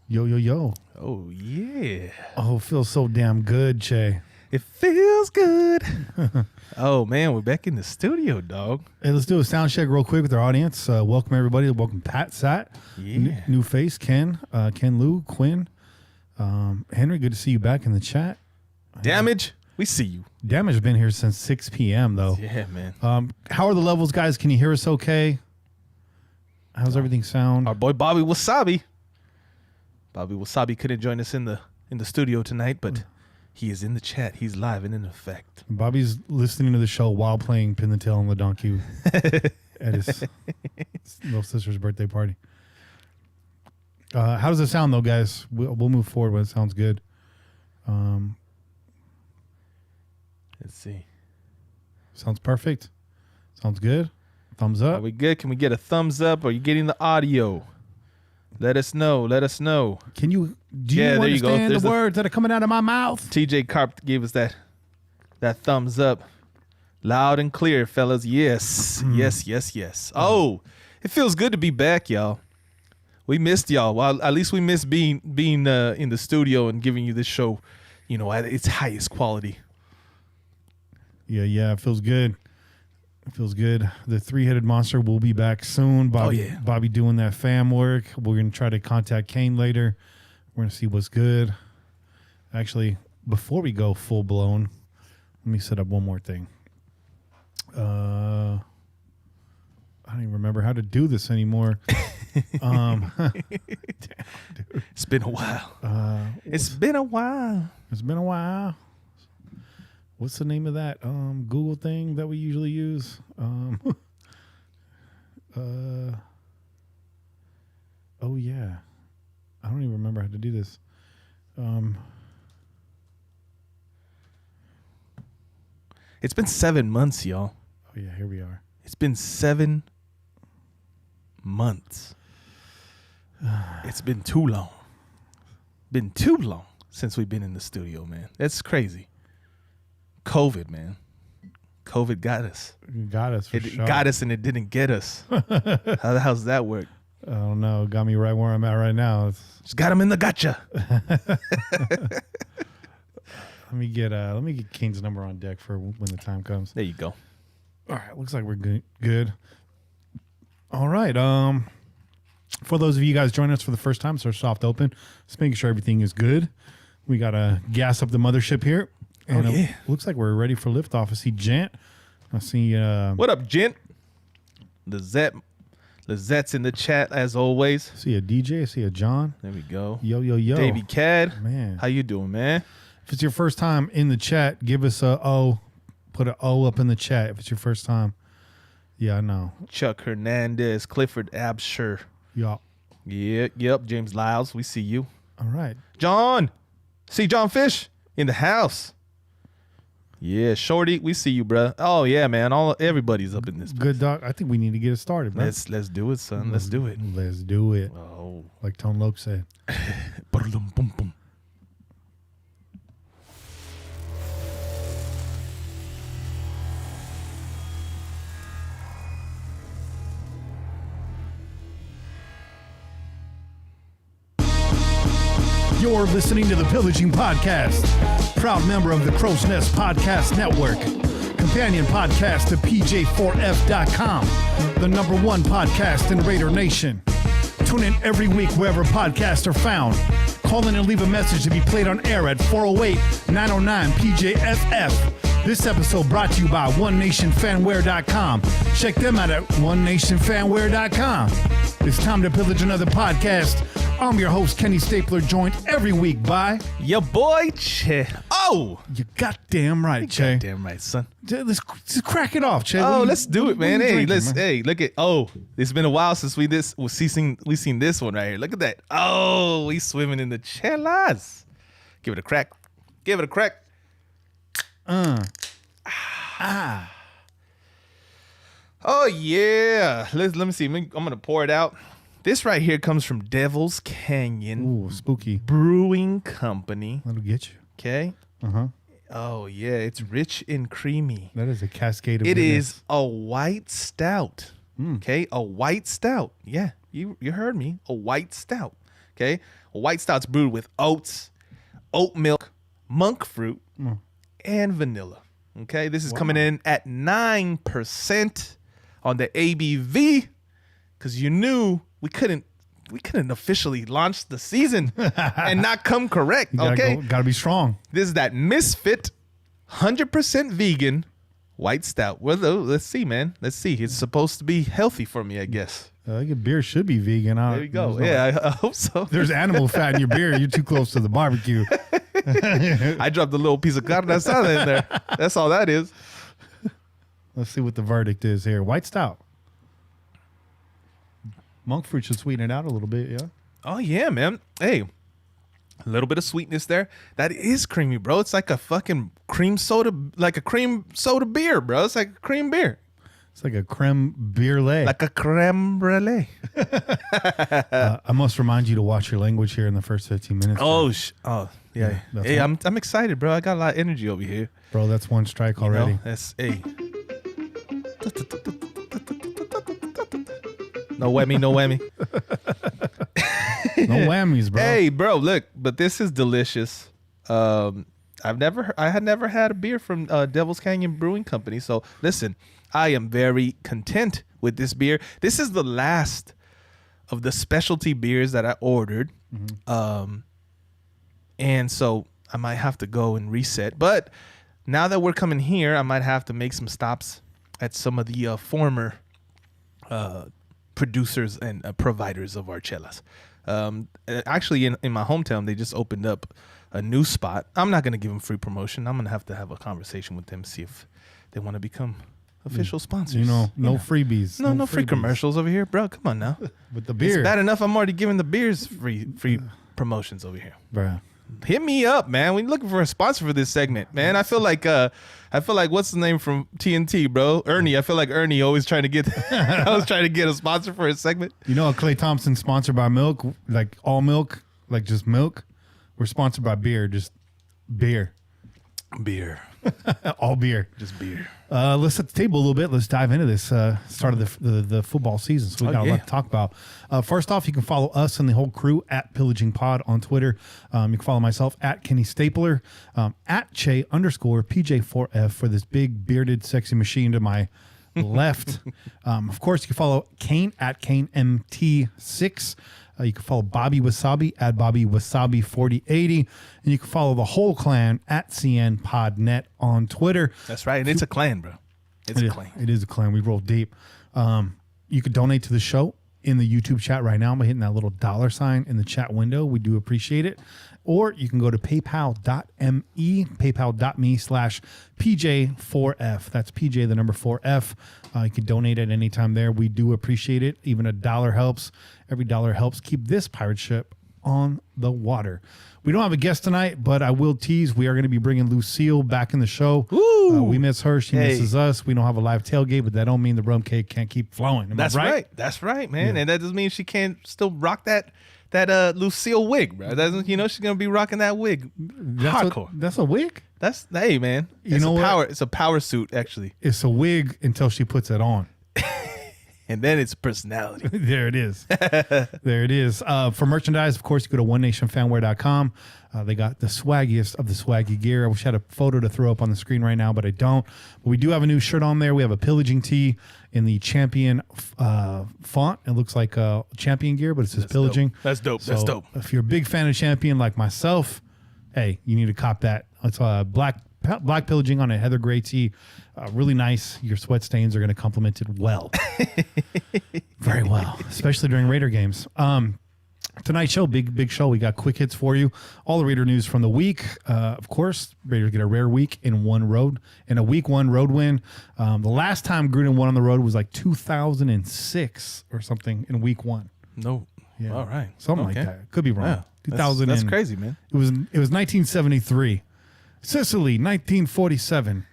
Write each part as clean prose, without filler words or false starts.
Yo, yo, yo. Oh, yeah. Oh, it feels so damn good, Che. It feels good. Oh, man, we're back in the studio, dog. Hey, let's do a sound check real quick with our audience. Welcome, everybody. Welcome, Pat Sat. Yeah. New face, Ken. Ken Lou, Quinn. Henry, good to see you back in the chat. Damage, we see you. Damage has been here since 6 p.m., though. Yeah, man. How are the levels, guys? Can you hear us okay? How's everything sound? Our boy Bobby Wasabi. Bobby Wasabi couldn't join us in the studio tonight, but he is in the chat. He's live and in effect. Bobby's listening to the show while playing Pin the Tail on the Donkey at his little sister's birthday party. How does it sound, though, guys? We'll move forward when it sounds good. Let's see. Sounds perfect. Sounds good. Thumbs up. Are we good? Can we get a thumbs up? Are you getting the audio? Let us know. Let us know. Can you There you go. understand There's the words that are coming out of my mouth? TJ Carp gave us that thumbs up. Loud and clear, fellas. Yes. Yes. Oh, it feels good to be back, y'all. We missed y'all. Well, at least we missed being in the studio and giving you this show, at its highest quality. Yeah, it feels good. It feels good. The three-headed monster will be back soon. Bobby doing that fam work. We're going to try to contact Kane later. We're going to see what's good. Actually, before we go full-blown, let me set up one more thing. I don't even remember how to do this anymore. Damn, dude. It's been a while. It's been a while. What's the name of that Google thing that we usually use? Oh, yeah. I don't even remember how to do this. It's been 7 months, y'all. Oh, yeah, here we are. It's been 7 months. It's been too long. Been too long since we've been in the studio, man. That's crazy. COVID, man. COVID got us. Got us for It sure. got us and it didn't get us. How the hell's that work? I don't know. Got me right where I'm at right now. Just got him in the gotcha. Let me get Kane's number on deck for when the time comes. There you go. All right, looks like we're good. All right. For those of you guys joining us for the first time, it's our soft open. Just making sure everything is good. We got to gas up the mothership here. And yeah. Looks like we're ready for liftoff. I see Gent. I see... What up, Gent? Lizette's in the chat, as always. I see a DJ. I see a John. There we go. Yo. Davey Cad. Man. How you doing, man? If it's your first time in the chat, give us a O. Put an O up in the chat if it's your first time. Yeah, I know. Chuck Hernandez, Clifford Absher. Yeah. Yep. James Lyles, we see you. All right. John. See John Fish in the house. Yeah, Shorty, we see you, bro. Oh yeah, man. Everybody's up in this place. Good dog. I think we need to get it started, man. Let's do it, son. Let's do it. Let's do it. Oh. Like Tone Loc said. Boom, boom, boom. You're listening to the Pillaging Podcast, proud member of the Crow's Nest Podcast Network, companion podcast to PJ4F.com, the #1 podcast in Raider Nation. Tune in every week wherever podcasts are found. Call in and leave a message to be played on air at 408-909-PJFF. This episode brought to you by OneNationFanWare.com. Check them out at OneNationFanWare.com. It's time to pillage another podcast. I'm your host, Kenny Stapler, joined every week by... Your boy, Che. Oh! You goddamn right, Che. Goddamn right, son. Let's crack it off, Che. Oh, let's do it, man. Hey, man? Hey, look at... Oh, it's been a while since we seen this one right here. Look at that. Oh, we swimming in the chelas. Give it a crack. Oh, yeah. Let me see. I'm going to pour it out. This right here comes from Devil's Canyon. Ooh, spooky. Brewing Company. That'll get you. Okay. Uh-huh. Oh, yeah. It's rich and creamy. That is a cascade of It goodness. is a white stout. Okay. A white stout. Yeah. You heard me. A white stout. Okay, white stout's brewed with oats, oat milk, monk fruit, and vanilla. Okay, this is coming in at 9% on the ABV because you knew we couldn't officially launch the season and not come correct. Gotta be strong. This is that Misfit 100% vegan white stout. Well, let's see, man. Let's see. It's supposed to be healthy for me, I guess. I think beer should be vegan. There you go. Yeah, I hope so. There's animal fat in your beer. You're too close to the barbecue. I dropped a little piece of carne asada in there. That's all that is. Let's see what the verdict is here. White stout. Monk fruit should sweeten it out a little bit, yeah? Oh, yeah, man. Hey, a little bit of sweetness there. That is creamy, bro. It's like a fucking cream soda, like a cream soda beer, bro. It's like a cream beer. It's like a creme brulee. Like a creme brulee. I must remind you to watch your language here in the first 15 minutes. Yeah. Hey, I'm excited, bro. I got a lot of energy over here. Bro, that's one strike already. You know, that's No whammy, no whammy. No whammies, bro. Hey, bro, look, but this is delicious. I had never had a beer from Devil's Canyon Brewing Company. So listen, I am very content with this beer. This is the last of the specialty beers that I ordered. And so I might have to go and reset. But now that we're coming here, I might have to make some stops at some of the former producers and providers of our chelas. Actually, in my hometown, they just opened up a new spot. I'm not going to give them free promotion. I'm going to have a conversation with them, see if they want to become official sponsors. No freebies. No free commercials over here, bro. Come on now. With the beer. It's bad enough I'm already giving the beers free promotions over here. Bro. Hit me up, man. We're looking for a sponsor for this segment, man. I feel like what's the name from TNT, bro? Ernie. I feel like Ernie always trying to get a sponsor for his segment. You know, Clay Thompson sponsored by milk, like all milk, like just milk. We're sponsored by beer, just beer. Beer. All beer. Just beer. Let's set the table a little bit. Let's dive into this start of the football season. So we got a lot to talk about. First off, you can follow us and the whole crew at Pillaging Pod on Twitter. You can follow myself at Kenny Stapler, at Che_PJ4F for this big bearded sexy machine to my left. Of course, you can follow Kane at KaneMT6. You can follow Bobby Wasabi at Bobby Wasabi 4080, and you can follow the whole clan at CNPodNet on Twitter. That's right, and it's a clan, bro. It's a clan. It is a clan. We roll deep. You could donate to the show in the YouTube chat right now by hitting that little $ in the chat window. We do appreciate it. Or you can go to paypal.me/PJ4F. That's PJ, the number 4F. You can donate at any time there. We do appreciate it. Even $1 helps. Every dollar helps keep this pirate ship on the water. We don't have a guest tonight, but I will tease. We are going to be bringing Lucille back in the show. We miss her. She misses us. We don't have a live tailgate, but that don't mean the rum cake can't keep flowing. Am I right? That's right, man. Yeah. And that doesn't mean she can't still rock that Lucille wig, bro. Doesn't she's gonna be rocking that wig hardcore. That's a wig? Hey, man. It's a power suit, actually. It's a wig until she puts it on. And then it's personality. There it is. There it is. For merchandise, of course, you go to onenationfanwear.com. They got the swaggiest of the swaggy gear. I wish I had a photo to throw up on the screen right now, but I don't. But we do have a new shirt on there. We have a Pillaging tee in the Champion font. It looks like Champion gear, but it says Pillaging. Dope. That's dope. So That's dope. If you're a big fan of Champion like myself, hey, you need to cop that. It's black Pillaging on a heather gray tee. Really nice. Your sweat stains are going to complement it well. Very well, especially during Raider games. Tonight's show, big show. We got quick hits for you. All the Raider news from the week. Of course, Raiders get a rare week in a week one road win. The last time Gruden won on the road was like 2006 or something in week one. No. Yeah. All right. Something like that. Could be wrong. Yeah. 2000. That's crazy, man. It was 1973. Sicily, 1947.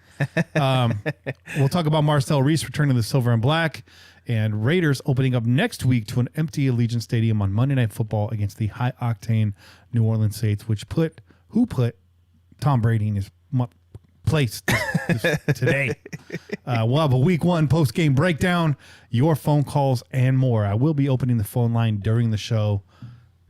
We'll talk about Marcel Reece returning to the silver and black, and Raiders opening up next week to an empty Allegiant Stadium on Monday Night Football against the high-octane New Orleans Saints, which put Tom Brady in his place today. We'll have a week one post-game breakdown, your phone calls, and more. I will be opening the phone line during the show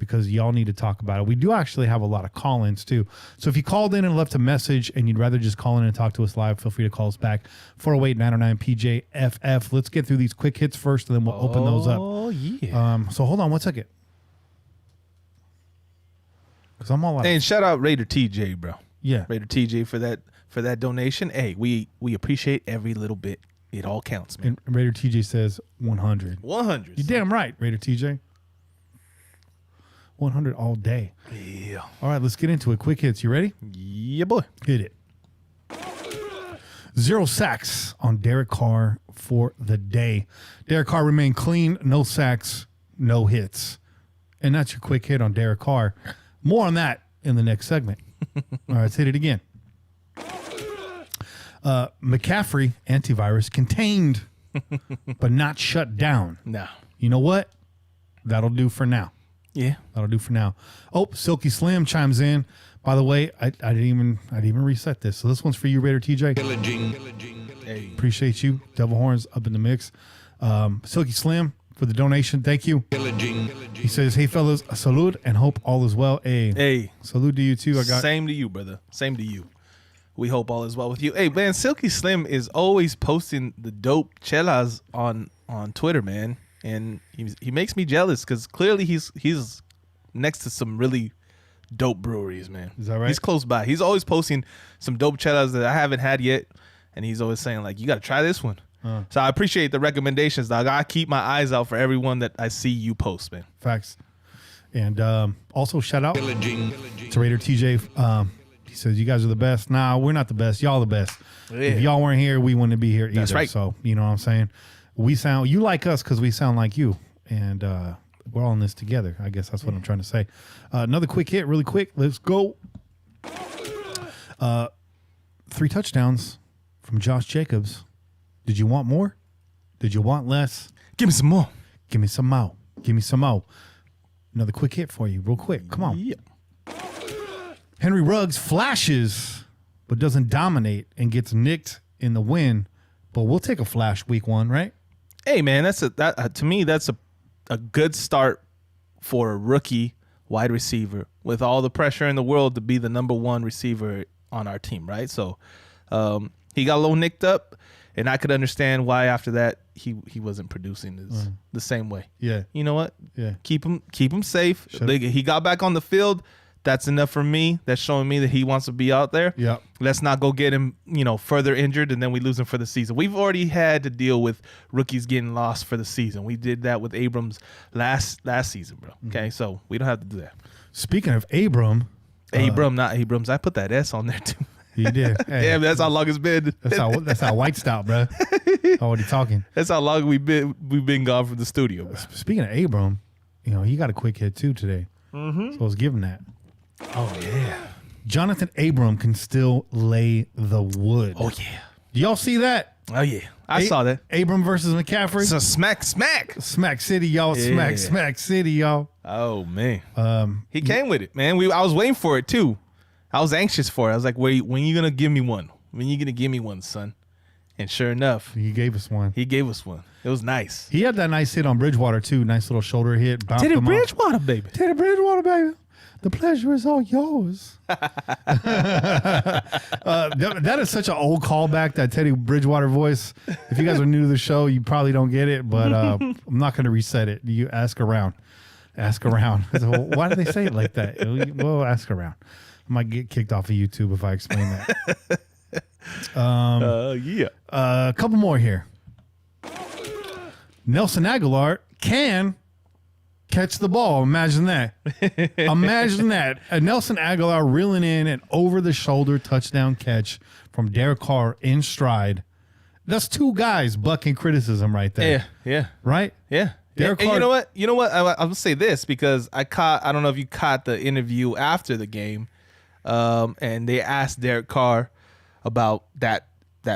because y'all need to talk about it. We do actually have a lot of call-ins too. So if you called in and left a message and you'd rather just call in and talk to us live, feel free to call us back. 408-909-PJFF. Let's get through these quick hits first, and then we'll open those up. Oh, yeah. So hold on 1 second. Because I'm all out. And shout out Raider TJ, bro. Yeah. Raider TJ for that donation. Hey, we appreciate every little bit. It all counts, man. And Raider TJ says 100. 100. You're damn right, Raider TJ. 100 all day. Yeah. All right, let's get into it. Quick hits. You ready? Yeah, boy. Hit it. 0 sacks on Derek Carr for the day. Derek Carr remained clean, no sacks, no hits. And that's your quick hit on Derek Carr. More on that in the next segment. All right, let's hit it again. McCaffrey antivirus contained, but not shut down. No. You know what? That'll do for now. Yeah. That'll do for now. Oh, Silky Slim chimes in. By the way, I didn't even reset this. So this one's for you, Raider TJ. Pillaging. Hey. Appreciate you. Devil Horns up in the mix. Silky Slim for the donation. Thank you. Pillaging. He says, "Hey fellas, salute and hope all is well." Hey. Salute to you too. Same to you, brother. Same to you. We hope all is well with you. Hey, man, Silky Slim is always posting the dope chelas on Twitter, man. And he makes me jealous because clearly he's next to some really dope breweries, man. Is that right? He's close by. He's always posting some dope chelas that I haven't had yet. And he's always saying, like, you got to try this one. So I appreciate the recommendations, dog. I keep my eyes out for everyone that I see you post, man. Facts. And also shout out Pillaging. to Raider TJ. He says, "You guys are the best." Nah, we're not the best. Y'all the best. Yeah. If y'all weren't here, we wouldn't be here either. That's right. So, you know what I'm saying? You like us because we sound like you. And we're all in this together. I guess that's what I'm trying to say. Another quick hit, really quick. Let's go. 3 touchdowns from Josh Jacobs. Did you want more? Did you want less? Give me some more. Give me some more. Give me some more. Another quick hit for you, real quick. Come on. Yeah. Henry Ruggs flashes, but doesn't dominate and gets nicked in the win. But we'll take a flash week 1, right? Hey, man, to me, that's a good start for a rookie wide receiver with all the pressure in the world to be the number 1 receiver on our team, right? So he got a little nicked up, and I could understand why after that he wasn't producing the same way. Yeah. You know what? Yeah. Keep him safe. He got back on the field. That's enough for me. That's showing me that he wants to be out there. Yeah. Let's not go get him, further injured, and then we lose him for the season. We've already had to deal with rookies getting lost for the season. We did that with Abrams last season, bro. Okay, so we don't have to do that. Speaking of Abram. Not Abrams. I put that S on there too. You did. Hey, Damn, that's how long it's been. That's how white style, bro. Already talking. That's how long we've been gone from the studio, bro. Speaking of Abram, he got a quick hit too today. So let's give him that. Oh yeah. Jonathan Abram can still lay the wood. Oh yeah. Do y'all see that? Oh yeah. I saw that. Abram versus McCaffrey. So smack. Smack City, y'all. Yeah. Smack City, y'all. Oh man. He came with it, man. I was waiting for it too. I was anxious for it. I was like, wait, when you gonna give me one? When you gonna give me one, son? And sure enough, He gave us one. he gave us one. It was nice. He had that nice hit on Bridgewater too. Nice little shoulder hit. Bounced Teddy him off. Bridgewater, baby. Teddy Bridgewater, baby. The pleasure is all yours. That is such an old callback, that Teddy Bridgewater voice. If you guys are new to the show, you probably don't get it, but I'm not going to reset it. You ask around. Ask around. So, why do they say it like that? Well, ask around. I might get kicked off of YouTube if I explain that. Yeah. A couple more here. Nelson Aguilar can catch the ball. Imagine that. Imagine that. Nelson Aguilar reeling in an over-the-shoulder touchdown catch from Derek Carr in stride. That's 2 guys bucking criticism right there. Yeah. Right? Yeah. Derek And Carr- you know what? I will say this because I don't know if you caught the interview after the game, and they asked Derek Carr about that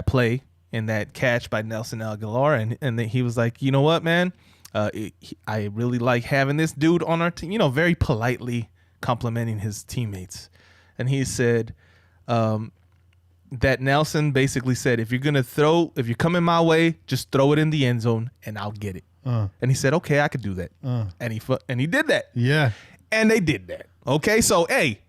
play and that catch by Nelson Aguilar, and then he was like, you know what, man? I really like having this dude on our team, very politely complimenting his teammates. And he said that Nelson basically said, if you're coming my way, just throw it in the end zone and I'll get it. And he said, okay, I could do that. And he did that. Yeah. And they did that. Okay, so, hey,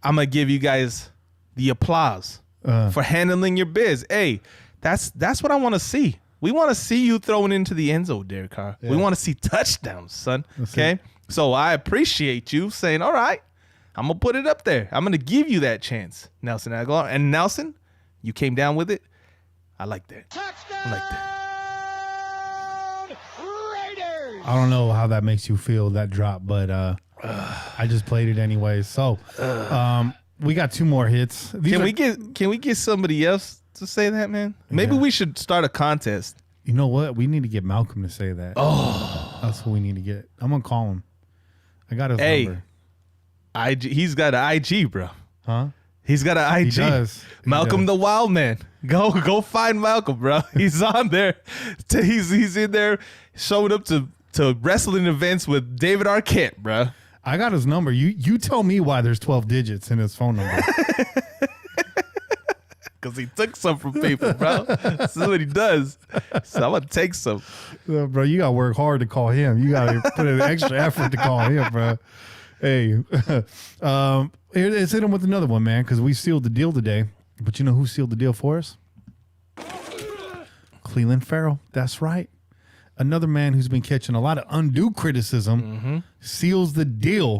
I'm going to give you guys the applause for handling your biz. Hey, that's what I want to see. We want to see you throwing into the end zone, Derek Carr. Yeah. We want to see touchdowns, son. Okay? So I appreciate you saying, all right, I'm going to put it up there. I'm going to give you that chance, Nelson Aguilar. And Nelson, you came down with it. I like that. Touchdown! I like that. Raiders! I don't know how that makes you feel, that drop, but I just played it anyway. So we got 2 more hits. Can we get somebody else to say that, man? Maybe we should start a contest. You know what? We need to get Malcolm to say that. Oh. That's what we need to get. I'm going to call him. I got his number. IG, he's got an IG, bro. Huh? He's got an IG. He does. Malcolm the Wild Man. Go find Malcolm, bro. He's on there. He's in there showing up to wrestling events with David Arquette, bro. I got his number. You tell me why there's 12 digits in his phone number. Because he took some from people, bro. This is what he does. So I'm going to take some. Bro, you got to work hard to call him. You got to put in extra effort to call him, bro. Hey, let's hit him with another one, man, because we sealed the deal today. But you know who sealed the deal for us? Cleveland Farrell. That's right. Another man who's been catching a lot of undue criticism seals the deal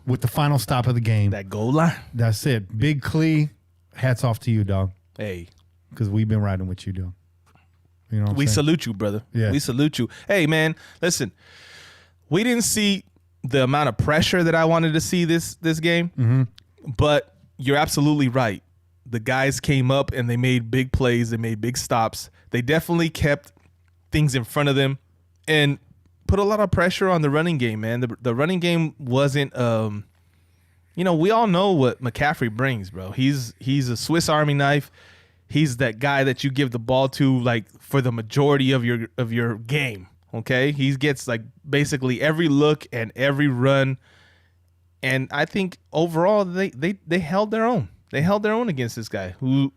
with the final stop of the game. That goal line. That's it. Big Clee, hats off to you, dog. Hey. Because we've been riding with you, dog. You know what I'm saying? Salute you, brother. Yeah. We salute you. Hey, man, listen. We didn't see the amount of pressure that I wanted to see this game, but you're absolutely right. The guys came up and they made big plays. They made big stops. They definitely kept things in front of them and put a lot of pressure on the running game, man. The running game wasn't, we all know what McCaffrey brings, bro. He's a Swiss Army knife. He's that guy that you give the ball to like for the majority of your game. Okay, he gets like basically every look and every run, and I think overall they held their own. They held their own against this guy who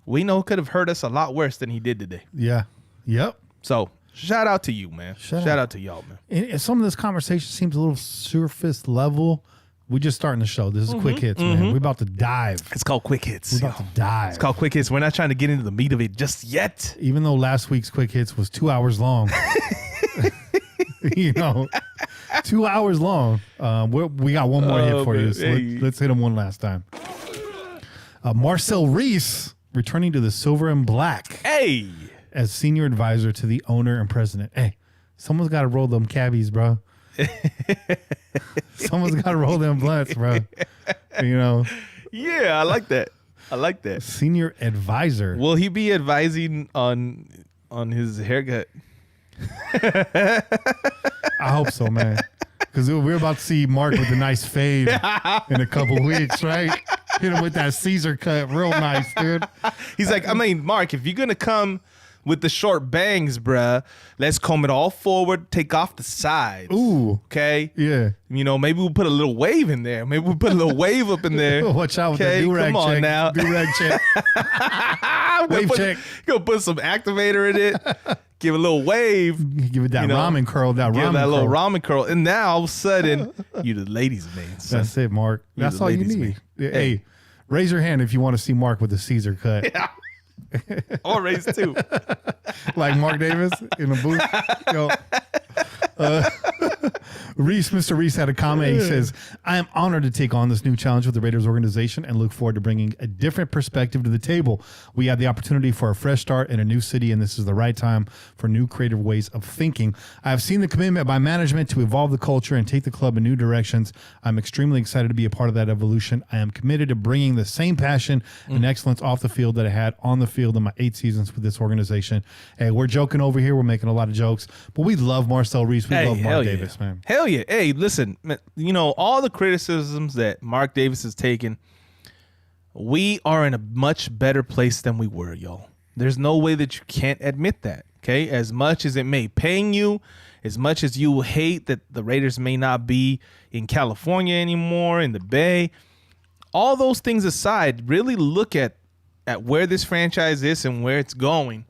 we know could have hurt us a lot worse than he did today. Yeah. Yep. So shout out to you, man. Shout out to y'all, man. And some of this conversation seems a little surface level. We're just starting the show. This is quick hits, man. We're about to dive. It's called quick hits. We're about to dive. It's called quick hits. We're not trying to get into the meat of it just yet. Even though last week's quick hits was 2 hours long. 2 hours long. We got one more hit for you. So let's hit him one last time. Marcel Reece returning to the Silver and Black. Hey, as senior advisor to the owner and president. Hey, someone's got to roll them cabbies, bro. Someone's got to roll them blunts, bro. Yeah, I like that. Senior advisor. Will he be advising on his haircut? I hope so, man. Because we're about to see Mark with a nice fade in a couple weeks, right? Hit him with that Caesar cut, real nice, dude. He's like, Mark, if you're gonna come with the short bangs, bruh, let's comb it all forward, take off the sides. Ooh. Okay? Yeah. Maybe we'll put a little wave in there. Maybe we'll put a little wave up in there. Watch out with the do-rag check. Come on now. Do-rag check. Wave check. You're going to put some activator in it. Give it a little wave. Give it that ramen curl. Little ramen curl. And now, all of a sudden, you're the ladies' man. Son. That's it, Mark. That's all you need. Hey, raise your hand if you want to see Mark with a Caesar cut. Yeah. Or raise too. Like Mark Davis in the booth. Yo. Mr. Reece had a comment. He says, I am honored to take on this new challenge with the Raiders organization and look forward to bringing a different perspective to the table. We have the opportunity for a fresh start in a new city, and this is the right time for new creative ways of thinking. I have seen the commitment by management to evolve the culture and take the club in new directions. I'm extremely excited to be a part of that evolution. I am committed to bringing the same passion and excellence off the field that I had on the field in my 8 seasons with this organization. Hey, we're joking over here. We're making a lot of jokes, but we love Marcel Reece. We love Mark Davis, man. Hell yeah. Hey, listen, all the criticisms that Mark Davis has taken, we are in a much better place than we were, y'all. There's no way that you can't admit that, okay? As much as it may pain you, as much as you hate that the Raiders may not be in California anymore, in the Bay, all those things aside, really look at where this franchise is and where it's going.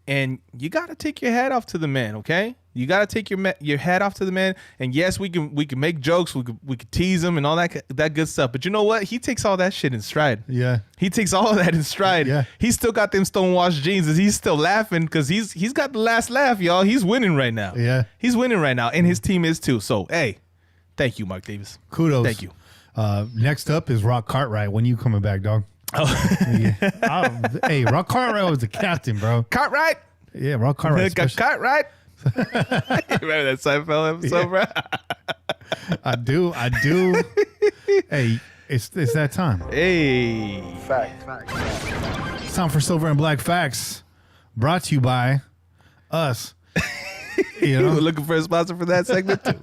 And you got to take your hat off to the man, okay? You got to take your hat off to the man. And yes, we can make jokes. We could tease him and all that good stuff. But you know what? He takes all that shit in stride. Yeah. He takes all of that in stride. Yeah. He's still got them stonewashed jeans, and he's still laughing because he's got the last laugh, y'all. He's winning right now. Yeah. He's winning right now, and his team is too. So, hey, thank you, Mark Davis. Kudos. Thank you. Next up is Rock Cartwright. When you coming back, dog? Oh. Hey, Rock Cartwright was the captain, bro. Cartwright. Yeah, Rock Cartwright. Cartwright. Remember that Seinfeld episode, bro? I do. Hey, it's that time. Hey. Fact. It's time for Silver and Black Facts, brought to you by us. You know, Looking for a sponsor for that segment too.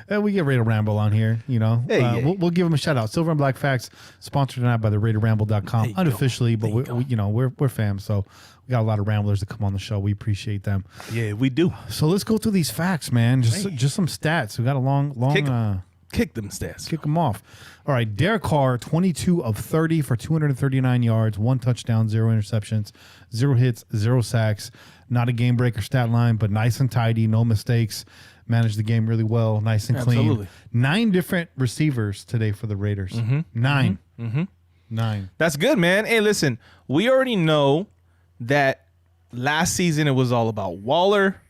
and we get Raider Ramble on here. You know, Hey. we'll give them a shout out. Silver and Black Facts, sponsored tonight by the RaiderRamble.com, There you unofficially, go. but we're fans, so we got a lot of ramblers that come on the show. We appreciate them. Yeah, we do. So let's go through these facts, man. Just some stats. We got a long. Kick them stats. Kick them off. All right, Derek Carr, 22 of 30 for 239 yards, 1 touchdown, 0 interceptions, 0 hits, 0 sacks. Not a game breaker stat line, but nice and tidy, no mistakes. Managed the game really well, nice and Absolutely. clean. 9 different receivers today for the Raiders. 9. Mm-hmm. 9. That's good, man. Hey, listen, we already know that last season it was all about Waller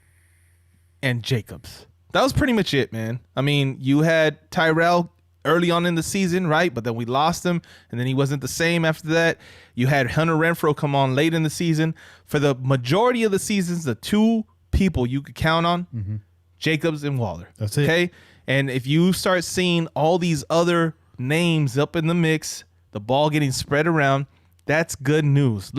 and Jacobs. That was pretty much it, man. I mean, you had Tyrell early on in the season, right? But then we lost him, and then he wasn't the same after that. You had Hunter Renfrow come on late in the season. For the majority of the seasons, the 2 people you could count on, Jacobs and Waller. That's it. Okay? And if you start seeing all these other names up in the mix, the ball getting spread around, that's good news.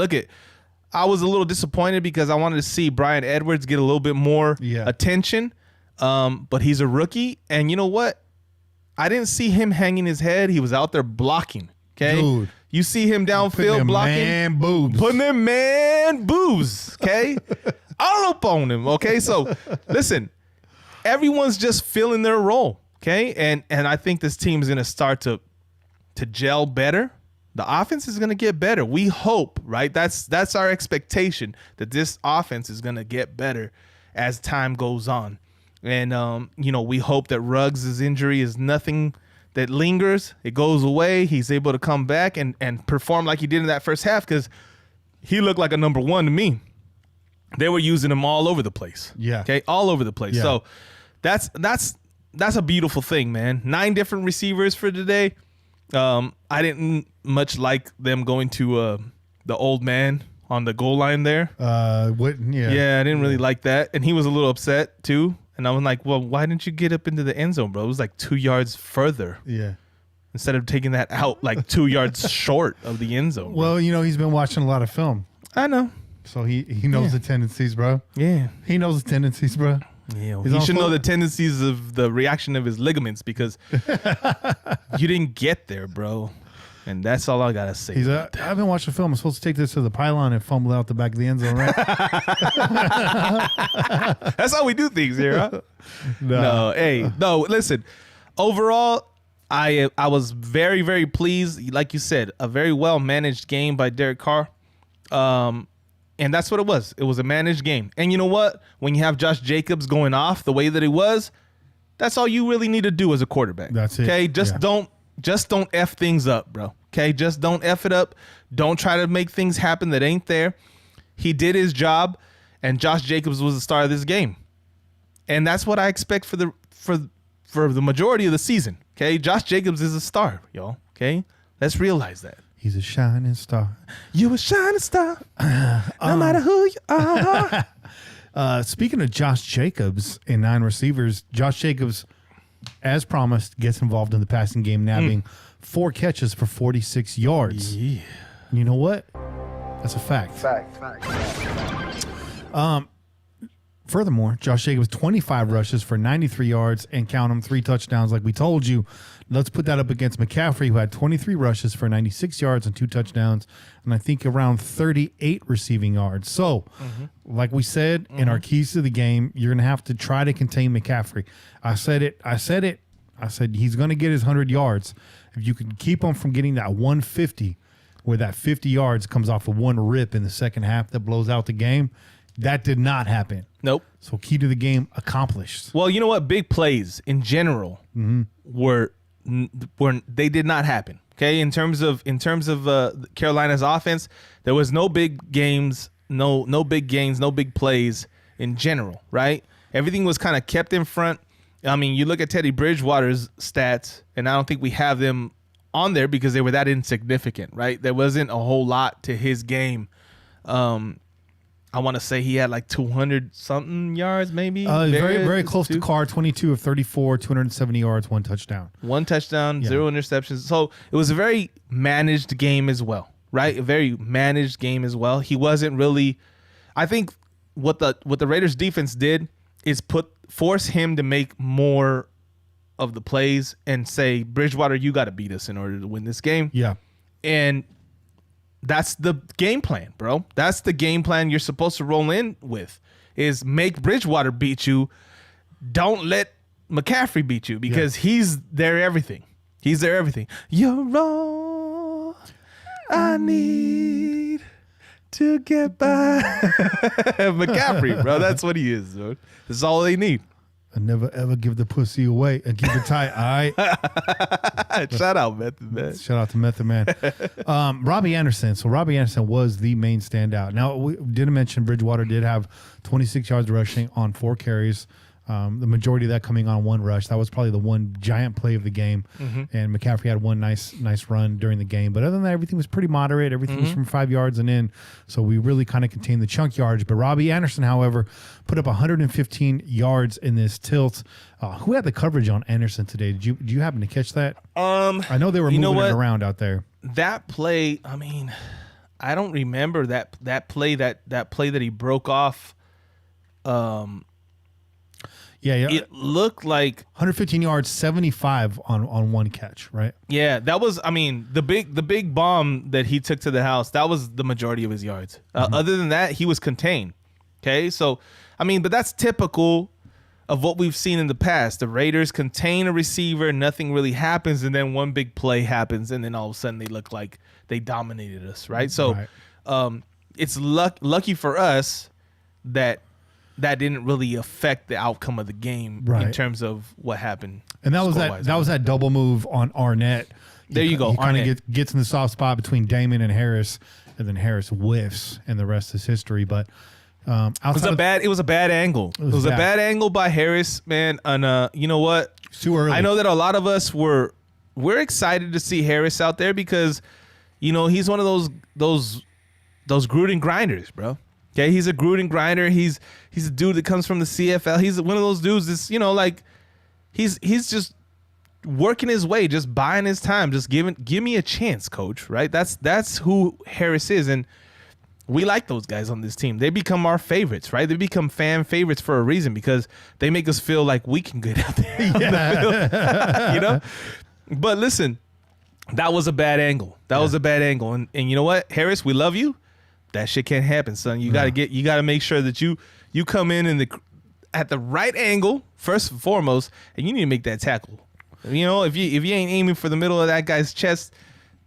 I was a little disappointed because I wanted to see Bryan Edwards get a little bit more attention, but he's a rookie, and you know what? I didn't see him hanging his head. He was out there blocking, okay? Dude. You see him downfield blocking. Man boobs. Putting them man boobs, okay? All up on him, okay? So, listen, everyone's just filling their role, okay? And I think this team is going to start to gel better. The offense is going to get better. We hope, right? That's our expectation, that this offense is going to get better as time goes on. And, we hope that Ruggs' injury is nothing that lingers. It goes away. He's able to come back and perform like he did in that first half, because he looked like a number 1 to me. They were using him all over the place. Yeah. Okay, all over the place. Yeah. So that's a beautiful thing, man. 9 different receivers for today. I didn't much like them going to the old man on the goal line there. Yeah, I didn't really like that. And he was a little upset too. And I was like, well, why didn't you get up into the end zone, bro? It was like 2 yards further. Yeah. Instead of taking that out like 2 yards short of the end zone. Well, he's been watching a lot of film, I know. so he knows the tendencies, bro. Yeah. He knows the tendencies, bro. Yeah, He's he on should know full- the tendencies of the reaction of his ligaments, because you didn't get there, bro. And that's all I got to say. I've been watching film. I'm supposed to take this to the pylon and fumble out the back of the end zone, right? That's how we do things here, huh? No, listen. Overall, I was very, very pleased. Like you said, a very well managed game by Derek Carr. And that's what it was. It was a managed game. And you know what? When you have Josh Jacobs going off the way that he was, that's all you really need to do as a quarterback. That's it. Okay? Yeah. Don't F things up, bro. Okay? Just don't F it up. Don't try to make things happen that ain't there. He did his job, and Josh Jacobs was the star of this game. And that's what I expect for the majority of the season. Okay? Josh Jacobs is a star, y'all. Okay? Let's realize that. He's a shining star. You a shining star, no matter who you are. Speaking of Josh Jacobs and 9 receivers, Josh Jacobs, as promised, gets involved in the passing game, nabbing 4 catches for 46 yards. Yeah. You know what? That's a fact. Fact. Furthermore, Josh Jacobs, 25 rushes for 93 yards and count them 3 touchdowns like we told you. Let's put that up against McCaffrey, who had 23 rushes for 96 yards and 2 touchdowns, and I think around 38 receiving yards. So, like we said, in our keys to the game, you're going to have to try to contain McCaffrey. I said it. I said he's going to get his 100 yards. If you can keep him from getting that 150, where that 50 yards comes off of one rip in the second half that blows out the game, That did not happen. Nope. So key to the game accomplished. Well, you know what? Big plays in general were they did not happen. Okay, in terms of Carolina's offense, there was no big games, no big gains, no big plays in general. Right? Everything was kind of kept in front. I mean, you look at Teddy Bridgewater's stats, and I don't think we have them on there because they were that insignificant. Right? There wasn't a whole lot to his game. I want to say he had like 200 something yards, maybe. Very close to Carr, 22 of 34, 270 yards, 1 touchdown. 1 touchdown, 0 interceptions. So it was a very managed game as well, right? A very managed game as well. He wasn't really. I think what the Raiders defense did is force him to make more of the plays and say, Bridgewater, you got to beat us in order to win this game. Yeah, and that's the game plan, bro. That's the game plan you're supposed to roll in with, is make Bridgewater beat you. Don't let McCaffrey beat you because he's their everything. He's their everything. You're all I need to get by. McCaffrey, bro. That's what he is, dude. That's all they need. I never ever give the pussy away and keep it tight. All right. Shout out Method Man. Shout out to Method Man. Robbie Anderson. So Robbie Anderson was the main standout. Now we didn't mention Bridgewater did have 26 yards rushing on 4 carries. The majority of that coming on 1 rush. That was probably the one giant play of the game. And McCaffrey had one nice run during the game. But other than that, everything was pretty moderate. Everything was from 5 yards and in. So we really kind of contained the chunk yards. But Robbie Anderson, however, put up 115 yards in this tilt. Who had the coverage on Anderson today? Did you happen to catch that? I know they were moving it around out there. That play, I mean, I don't remember that play that he broke off. Yeah. It looked like 115 yards, 75 on 1 catch, right? Yeah, that was. I mean, the big bomb that he took to the house. That was the majority of his yards. Other than that, he was contained. Okay, so I mean, but that's typical of what we've seen in the past. The Raiders contain a receiver, nothing really happens, and then one big play happens, and then all of a sudden they look like they dominated us, right? So, it's lucky for us that didn't really affect the outcome of the game in terms of what happened. And that was that double move on Arnett. There you go. He kind of gets in the soft spot between Damon and Harris, and then Harris whiffs, and the rest is history. But it was a bad angle. It was a bad angle by Harris, man. And you know what? Too early. I know that a lot of us we're excited to see Harris out there because, you know, he's one of those Gruden grinders, bro. Okay, he's a Gruden grinder. He's a dude that comes from the CFL. He's one of those dudes that's, you know, like he's just working his way, just buying his time, just give me a chance, coach, right? That's who Harris is, and we like those guys on this team. They become our favorites, right? They become fan favorites for a reason because they make us feel like we can get out there. You know? But listen, that was a bad angle. That was a bad angle. And you know what, Harris, we love you. That shit can't happen, son. You gotta make sure that you come in at the right angle first and foremost, and you need to make that tackle. You know, if you ain't aiming for the middle of that guy's chest,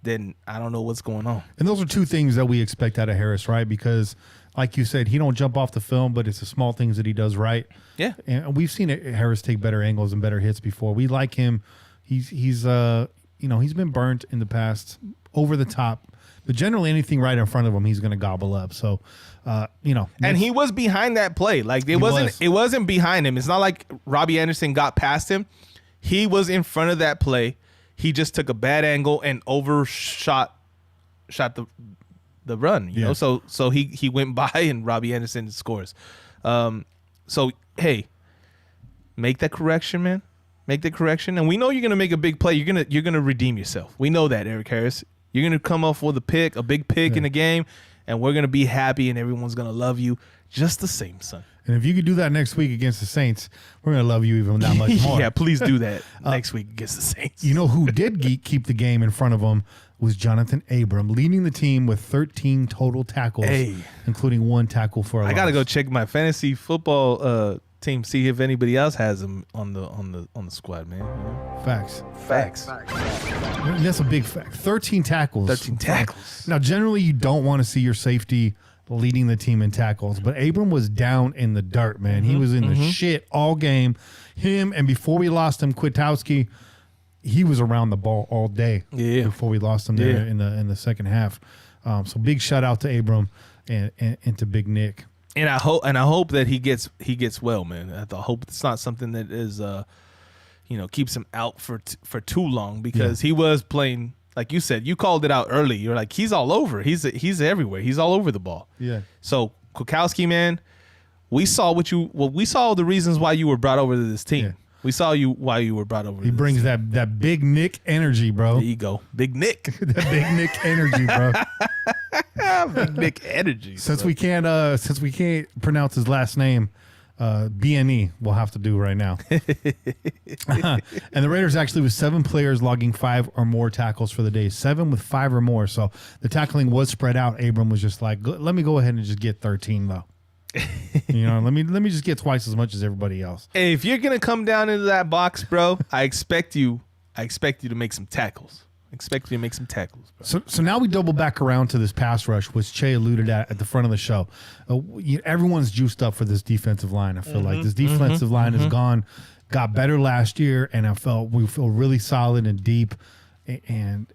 then I don't know what's going on. And those are 2 things that we expect out of Harris, right? Because, like you said, he don't jump off the film, but it's the small things that he does right. Yeah, and we've seen Harris take better angles and better hits before. We like him. He's been burnt in the past, over the top. But generally, anything right in front of him, he's going to gobble up. So, and he was behind that play. Like it wasn't behind him. It's not like Robbie Anderson got past him. He was in front of that play. He just took a bad angle and overshot the run. You know, so he went by and Robbie Anderson scores. So hey, make that correction, man. Make the correction, and we know you're going to make a big play. You're gonna redeem yourself. We know that, Eric Harris. You're going to come off with a big pick in the game, and we're going to be happy, and everyone's going to love you just the same, son. And if you could do that next week against the Saints, we're going to love you even that much more. Yeah, please do that next week against the Saints. You know who did keep the game in front of him was Jonathan Abram, leading the team with 13 total tackles, including 1 tackle for a loss. I got to go check my fantasy football team, see if anybody else has him on the squad, man. Facts. That's a big fact. 13 tackles. 13 tackles. Now, generally, you don't want to see your safety leading the team in tackles. But Abram was down in the dirt, man. He was in the shit all game. Him, and before we lost him, Kwiatkowski, he was around the ball all day before we lost him there in the second half. So big shout out to Abram and to Big Nick. And I hope that he gets well, man. I hope it's not something that is keeps him out for too long, because he was playing, like you said, you called it out early. You're like, he's all over. He's everywhere. He's all over the ball. Yeah. So Kwiatkowski, man, we saw the reasons why you were brought over to this team. Yeah. We saw why you were brought over. He brings that Big Nick energy, bro. There you go, Big Nick. That Big Nick energy, bro. Big Nick energy. Since we can't pronounce his last name, BNE we'll have to do right now. And the Raiders actually with 7 players logging 5 or more tackles for the day. 7 with 5 or more. So the tackling was spread out. Abram was just like, let me go ahead and just get 13 though. Let me just get twice as much as everybody else. Hey, if you're gonna come down into that box, bro, I expect you to make some tackles. Bro. So now we double back around to this pass rush, which Che alluded at the front of the show. Everyone's juiced up for this defensive line. I feel like this defensive line has got better last year, and we feel really solid and deep and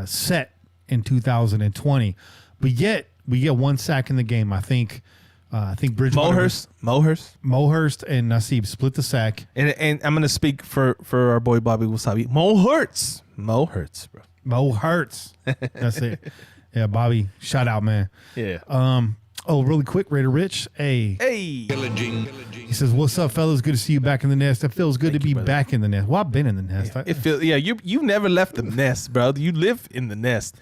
set in 2020. But yet we get 1 sack in the game. I think Bridgewater, Mohurst, and Nassib split the sack. And I'm gonna speak for our boy Bobby Wasabi. Mo hurts, bro. Mo hurts. That's it. Yeah, Bobby, shout out, man. Yeah. Really quick, Raider Rich. Hey. Pillaging. He says, "What's up, fellas? Good to see you back in the nest. It feels good to be back in the nest." Well, I've been in the nest. You never left the nest, bro. You live in the nest,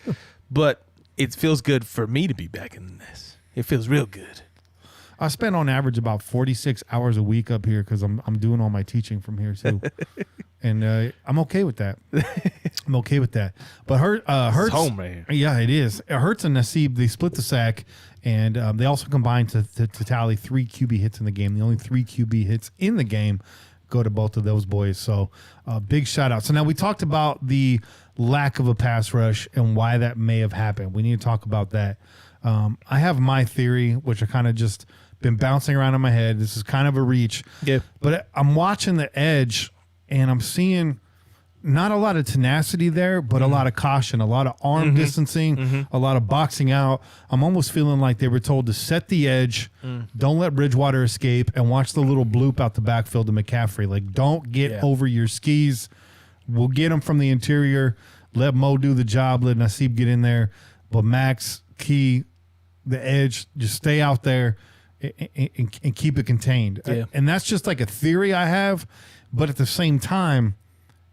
but it feels good for me to be back in the nest. It feels real good. I spend on average about 46 hours a week up here because I'm doing all my teaching from here too, and I'm okay with that. But Hurts home right here. Yeah, it is. Hurts and Nassib, they split the sack, and they also combined to tally 3 QB hits in the game. The only 3 QB hits in the game go to both of those boys. So big shout out. So now we talked about the lack of a pass rush and why that may have happened. We need to talk about that. I have my theory, which I kind of just been bouncing around in my head. This is kind of a reach. Yeah. But I'm watching the edge, and I'm seeing not a lot of tenacity there, but a lot of caution, a lot of arm distancing, a lot of boxing out. I'm almost feeling like they were told to set the edge, don't let Bridgewater escape, and watch the little bloop out the backfield to McCaffrey. Like, don't get over your skis. We'll get him from the interior. Let Mo do the job. Let Nassib get in there. But Max, Key, the edge, just stay out there and keep it contained. Yeah. And that's just like a theory I have, but at the same time,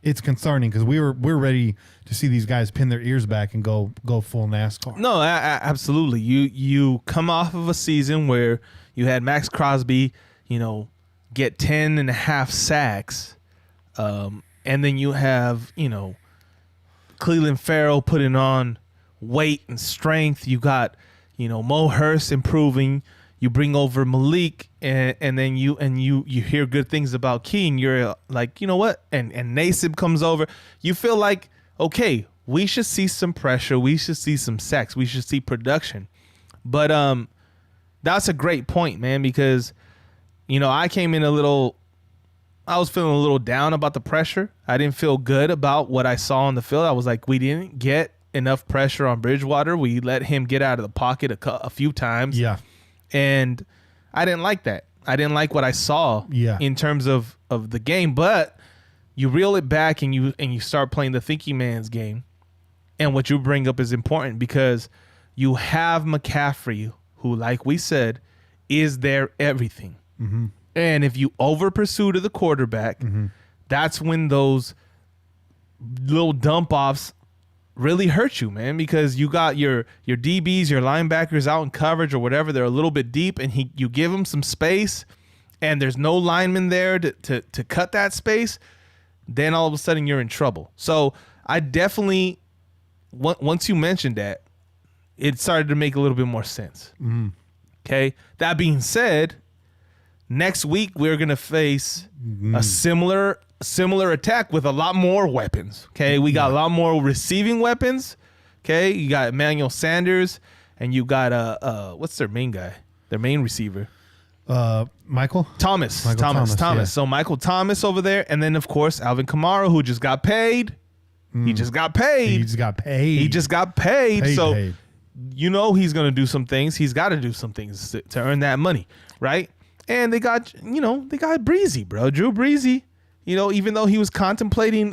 it's concerning because we're ready to see these guys pin their ears back and go full NASCAR. No, absolutely. You come off of a season where you had Max Crosby, get 10.5 sacks, and then you have Cleveland Farrell putting on weight and strength. You got Mo Hurst improving. You bring over Malik, and then you hear good things about King. You're like, you know what? And Nassib comes over. You feel like, okay, we should see some pressure. We should see some sacks. We should see production. But that's a great point, man, because I came in I was feeling a little down about the pressure. I didn't feel good about what I saw on the field. I was like, we didn't get enough pressure on Bridgewater. We let him get out of the pocket a few times. Yeah. And I didn't like that. I didn't like what I saw in terms of the game. But you reel it back and you start playing the thinking man's game. And what you bring up is important because you have McCaffrey, who, like we said, is their everything. Mm-hmm. And if you over pursue to the quarterback, that's when those little dump offs really hurt you, man, because you got your DBs, your linebackers out in coverage or whatever. They're a little bit deep, and you give them some space, and there's no lineman there to cut that space. Then all of a sudden you're in trouble. So I definitely, once you mentioned that, it started to make a little bit more sense. Okay. That being said, next week we're gonna face a similar attack with a lot more weapons. Okay, we got a lot more receiving weapons. Okay, you got Emmanuel Sanders, and you got what's their main guy? Their main receiver. Michael Thomas. Yeah. So Michael Thomas over there, and then of course Alvin Kamara, who just got paid. He just got paid. So you know he's gonna do some things. He's got to do some things to earn that money, right? And they got Breezy, bro. Drew Breezy. You know, even though he was contemplating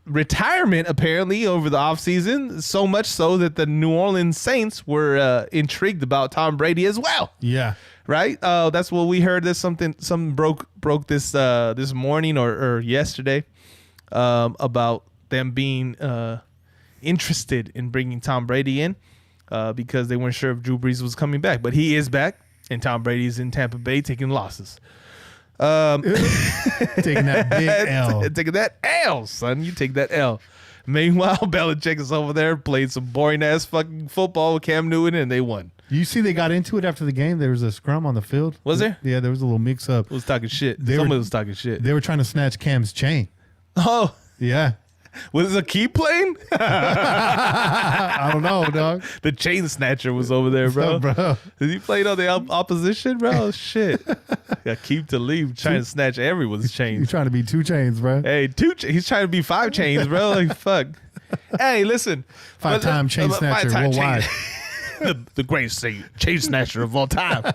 retirement apparently over the offseason, so much so that the New Orleans Saints were intrigued about Tom Brady as well. Yeah. Right? That's what we heard. There's something broke this this morning or yesterday about them being interested in bringing Tom Brady in because they weren't sure if Drew Brees was coming back. But he is back, and Tom Brady's in Tampa Bay taking losses. Taking that big L. Taking that L, son. You take that L. Meanwhile, Belichick is over there playing some boring ass fucking football with Cam Newton, and they won. You see, they got into it after the game. There was a scrum on the field. Was there? Yeah, there was a little mix up. Who was talking shit? Somebody was talking shit. They were trying to snatch Cam's chain. Oh, yeah. Was it a key playing? I don't know, dog. The chain snatcher was over there, bro. Bro. Did he play on the opposition, bro? Shit. Got keep to leave trying to snatch everyone's chains. You're trying to be 2 chains, bro. Hey, he's trying to be 5 chains, bro. Like, fuck. Hey, listen. 5-time chain snatcher worldwide. The greatest chain snatcher of all time.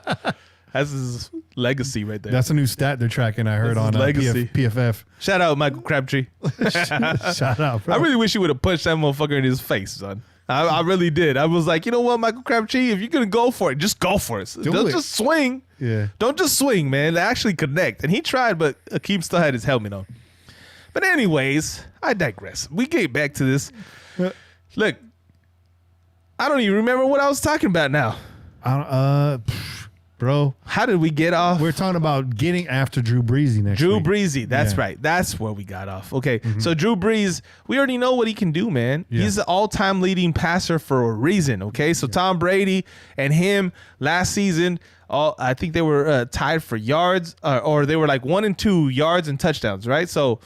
That's his legacy right there. That's a new stat they're tracking, I heard, on legacy. PFF. Shout out Michael Crabtree. Shout out, bro. I really wish he would have punched that motherfucker in his face, son. I really did. I was like, you know what, Michael Crabtree, if you're going to go for it, just go for it. Don't just swing. Yeah. Don't just swing, man. Actually connect. And he tried, but Akeem still had his helmet on. But anyways, I digress. We get back to this. Look, I don't even remember what I was talking about now. Bro, how did we get off? We're talking about getting after Drew Brees next week. Brees, that's right. That's where we got off. Okay, so Drew Brees, we already know what he can do, man. Yeah. He's the all-time leading passer for a reason, okay? So Tom Brady and him last season, I think they were tied for yards, or they were like 1 and 2 yards and touchdowns, right? So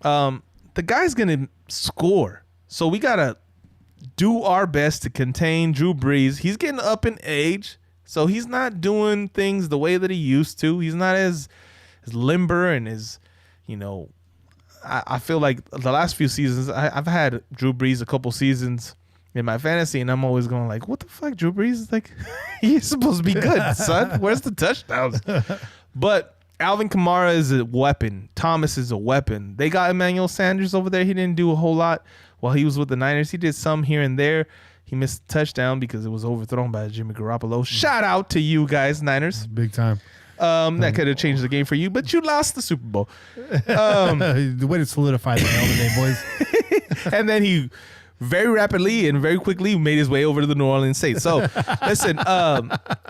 the guy's going to score. So we got to do our best to contain Drew Brees. He's getting up in age. So he's not doing things the way that he used to. He's not as limber and as, I feel like the last few seasons, I've had Drew Brees a couple seasons in my fantasy, and I'm always going like, what the fuck, Drew Brees? Is like, he's supposed to be good, son. Where's the touchdowns? But Alvin Kamara is a weapon. Thomas is a weapon. They got Emmanuel Sanders over there. He didn't do a whole lot while he was with the Niners. He did some here and there. He missed a touchdown because it was overthrown by Jimmy Garoppolo. Shout out to you guys, Niners. Big time. That could have changed the game for you, but you lost the Super Bowl. The way to solidify the hell today, boys. And then he very rapidly and very quickly made his way over to the New Orleans Saints. So, listen,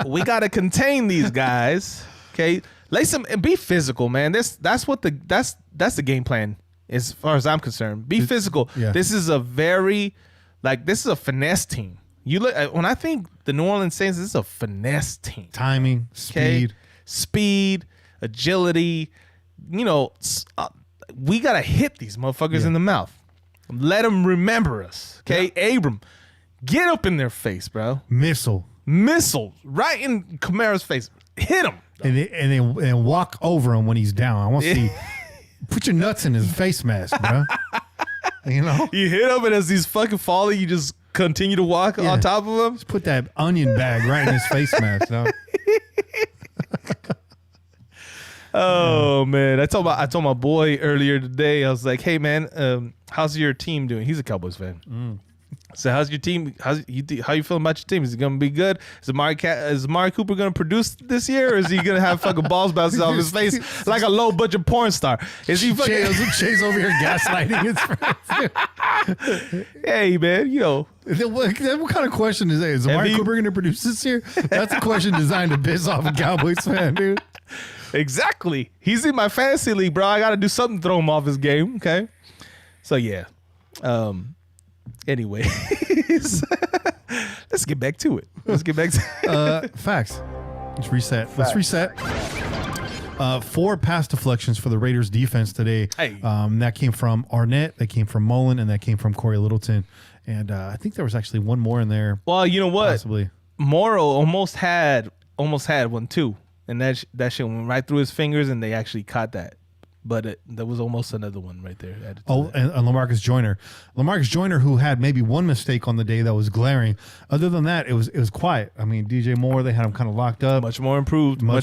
we got to contain these guys, okay? Lace them and be physical, man. That's the game plan as far as I'm concerned. Be physical. Yeah. This is a finesse team. You look when I think the New Orleans Saints, this is a finesse team. Timing, speed, agility. We gotta hit these motherfuckers in the mouth. Let them remember us. Okay, Abram, get up in their face, bro. Missile right in Kamara's face. Hit him and then walk over him when he's down. I want to see. Put your nuts in his face mask, bro. You hit him, and as he's fucking falling, you just continue to walk on top of him. Just put that onion bag right in his face mask, dog. Oh man, I told my boy earlier today. I was like, "Hey man, how's your team doing?" He's a Cowboys fan. So how's your team? How you feeling about your team? Is it gonna be good? Is Amari Cooper gonna produce this year, or is he gonna have fucking balls bouncing off his face like a low budget porn star? Is he fucking Shay's over here gaslighting his friends? Hey man, what kind of question is that? Is Amari Cooper gonna produce this year? That's a question designed to piss off a Cowboys fan, dude. Exactly. He's in my fantasy league, bro. I got to do something to throw him off his game. Okay. So yeah. Anyway, let's get back to it. Facts. Let's reset. 4 pass deflections for the Raiders defense today. Hey. That came from Arnett, that came from Mullen, and that came from Corey Littleton. And I think there was actually one more in there. Well, you know what? Possibly. Morrow almost had one too, and that shit went right through his fingers, and they actually caught that. But there was almost another one right there. And LaMarcus Joyner, who had maybe one mistake on the day that was glaring. Other than that, it was quiet. I mean, DJ Moore, they had him kind of locked up. Much more improved. We're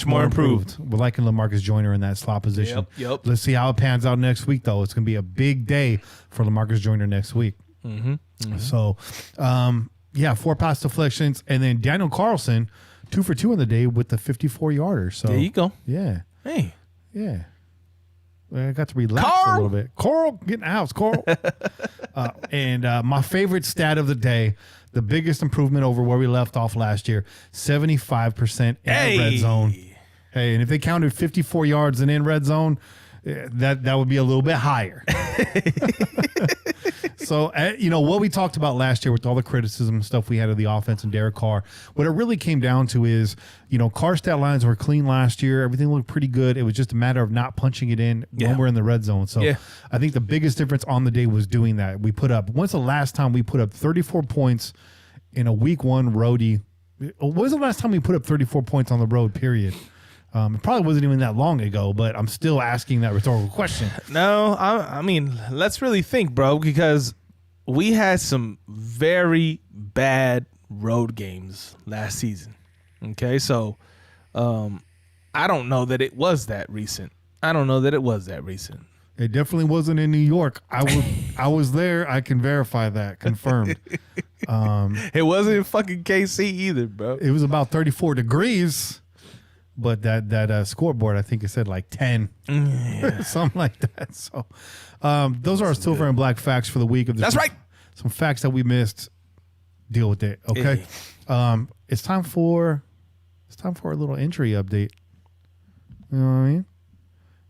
liking LaMarcus Joyner in that slot position. Yep. Let's see how it pans out next week, though. It's going to be a big day for LaMarcus Joyner next week. So, 4 pass deflections, and then Daniel Carlson, 2 for 2 on the day with the 54-yarder. So there you go. Yeah. Hey. Yeah. I got to relax a little bit. Carl, get in the house, Carl. And my favorite stat of the day, the biggest improvement over where we left off last year, 75% in the red zone. Hey, and if they counted 54 yards and in red zone, that would be a little bit higher. So, what we talked about last year with all the criticism and stuff we had of the offense and Derek Carr, what it really came down to is, Carr's stat lines were clean last year. Everything looked pretty good. It was just a matter of not punching it in when we're in the red zone. So I think the biggest difference on the day was doing that. When's the last time we put up 34 points in a week one roadie? When's the last time we put up 34 points on the road, period? It probably wasn't even that long ago, but I'm still asking that rhetorical question. No, I mean, let's really think, bro, because we had some very bad road games last season. Okay, so I don't know that it was that recent. It definitely wasn't in New York. I was there. I can verify that. Confirmed. It wasn't in fucking KC either, bro. It was about 34 degrees. But that scoreboard, I think it said like 10, something like that. So those are our silver and black facts for the week. That's right. Some facts that we missed. Deal with it. Okay. Hey. It's time for a little injury update. You know what I mean?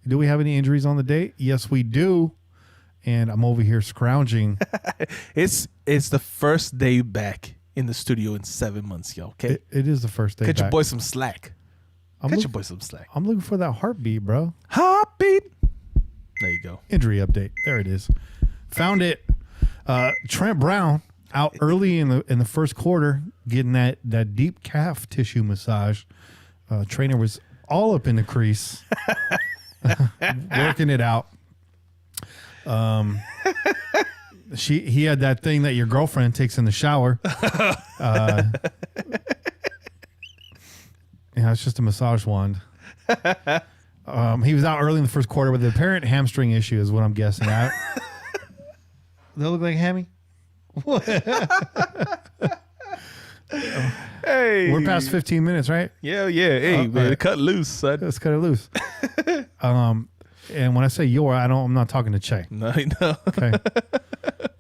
Do we have any injuries on the date? Yes, we do. And I'm over here scrounging. It's the first day back in the studio in 7 months, yo. Okay. It is the first day. Cut your boy some slack. I'm looking for that heartbeat, bro. Heartbeat. There you go. Injury update. There it is. Found it. Trent Brown out early in the first quarter, getting that deep calf tissue massage. Trainer was all up in the crease, working it out. He had that thing that your girlfriend takes in the shower. Yeah, it's just a massage wand. He was out early in the first quarter with an apparent hamstring issue, is what I'm guessing. Does that look like a hammy? Hey, we're past 15 minutes, right? Yeah. Hey, man, cut loose, son. Let's cut it loose. And when I say I'm not talking to Che. No. Okay.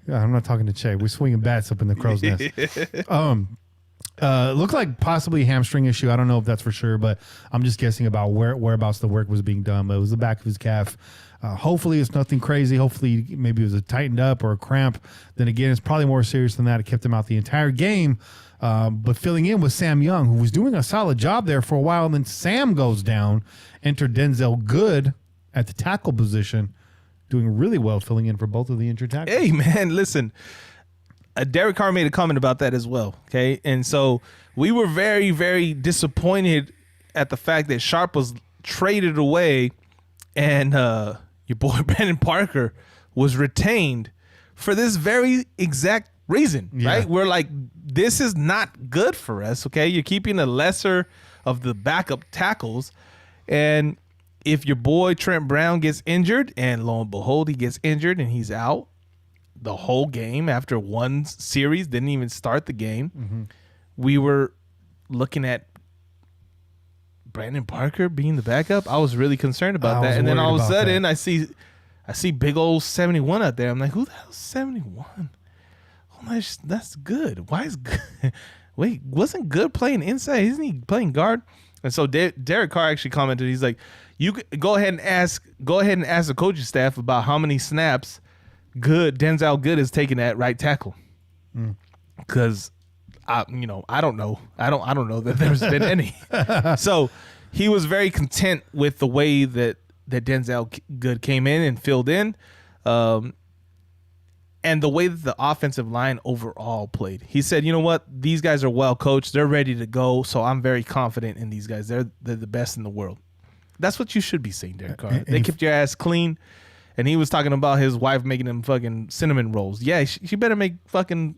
Yeah, I'm not talking to Che. We're swinging bats up in the crow's nest. Looked like possibly a hamstring issue. I don't know if that's for sure, but I'm just guessing about whereabouts the work was being done. But it was the back of his calf. Hopefully it's nothing crazy. Hopefully maybe it was a tightened up or a cramp. Then again, it's probably more serious than that. It kept him out the entire game. But filling in was Sam Young, who was doing a solid job there for a while. And then Sam goes down. Enter Denzel Good at the tackle position, doing really well, filling in for both of the injured tackles. Hey, man, listen. Derek Carr made a comment about that as well, okay? And so we were very, very disappointed at the fact that Sharp was traded away and your boy Brandon Parker was retained for this very exact reason, right? We're like, this is not good for us, okay? You're keeping the lesser of the backup tackles, and if your boy Trent Brown gets injured, and lo and behold, he gets injured and he's out the whole game after one series, didn't even start the game. We were looking at Brandon Parker being the backup. I was really concerned about that. And then all of a sudden I see big old 71 out there. I'm like, who the hell's 71? Oh my, that's Good. Why is Good? Wait, wasn't Good playing inside? Isn't he playing guard? And so Derek Carr actually commented, he's like, you go ahead and ask the coaching staff about how many snaps Denzel Good is taking at right tackle, because I don't know that there's been any. So he was very content with the way that Denzel Good came in and filled in. and the way that the offensive line overall played. He said, you know what? These guys are well coached. They're ready to go. So I'm very confident in these guys. They're the best in the world. That's what you should be saying, Derek Carr. They kept your ass clean. And he was talking about his wife making him fucking cinnamon rolls. Yeah, she better make fucking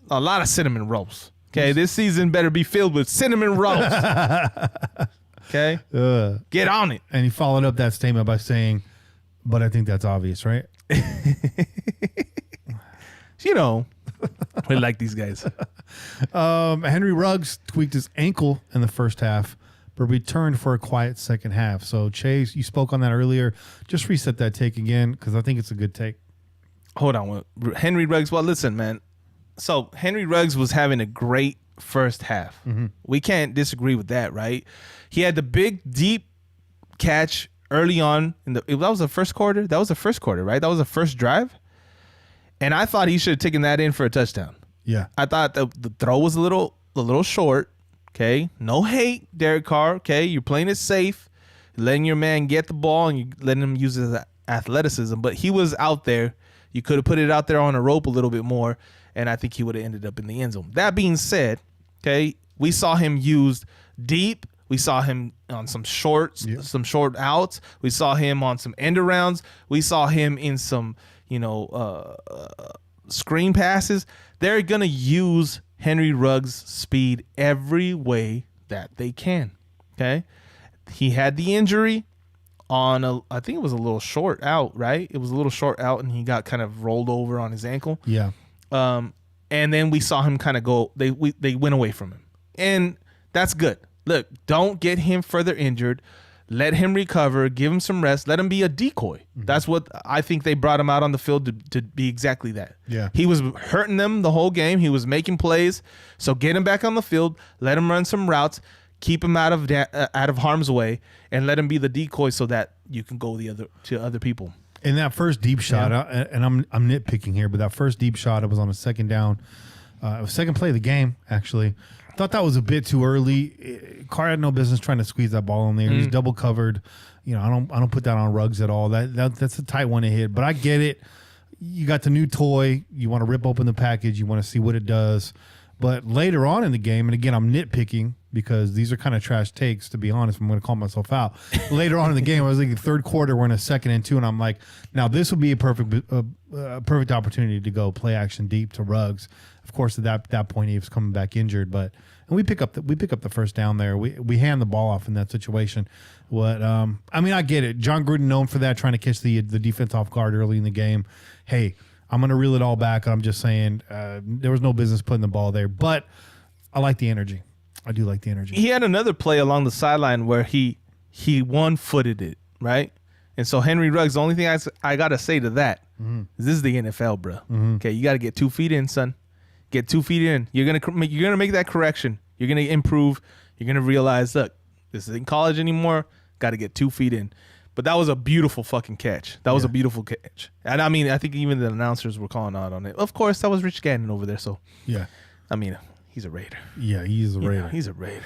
a lot of cinnamon rolls. Okay, this season better be filled with cinnamon rolls. Okay? Get on it. And he followed up that statement by saying, but I think that's obvious, right? You know, we like these guys. Henry Ruggs tweaked his ankle in the first half, but returned for a quiet second half. So, Chase, you spoke on that earlier. Just reset that take again, because I think it's a good take. Hold on. Henry Ruggs. Well, listen, man. So, Henry Ruggs was having a great first half. Mm-hmm. We can't disagree with that, right? He had the big, deep catch early on. That was the first quarter. That was the first quarter, right? That was the first drive. And I thought he should have taken that in for a touchdown. Yeah. I thought the throw was a little short. Okay. No hate, Derek Carr. Okay. You're playing it safe. You're letting your man get the ball and you're letting him use his athleticism. But he was out there. You could have put it out there on a rope a little bit more, and I think he would have ended up in the end zone. That being said, okay, we saw him used deep. We saw him on some short outs. We saw him on some end arounds. We saw him in some, screen passes. They're going to use Henry Ruggs' speed every way that they can. Okay. He had the injury on I think it was a little short out, right? It was a little short out and he got kind of rolled over on his ankle. Yeah. And then we saw him kind of go, they went away from him. And that's good. Look, don't get him further injured. Let him recover, give him some rest, let him be a decoy. Mm-hmm. That's what I think they brought him out on the field to be exactly that. Yeah. He was hurting them the whole game. He was making plays. So get him back on the field, let him run some routes, keep him out of harm's way, and let him be the decoy so that you can go to other people. In that first deep shot, and I'm nitpicking here, but that first deep shot, it was on a second down. It was second play of the game, actually. Thought that was a bit too early. Carr had no business trying to squeeze that ball in there. He's double covered. I don't put that on Ruggs at all. That's a tight one to hit. But I get it. You got the new toy. You want to rip open the package. You want to see what it does. But later on in the game, and again, I'm nitpicking because these are kind of trash takes, to be honest. I'm going to call myself out. Later on in the game, I was like, the third quarter, we're in a 2nd and 2, and I'm like, now this would be a perfect opportunity to go play action deep to Ruggs. Of course, at that point, he was coming back injured, and we pick up the first down there. We hand the ball off in that situation. I get it. John Gruden known for that, trying to catch the defense off guard early in the game. Hey, I'm going to reel it all back. I'm just saying there was no business putting the ball there, but I like the energy. I do like the energy. He had another play along the sideline where he one-footed it, right? And so Henry Ruggs, the only thing I got to say to that is this is the NFL, bro. Mm-hmm. Okay, you got to get 2 feet in, son. Get 2 feet in. You're gonna make that correction. You're gonna improve. You're gonna realize, look, this isn't college anymore. Got to get 2 feet in. But that was a beautiful fucking catch. That was a beautiful catch. And I mean, I think even the announcers were calling out on it. Of course, that was Rich Gannon over there. So yeah, I mean, he's a Raider. Yeah, he's a Raider. He's a Raider.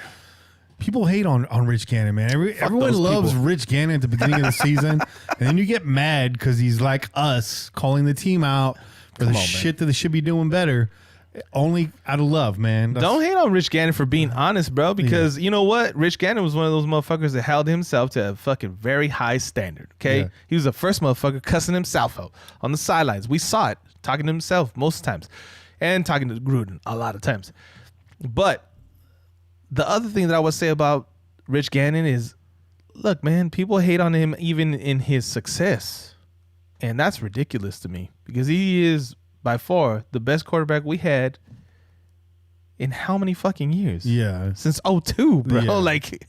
People hate on Rich Gannon, man. Everyone loves people. Rich Gannon at the beginning of the season, and then you get mad because he's like us, calling the team out for shit that they should be doing better. Only out of love, man. Don't hate on Rich Gannon for being honest, bro, because you know what? Rich Gannon was one of those motherfuckers that held himself to a fucking very high standard, okay? Yeah. He was the first motherfucker cussing himself out on the sidelines. We saw it, talking to himself most times, and talking to Gruden a lot of times. But the other thing that I would say about Rich Gannon is, look, man, people hate on him even in his success, and that's ridiculous to me because he is by far the best quarterback we had in how many fucking years? Yeah. Since 2002, bro. Yeah. Like,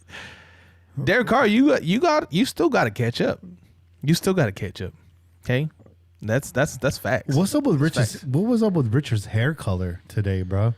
Derek Carr, you still got to catch up. You still got to catch up. Okay? That's facts. What's up with Richard's? What was up with Richard's hair color today, bro?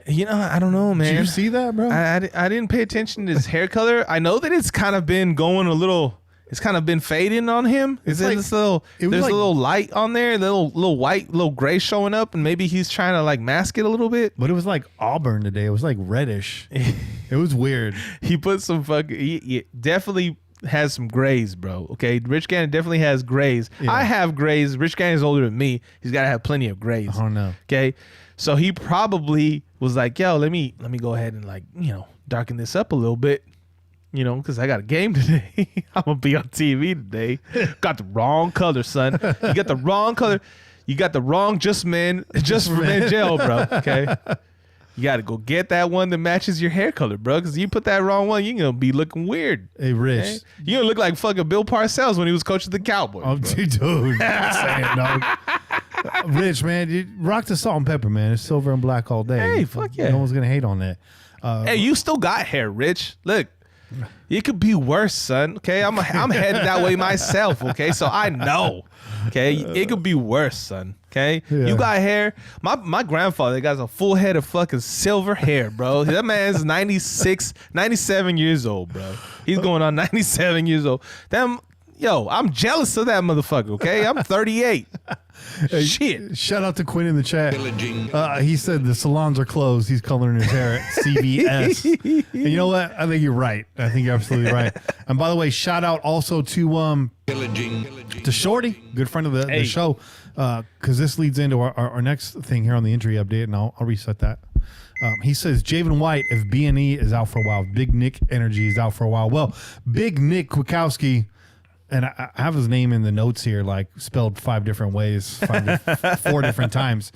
I don't know, man. Did you see that, bro? I didn't pay attention to his hair color. I know that it's kind of been going a little. It's kind of been fading on him. There's a little light on there, little white, little gray showing up, and maybe he's trying to like mask it a little bit. But it was like auburn today. It was like reddish. It was weird. He put some fucking. He definitely has some grays, bro. Okay, Rich Gannon definitely has grays. Yeah. I have grays. Rich Gannon's older than me. He's got to have plenty of grays. Oh no. Okay, so he probably was like, "Yo, let me go ahead and darken this up a little bit." Because I got a game today. I'm going to be on TV today. Got the wrong color, son. You got the wrong color. You got the wrong just for men gel, bro. Okay? You got to go get that one that matches your hair color, bro. Because you put that wrong one, you're going to be looking weird. Hey, Rich. Okay? You're going to look like fucking Bill Parcells when he was coaching the Cowboys. Oh, dude. Saying, dog. Rich, man, you rock the salt and pepper, man. It's silver and black all day. Hey, fuck yeah. No one's going to hate on that. Hey, you still got hair, Rich. Look. It could be worse, son. Okay, I'm headed that way myself. Okay, so I know. Okay, it could be worse, son. Okay, Yeah. You got hair. My grandfather got a full head of fucking silver hair, bro. That man's 96, 97 years old, bro. He's going on 97 years old. I'm jealous of that motherfucker. Okay, I'm 38. Shit. Shout out to Quinn in the chat. Pillaging. He said the salons are closed. He's coloring his hair at CVS. And you know what? I think you're right. I think you're absolutely right. And by the way, shout out also to Pillaging. Shorty, good friend of the show, because this leads into our next thing here on the injury update, and I'll reset that. He says Javen White, if B&E is out for a while, Big Nick Energy is out for a while. Well, Big Nick Kwiatkowski, and I have his name in the notes here, like spelled 5 different ways, 4 different times.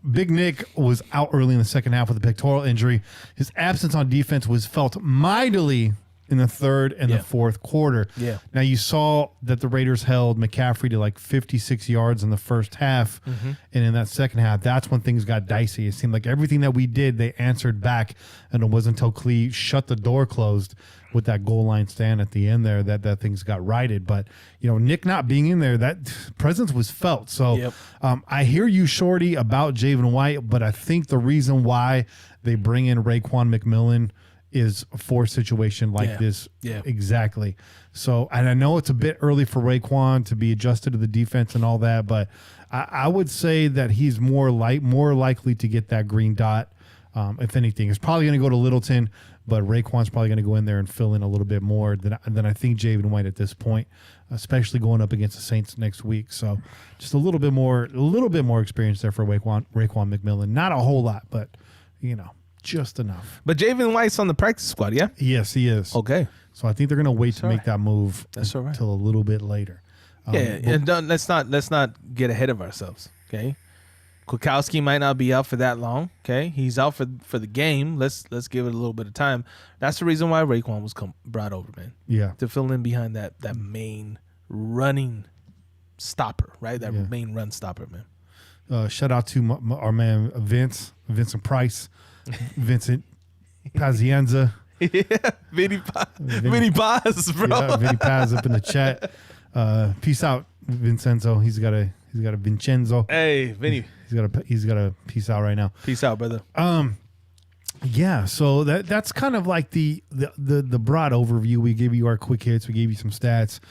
Big Nick was out early in the second half with a pectoral injury. His absence on defense was felt mightily in the third and the fourth quarter. Yeah. Now you saw that the Raiders held McCaffrey to like 56 yards in the first half. And in that second half, that's when things got dicey. It seemed like everything that we did, they answered back. And it wasn't until Clee shut the door closed with that goal line stand at the end there that things got righted. But, Nick not being in there, that presence was felt. So I hear you, Shorty, about Javen White, but I think the reason why they bring in Raekwon McMillan is for a situation like this. Yeah. Exactly. So, and I know it's a bit early for Raekwon to be adjusted to the defense and all that, but I would say that he's more likely to get that green dot. If anything, it's probably going to go to Littleton, but Raekwon's probably going to go in there and fill in a little bit more than I think Javen White at this point, especially going up against the Saints next week. So, just a little bit more experience there for Raekwon McMillan. Not a whole lot, but just enough. But Javen White's on the practice squad, yeah? Yes, he is. Okay. So I think they're going to wait to make that move That's all right. until a little bit later. And let's not get ahead of ourselves. Okay, Kwiatkowski might not be out for that long. Okay, he's out for the game. Let's give it a little bit of time. That's the reason why Raekwon was brought over, man. Yeah, to fill in behind that main running stopper, right? That main run stopper, man. Shout out to our man Vincent Price, Vincent Pazienza. Yeah, Vinny Paz, bro. Yeah, Vinny Paz up in the chat. Peace out, Vincenzo. He's got a Vincenzo. Hey, Vinny. He's got a peace out right now. Peace out, brother. Yeah. So that's kind of like the broad overview. We gave you our quick hits. We gave you some stats.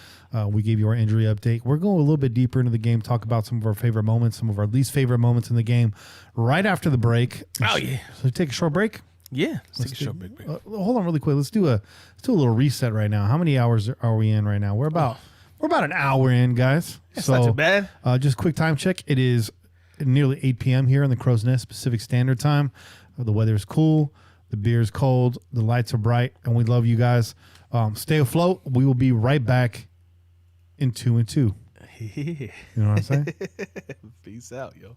We gave you our injury update. We're going a little bit deeper into the game. Talk about some of our favorite moments, some of our least favorite moments in the game. Right after the break. Oh yeah. So take a short break. Yeah, let's take a short break. Hold on, really quick. Let's do a little reset right now. How many hours are we in right now? We're about an hour in, guys. That's not too bad. Just quick time check. It is nearly 8 p.m. here in the Crow's Nest Pacific Standard Time. The weather is cool. The beer is cold. The lights are bright, and we love you guys. Stay afloat. We will be right back in 2 and 2. You know what I'm saying? Peace out, yo.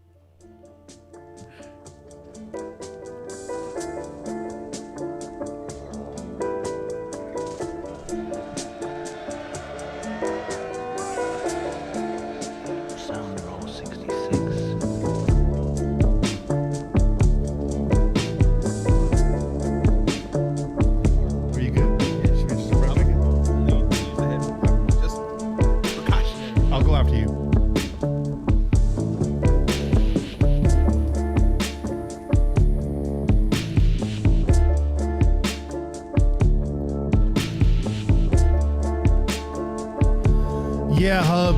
Yeah, Hub,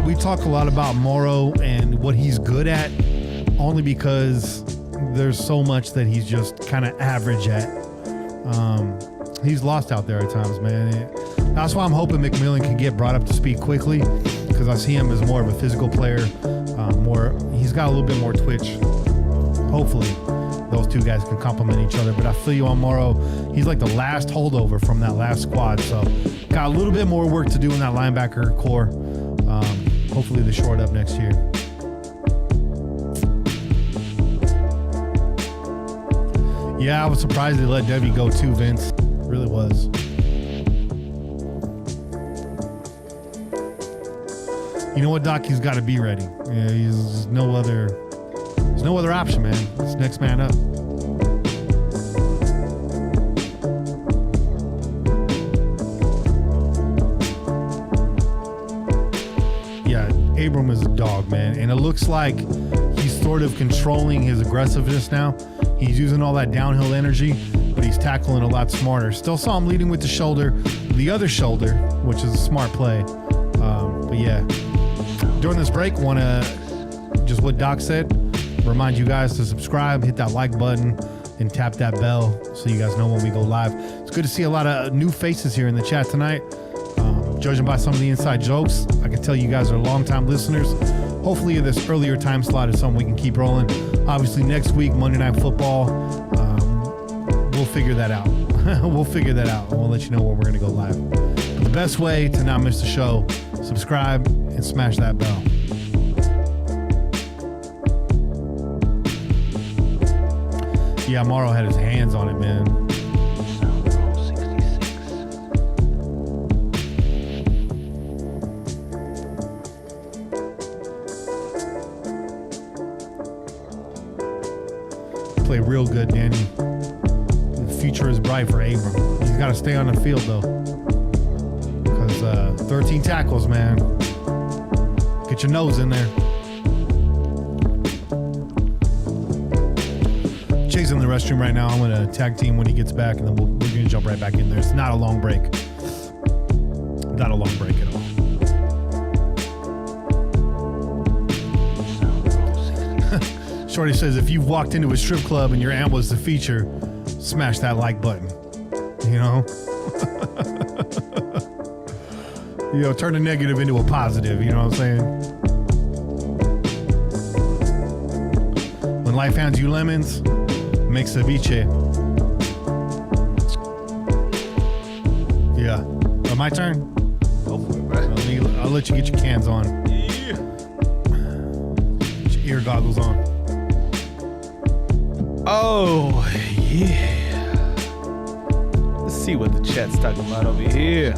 we talk a lot about Morrow and what he's good at, only because there's so much that he's just kind of average at. He's lost out there at times, man. That's why I'm hoping McMillan can get brought up to speed quickly, because I see him as more of a physical player. He's got a little bit more twitch. Hopefully, those two guys can complement each other. But I feel you on Morrow. He's like the last holdover from that last squad. So got a little bit more work to do in that linebacker core. Hopefully they shore it up next year. Yeah, I was surprised they let Debbie go too, Vince. Really was. You know what, Doc? He's got to be ready. Yeah, there's no other option, man. It's next man up. Yeah, Abram is a dog, man. And it looks like he's sort of controlling his aggressiveness now. He's using all that downhill energy, but he's tackling a lot smarter. Still saw him leading with the other shoulder, which is a smart play. But yeah, during this break, want to, just what Doc said, remind you guys to subscribe, hit that like button, and tap that bell so you guys know when we go live. It's good to see a lot of new faces here in the chat tonight. Judging by some of the inside jokes, I can tell you guys are longtime listeners. Hopefully this earlier time slot is something we can keep rolling. Obviously next week, Monday Night Football, we'll figure that out. We'll figure that out, and we'll let you know when we're going to go live. But the best way to not miss the show, subscribe and smash that bell. Yeah, Morrow had his hands on it, man. Play real good, Danny. The future is bright for Abram. He's got to stay on the field, though. Because 13 tackles, man. Get your nose in there. Jay's in the restroom right now. I'm going to tag team when he gets back, and then we're going to jump right back in there. It's not a long break. Not a long break at all. Shorty says, if you've walked into a strip club and your aunt was the feature, smash that like button. You know? You know, turn a negative into a positive. You know what I'm saying? When life hands you lemons, make ceviche. Yeah. My turn? Go for it, bro. I'll let you get your cans on. Yeah. Get your ear goggles on. Oh, yeah. Let's see what the chat's talking about over here.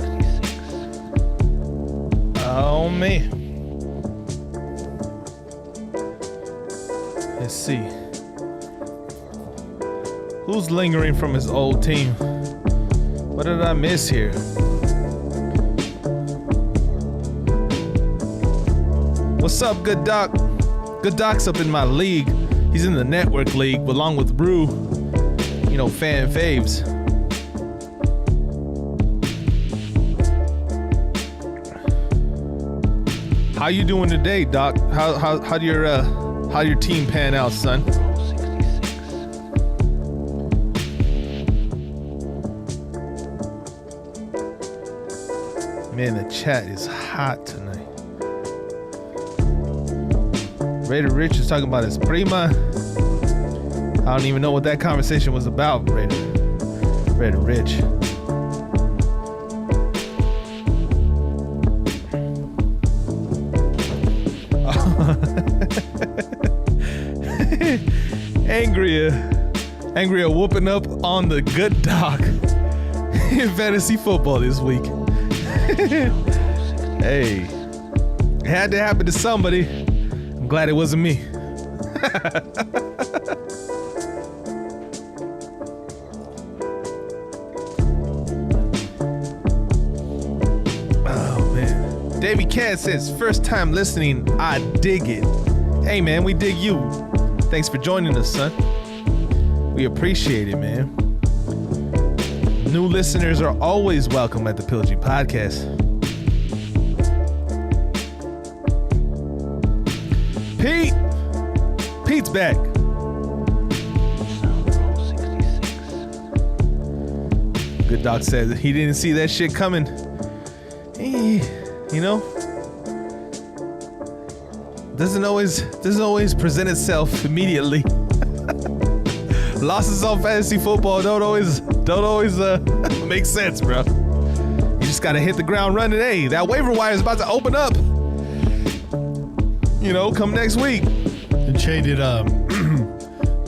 Oh, man. Let's see. Who's lingering from his old team? What did I miss here? What's up, Good Doc? Good Doc's up in my league. He's in the network league along with Brew, you know, fan faves. How you doing today, Doc? How your team pan out, son? Man, the chat is hot tonight. Raider Rich is talking about his prima. I don't even know what that conversation was about, Raider Rich. Angrier whooping up on the Good Doc in fantasy football this week. Hey, it had to happen to somebody. I'm glad it wasn't me. Oh, man. Davey Cat says, first time listening, I dig it. Hey, man, we dig you. Thanks for joining us, son. We appreciate it, man. New listeners are always welcome at the Pillaging Podcast. Pete's back. Good Doc said he didn't see that shit coming. you know, doesn't always present itself immediately. Losses on fantasy football don't always make sense, bro. You just gotta hit the ground running. Hey, that waiver wire is about to open up. You know, come next week. And Che, did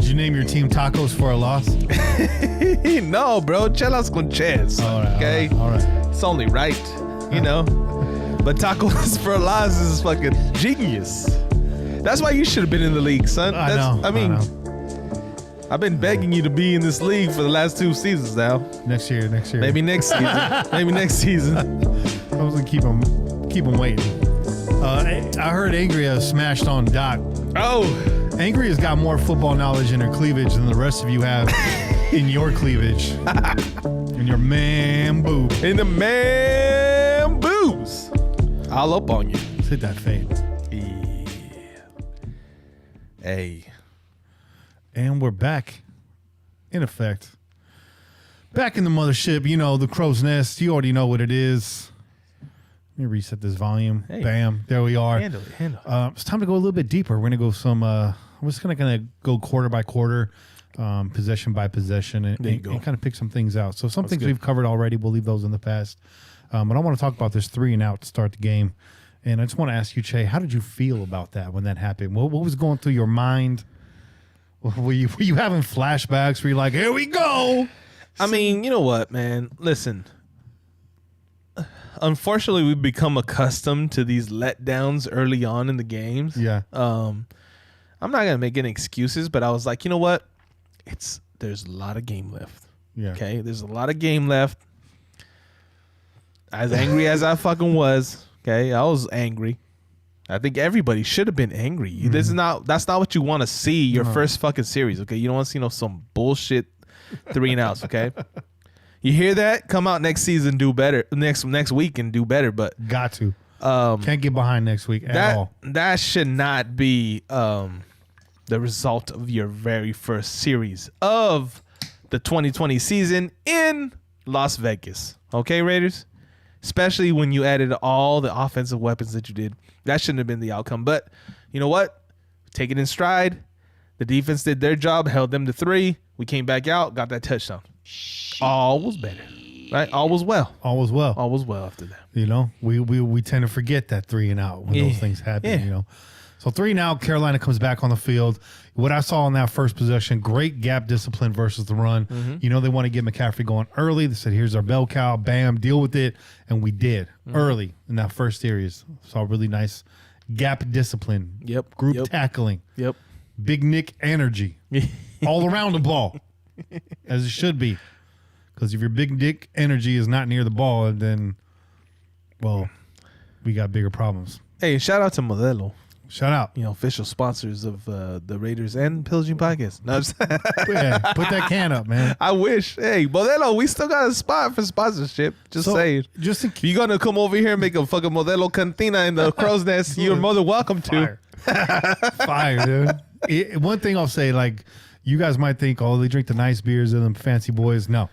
you name your team Tacos for a loss? No, bro. Chelas con ches. All right, okay. All right. It's only right, you know. But Tacos for a loss is fucking genius. That's why you should have been in the league, son. I know. I've been begging you to be in this league for the last 2 seasons now. Next year. Maybe next season. I was gonna keep them waiting. I heard Angria smashed on Doc. Oh, Angria's got more football knowledge in her cleavage than the rest of you have in your cleavage. In your man boob. In the man boobs. All up on you. Let's hit that fade. Yeah. Hey. And we're back. In effect. Back in the mothership. You know, the crow's nest. You already know what it is. Let me reset this volume. Hey. Bam. There we are. Handle it. It's time to go a little bit deeper. We're going to go we're just going to go quarter by quarter, possession by possession, and kind of pick some things out. So some things we've covered already, we'll leave those in the past. But I want to talk about this 3 and out to start the game. And I just want to ask you, Che, how did you feel about that when that happened? What was going through your mind? Were you having flashbacks where you're like, here we go? I mean, you know what, man? Listen. Unfortunately, we've become accustomed to these letdowns early on in the games. Yeah. I'm not gonna make any excuses, but I was like, you know what? There's a lot of game left. Yeah. Okay. There's a lot of game left. As angry as I fucking was, okay, I was angry. I think everybody should have been angry. Mm-hmm. That's not what you want to see your first fucking series. Okay. You don't want to see some bullshit 3 and outs. Okay. You hear that? Come out next season, do better. Next week and do better. But got to. Can't get behind next week at all. That should not be the result of your very first series of the 2020 season in Las Vegas. Okay, Raiders? Especially when you added all the offensive weapons that you did. That shouldn't have been the outcome. But you know what? Take it in stride. The defense did their job, held them to 3. We came back out, got that touchdown. All was better, right? All was well. All was well. All was well after that. You know, we tend to forget that 3 and out when those things happen. You know, so 3 and out. Carolina comes back on the field. What I saw in that first possession, great gap discipline versus the run. Mm-hmm. You know, they want to get McCaffrey going early. They said, "Here's our bell cow, bam, deal with it," and we did early in that first series. Saw really nice gap discipline. Yep. Group tackling. Yep. Big Nick energy all around the ball, as it should be. Because if your big dick energy is not near the ball, then, well, we got bigger problems. Hey, shout out to Modelo. Shout out. You know, official sponsors of the Raiders and Pillaging Podcast. No, put that can up, man. I wish. Hey, Modelo, we still got a spot for sponsorship. Just saying. If you're going to come over here and make a fucking Modelo Cantina in the Crow's Nest, you're more than welcome to. Fire, dude. One thing I'll say, like, you guys might think, oh, they drink the nice beers and them fancy boys. No.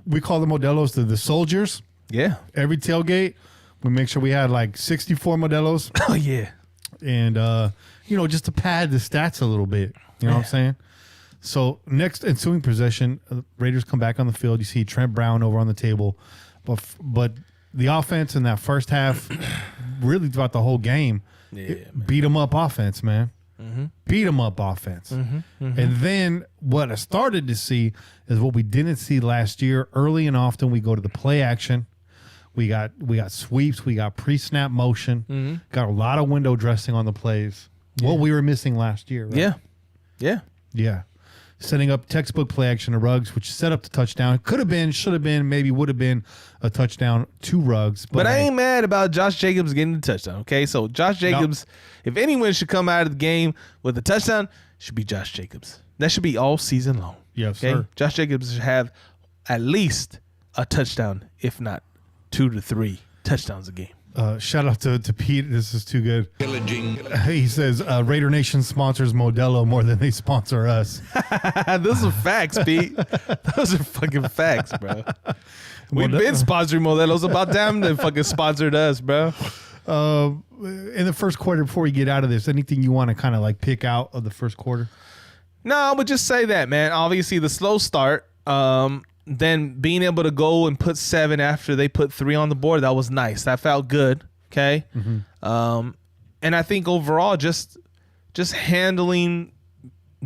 We call the Modelos the soldiers. Yeah. Every tailgate, we make sure we had like 64 Modelos. Oh, yeah. And, you know, just to pad the stats a little bit. You know what I'm saying? So, next ensuing possession, Raiders come back on the field. You see Trent Brown over on the table. But the offense in that first half, really throughout the whole game, beat them up offense, man. Mm-hmm. Beat them up offense. Mm-hmm. Mm-hmm. And then what I started to see is what we didn't see last year. Early and often we go to the play action. We got sweeps. We got pre-snap motion. Mm-hmm. Got a lot of window dressing on the plays. Yeah. What we were missing last year. Right? Yeah. Setting up textbook play action to Ruggs, which set up the touchdown. Could have been, should have been, maybe would have been a touchdown to Ruggs. But I ain't mad about Josh Jacobs getting the touchdown, okay? So Josh Jacobs, if anyone should come out of the game with a touchdown, it should be Josh Jacobs. That should be all season long. Yes, okay? sir. Josh Jacobs should have at least a touchdown, if not 2 to 3 touchdowns a game. Shout out to Pete. This is too good. Pillaging. He says Raider Nation sponsors Modelo more than they sponsor us. Those are facts, Pete. Those are fucking facts, bro. We've been sponsoring Modelo's. About damn they fucking sponsored us, bro. In the first quarter, before we get out of this, anything you want to kind of like pick out of the first quarter? No, I would just say that, man. Obviously, the slow start, then being able to go and put 7 after they put 3 on the board, that was nice. That felt good. Okay. Mm-hmm. And I think overall, just handling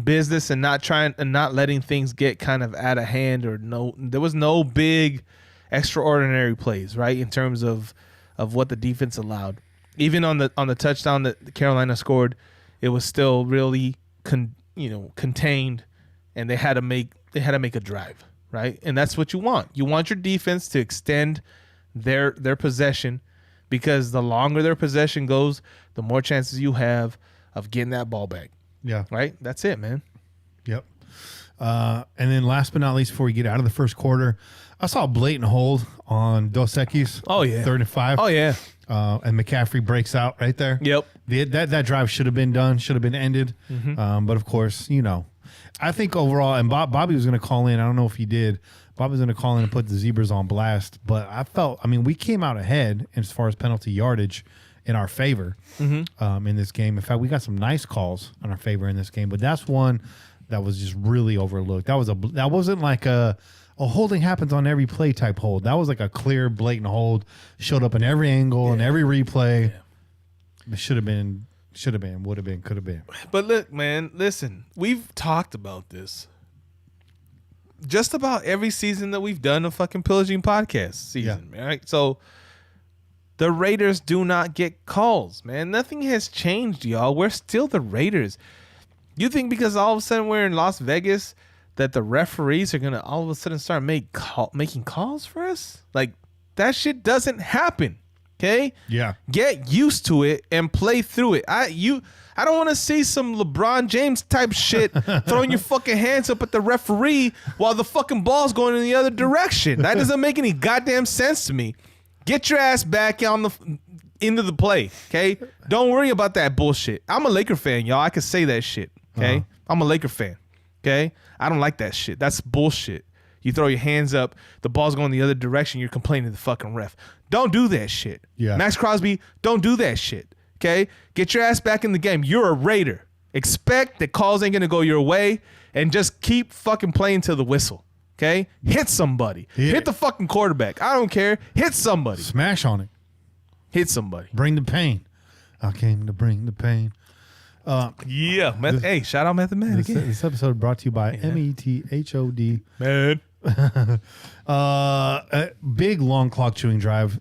business and not letting things get kind of out of hand, or there was no big extraordinary plays, right? In terms of what the defense allowed. Even on the touchdown that Carolina scored, it was still really contained, and they had to make a drive, right? And that's what you want. You want your defense to extend their possession, because the longer their possession goes, the more chances you have of getting that ball back. Yeah. Right? That's it, man. Yep. And then last but not least, before we get out of the first quarter, I saw a blatant hold on Dos Equis. Oh, yeah. 3rd and 5. Oh, yeah. And McCaffrey breaks out right there. Yep. That drive should have been done, should have been ended. Mm-hmm. But of course, I think overall, and Bobby was going to call in. I don't know if he did. Bobby was going to call in and put the Zebras on blast. But we came out ahead as far as penalty yardage in our favor in this game. In fact, we got some nice calls in our favor in this game. But that's one that was just really overlooked. That wasn't like a holding happens on every play type hold. That was like a clear, blatant hold. Showed up in every angle and every replay. Yeah. It should have been, would have been, could have been. But look, man, listen, we've talked about this just about every season that we've done a fucking Pillaging Podcast season, right? So the Raiders do not get calls, man. Nothing has changed, y'all. We're still the Raiders. You think because all of a sudden we're in Las Vegas that the referees are going to all of a sudden start making calls for us? Like, that shit doesn't happen, okay? Yeah. Get used to it and play through it. I don't want to see some LeBron James type shit throwing your fucking hands up at the referee while the fucking ball's going in the other direction. That doesn't make any goddamn sense to me. Get your ass back into the play, okay? Don't worry about that bullshit. I'm a Laker fan, y'all. I can say that shit, okay? I'm a Laker fan, okay? I don't like that shit. That's bullshit. You throw your hands up, the ball's going the other direction, you're complaining to the fucking ref. Don't do that shit. Yeah. Max Crosby, don't do that shit, okay? Get your ass back in the game. You're a Raider. Expect that calls ain't going to go your way, and just keep fucking playing to the whistle, okay? Hit somebody. Yeah. Hit the fucking quarterback. I don't care. Hit somebody. Smash on it. Hit somebody. Bring the pain. I came to bring the pain. Hey, shout out Method Man again. This episode brought to you by METHOD. Man. A big long clock chewing drive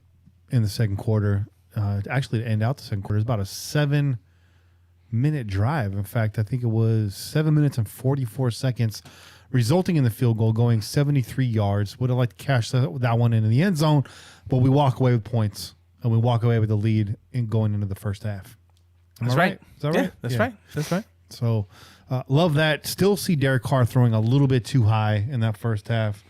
in the second quarter. Actually, to end out the second quarter, it's about a 7-minute drive. In fact, I think it was 7 minutes and 44 seconds, resulting in the field goal, going 73 yards. Would have liked to cash that one into the end zone, but we walk away with points, and we walk away with the lead in going into the first half. That's right. Is that right? That's right. That's right. So, love that. Still see Derek Carr throwing a little bit too high in that first half.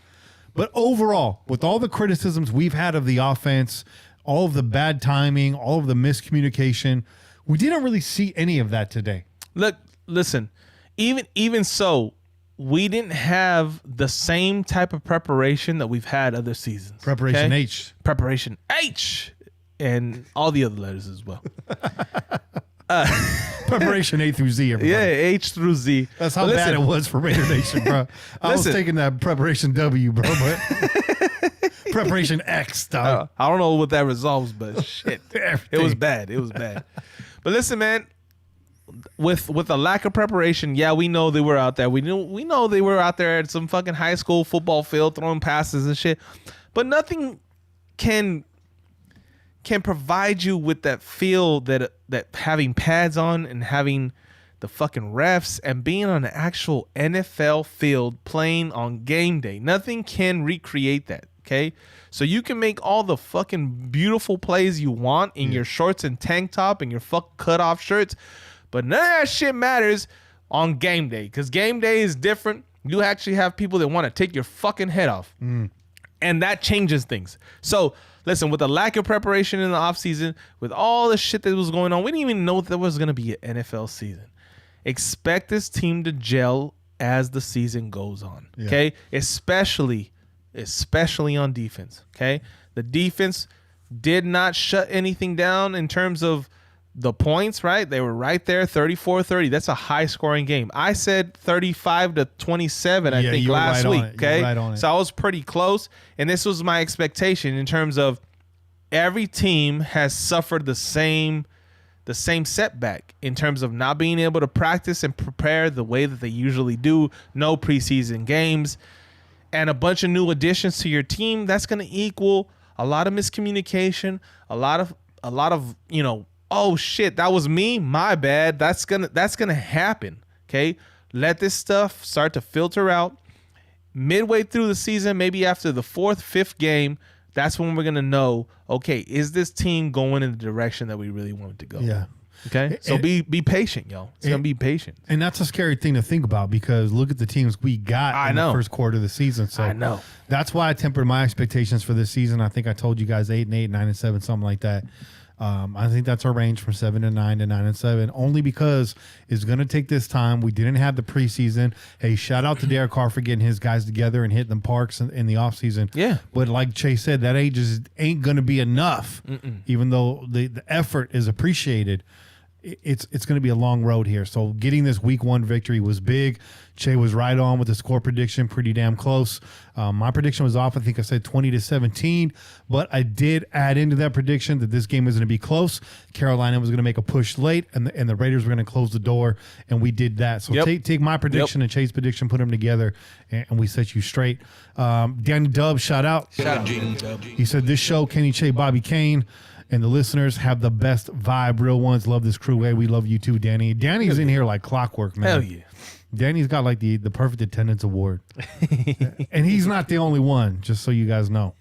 But overall, with all the criticisms we've had of the offense, all of the bad timing, all of the miscommunication, we didn't really see any of that today. Look, listen, even so, we didn't have the same type of preparation that we've had other seasons. Preparation H. Preparation H. And all the other letters as well. Preparation A through Z, everybody. Yeah, H through Z. That's how bad it was for Raider Nation, bro. I was taking that preparation W, bro, but preparation X, dog. I don't know what that resolves, but shit. It was bad. It was bad. But listen, man, with a lack of preparation, yeah, we know they were out there. We know they were out there at some fucking high school football field throwing passes and shit. But nothing can provide you with that feel that having pads on and having the fucking refs and being on an actual NFL field playing on game day. Nothing can recreate that, okay? So you can make all the fucking beautiful plays you want in your shorts and tank top and your fucking cutoff shirts, but none of that shit matters on game day, because game day is different. You actually have people that want to take your fucking head off. And that changes things. So listen, with the lack of preparation in the offseason, with all the shit that was going on, we didn't even know there was going to be an NFL season. Expect this team to gel as the season goes on. Yeah. Okay. Especially on defense. Okay. The defense did not shut anything down in terms of the points, right? They were right there, 34-30. That's a high-scoring game. I said 35-27, I think, last week. Okay, right on it. So I was pretty close, and this was my expectation in terms of every team has suffered the same setback in terms of not being able to practice and prepare the way that they usually do. No preseason games, and a bunch of new additions to your team. That's going to equal a lot of miscommunication, a lot of oh shit, that was me, my bad. That's gonna happen. Okay, let this stuff start to filter out midway through the season, maybe after the 4th, 5th game. That's when we're gonna know, okay, is this team going in the direction that we really want it to go? Yeah. Okay, so be patient, yo. It's gonna be patient, and that's a scary thing to think about because look at the teams we got in the first quarter of the season. So I know that's why I tempered my expectations for this season. I think I told you guys 8-8, 9-7, something like that. I think that's our range from 7-9 to 9-7, only because it's going to take this time. We didn't have the preseason. Hey, shout out to Derek Carr for getting his guys together and hitting them parks in the offseason. Yeah. But like Chase said, that ain't going to be enough, even though the effort is appreciated. It's going to be a long road here. So getting this week 1 victory was big. Che was right on with the score prediction, pretty damn close. My prediction was off. I think I said 20-17, but I did add into that prediction that this game was going to be close. Carolina was going to make a push late, and the Raiders were going to close the door, and we did that. So take my prediction and Chase's prediction, put them together, and we set you straight. Danny Dub, shout out. He said, this show, Kenny Che, Bobby Kane, and the listeners have the best vibe, real ones. Love this crew. Hey, we love you too, Danny. Danny's in here like clockwork, man. Hell yeah. Danny's got like the perfect attendance award. And he's not the only one, just so you guys know.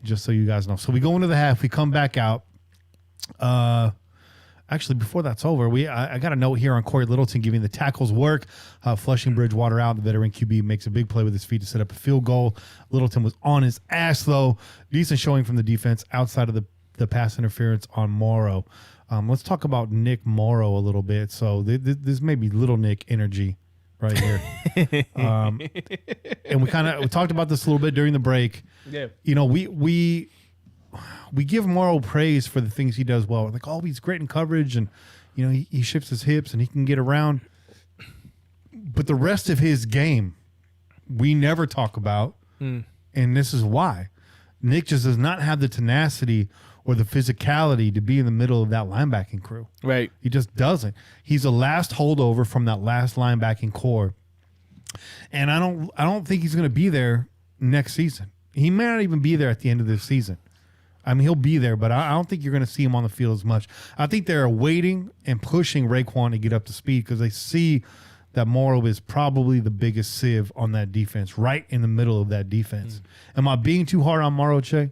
So we go into the half. We come back out. Actually, before that's over, I got a note here on Corey Littleton giving the tackles work. Flushing Bridgewater out. The veteran QB makes a big play with his feet to set up a field goal. Littleton was on his ass, though. Decent showing from the defense outside of the pass interference on Morrow. Let's talk about Nick Morrow a little bit. So this may be little Nick energy right here. And we talked about this a little bit during the break. Yeah. We give Morrow praise for the things he does well. Like, oh, he's great in coverage, and he shifts his hips and he can get around. But the rest of his game, we never talk about, and this is why. Nick just does not have the tenacity or the physicality to be in the middle of that linebacking crew. Right. He just doesn't. He's the last holdover from that last linebacking core. And I don't think he's going to be there next season. He may not even be there at the end of this season. I mean, he'll be there, but I don't think you're going to see him on the field as much. I think they're waiting and pushing Raekwon to get up to speed because they see that Morrow is probably the biggest sieve on that defense, right in the middle of that defense. Am I being too hard on Morrow, Che?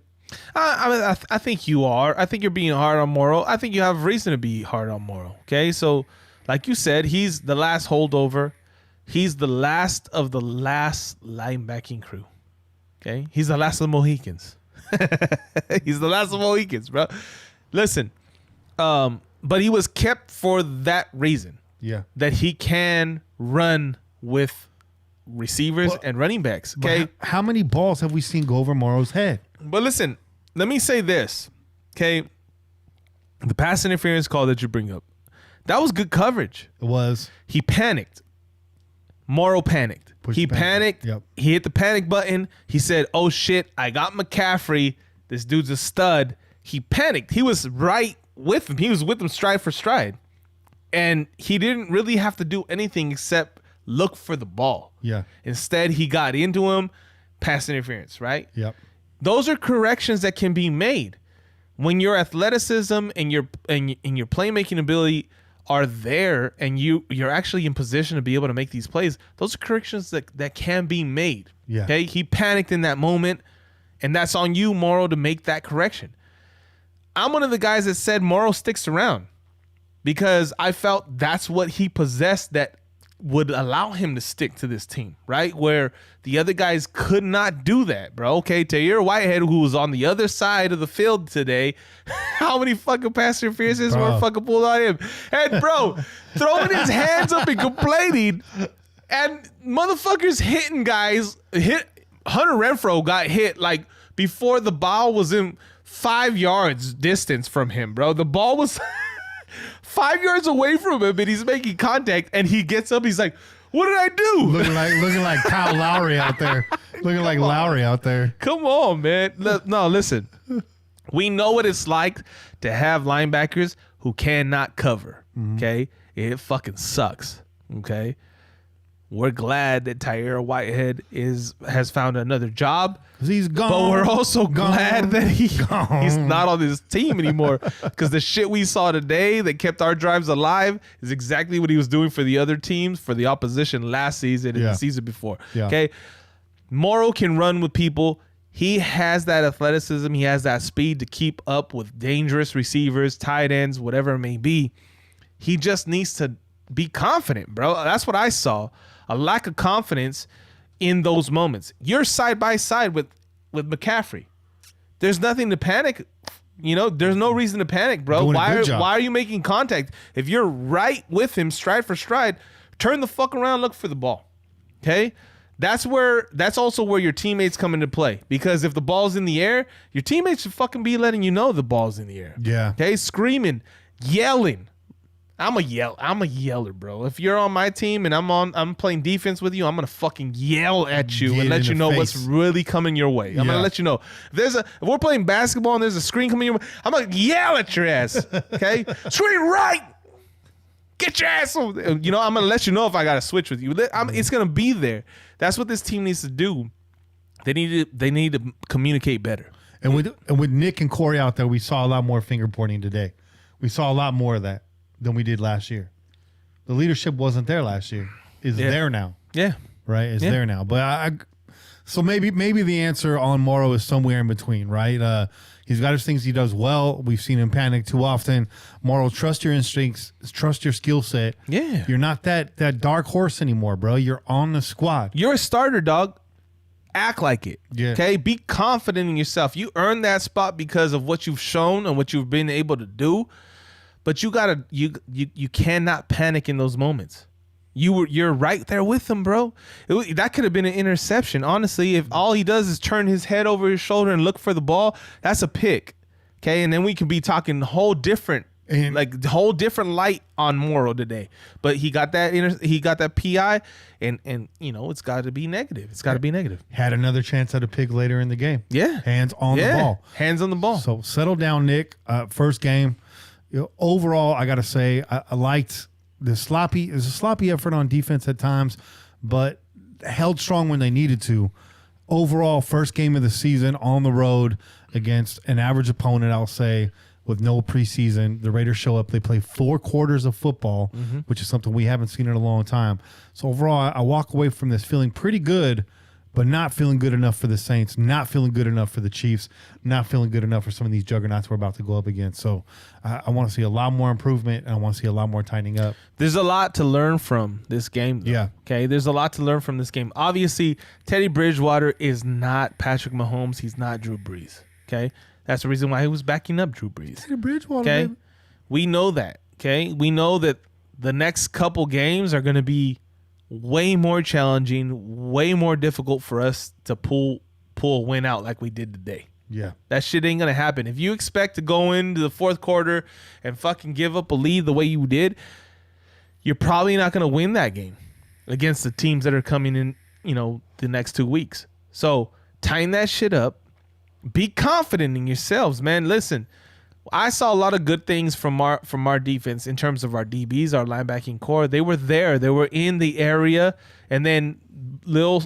I think you are. I think you're being hard on Morrow. I think you have reason to be hard on Morrow. Okay, so like you said, he's the last holdover. He's the last of the last linebacking crew. Okay, he's the last of the Mohicans. He's the last of the Mohicans, bro. Listen, but he was kept for that reason. Yeah, that he can run with receivers and running backs. Okay, how many balls have we seen go over Morrow's head? But listen, let me say this. Okay, the pass interference call that you bring up, that was good coverage. It was. He panicked. Morrow panicked. He panicked. Yep. He hit the panic button. He said, "Oh shit, I got McCaffrey. This dude's a stud." He panicked. He was right with him. He was with him stride for stride. And he didn't really have to do anything except look for the ball. Yeah. Instead, he got into him, pass interference, right? Yep. Those are corrections that can be made when your athleticism and your playmaking ability are there, and you're actually in position to be able to make these plays. Those are corrections that can be made. Yeah. Okay. He panicked in that moment, and that's on you, Morrow, to make that correction. I'm one of the guys that said Morrow sticks around because I felt that's what he possessed that would allow him to stick to this team, right? Where the other guys could not do that, bro. Okay, Tahir Whitehead, who was on the other side of the field today, how many fucking pass interferences were fucking pulled on him? And bro, throwing his hands up and complaining, and motherfuckers hitting guys. Hunter Renfrow got hit like before the ball was in 5 yards distance from him, bro. The ball was 5 yards away from him, and he's making contact, and he gets up. He's like, "What did I do?" Looking like Kyle Lowry out there. Looking like Lowry out there. Come on, man. No, listen. We know what it's like to have linebackers who cannot cover. Okay, it fucking sucks. Okay, we're glad that Tahir Whitehead has found another job. He's gone. But we're also glad that he's not on this team anymore, because the shit we saw today that kept our drives alive is exactly what he was doing for the other teams, for the opposition last season and the season before. Yeah. Okay, Morrow can run with people. He has that athleticism. He has that speed to keep up with dangerous receivers, tight ends, whatever it may be. He just needs to be confident, bro. That's what I saw. A lack of confidence in those moments. You're side by side with McCaffrey. There's nothing to panic. You know, there's no reason to panic, bro. Why are you making contact? If you're right with him, stride for stride, turn the fuck around, look for the ball. Okay? That's also where your teammates come into play. Because if the ball's in the air, your teammates should fucking be letting you know the ball's in the air. Yeah. Okay? Screaming, yelling. I'm a yeller, bro. If you're on my team and I'm playing defense with you, I'm gonna fucking yell at you and let you know what's really coming your way. I'm gonna let you know. If we're playing basketball and there's a screen coming your way, I'm gonna yell at your ass. Okay? Screen right. Get your ass over. You know, I'm gonna let you know if I gotta switch with you. It's gonna be there. That's what this team needs to do. They need to communicate better. And with Nick and Corey out there, we saw a lot more finger pointing today. We saw a lot more of that than we did last year. The leadership wasn't there last year. It's there now. Yeah. Right? It's there now. But so maybe the answer on Morrow is somewhere in between, right? He's got his things he does well. We've seen him panic too often. Morrow, trust your instincts, trust your skill set. Yeah. You're not that dark horse anymore, bro. You're on the squad. You're a starter, dog. Act like it. Yeah. Okay? Be confident in yourself. You earned that spot because of what you've shown and what you've been able to do. But you cannot panic in those moments. You're right there with him, bro. That could have been an interception. Honestly, if all he does is turn his head over his shoulder and look for the ball, that's a pick. Okay, and then we can be talking whole different light on Morrow today. But he got that PI, and you know it's got to be negative. It's got to be negative. Had another chance at a pick later in the game. Yeah, hands on the ball. Hands on the ball. So settle down, Nick. First game. Overall, I got to say, I liked the sloppy. It was a sloppy effort on defense at times, but held strong when they needed to. Overall, first game of the season on the road against an average opponent, I'll say, with no preseason. The Raiders show up. They play 4 quarters of football, which is something we haven't seen in a long time. So overall, I walk away from this feeling pretty good, but not feeling good enough for the Saints, not feeling good enough for the Chiefs, not feeling good enough for some of these juggernauts we're about to go up against. So I want to see a lot more improvement, and I want to see a lot more tightening up. There's a lot to learn from this game, though. Yeah. Okay, there's a lot to learn from this game. Obviously, Teddy Bridgewater is not Patrick Mahomes. He's not Drew Brees. Okay? That's the reason why he was backing up Drew Brees. Teddy Bridgewater, okay? baby. We know that. Okay? We know that the next couple games are going to be way more challenging, way more difficult for us to pull a win out like we did today. Yeah. That shit ain't going to happen. If you expect to go into the fourth quarter and fucking give up a lead the way you did, you're probably not going to win that game against the teams that are coming in, the next 2 weeks. So tighten that shit up. Be confident in yourselves, man. Listen, I saw a lot of good things from our defense in terms of our DBs, our linebacking core. They were there. They were in the area, and then little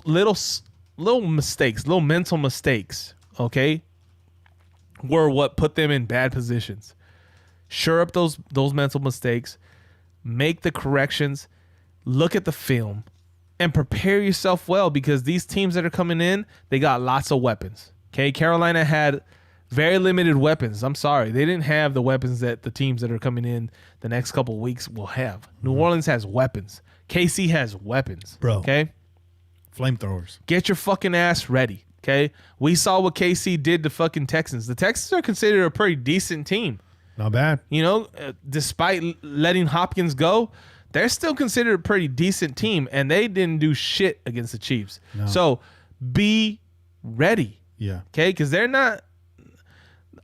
mistakes, little mental mistakes, okay, were what put them in bad positions. Shore up those mental mistakes, make the corrections, look at the film, and prepare yourself well, because these teams that are coming in, they got lots of weapons. Okay, Carolina had very limited weapons. I'm sorry. They didn't have the weapons that the teams that are coming in the next couple of weeks will have. New Orleans has weapons. KC has weapons, Bro. Okay, Flamethrowers. get your fucking ass ready. Okay, we saw what KC did to fucking Texans. The Texans are considered a pretty decent team. Not bad. You know, despite letting Hopkins go, they're still considered a pretty decent team, and they didn't do shit against the Chiefs. No. So be ready, Yeah. okay? Because they're not.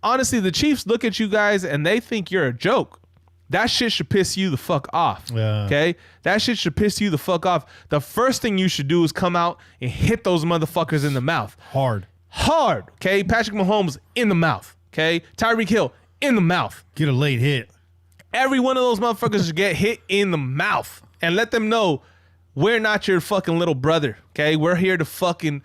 Honestly, the Chiefs look at you guys and they think you're a joke. That shit should piss you the fuck off. Yeah. Okay? That shit should piss you the fuck off. The first thing you should do is come out and hit those motherfuckers in the mouth. Hard. Okay? Patrick Mahomes in the mouth. Okay? Tyreek Hill in the mouth. Get a late hit. Every one of those motherfuckers should get hit in the mouth and let them know we're not your fucking little brother. Okay? We're here to fucking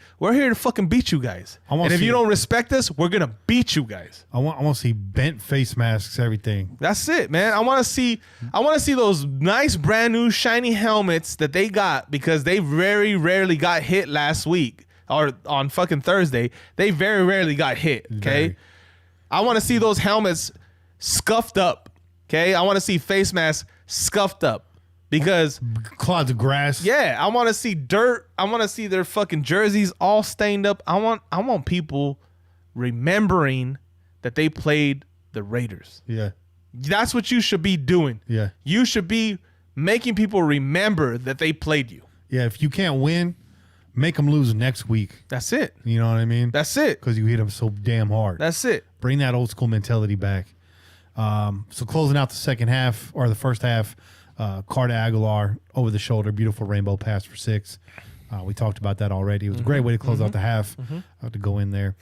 beat you guys. And if you don't respect us, we're gonna beat you guys. I want to see bent face masks, everything. That's it, man. I want to see those nice brand new shiny helmets that they got because they very rarely got hit last week or on fucking Thursday. They very rarely got hit, okay? Very. I want to see those helmets scuffed up, okay? I want to see face masks scuffed up because Clods of grass. yeah, I want to see dirt. I want to see their fucking jerseys all stained up. I want people remembering that they played the Raiders. Yeah. That's what you should be doing. Yeah. You should be making people remember that they played you. Yeah. If you can't win, make them lose next week. That's it. You know what I mean? That's it. Because you hit them so damn hard. That's it. Bring that old school mentality back. So closing out the second half or the first half, Carter Aguilar over the shoulder, beautiful rainbow pass for 6. We talked about that already. It was a great way to close out the half to go in there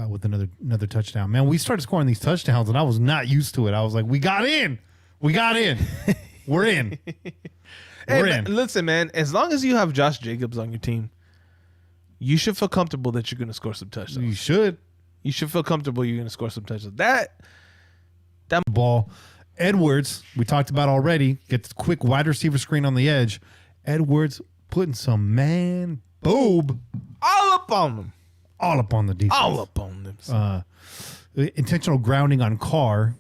with another touchdown. Man, we started scoring these touchdowns, and I was not used to it. I was like, we got in. We're in. We're in. Listen, man, as long as you have Josh Jacobs on your team, you should feel comfortable that you're going to score some touchdowns. You should. You should feel comfortable you're going to score some touchdowns. That Ball. Edwards, we talked about already, gets a quick wide receiver screen on the edge. Edwards putting some man boob all up on them. all up on the defense. All up on them. Intentional grounding on Carr.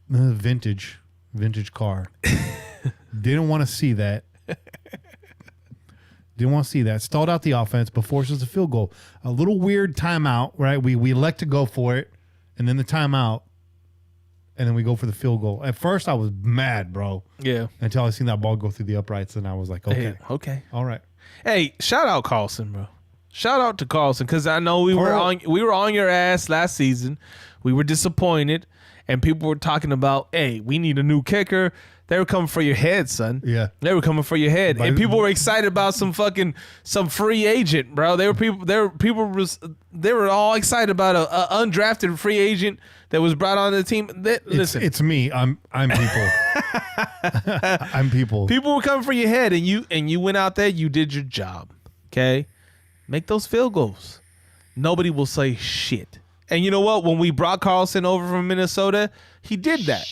Vintage car. Didn't want to see that. Stalled out the offense, but forces a field goal. A little weird timeout, right? We elect to go for it, and then the timeout, and then we go for the field goal. At first, I was mad, bro. Yeah. Until I seen that ball go through the uprights, and I was like, okay. Hey, okay. All right. Hey, shout out Carlson, bro. Shout out to Carlson because I know we were on your ass last season. We were disappointed, and people were talking about, hey, we need a new kicker. They were coming for your head, son. Yeah. They were coming for your head. And people were excited about some free agent, bro. They were all excited about a undrafted free agent that was brought on the team. Listen. It's me. I'm people. I'm people. People were coming for your head, and you went out there, you did your job. Okay? Make those field goals. Nobody will say shit. And you know what? When we brought Carlson over from Minnesota, he did that.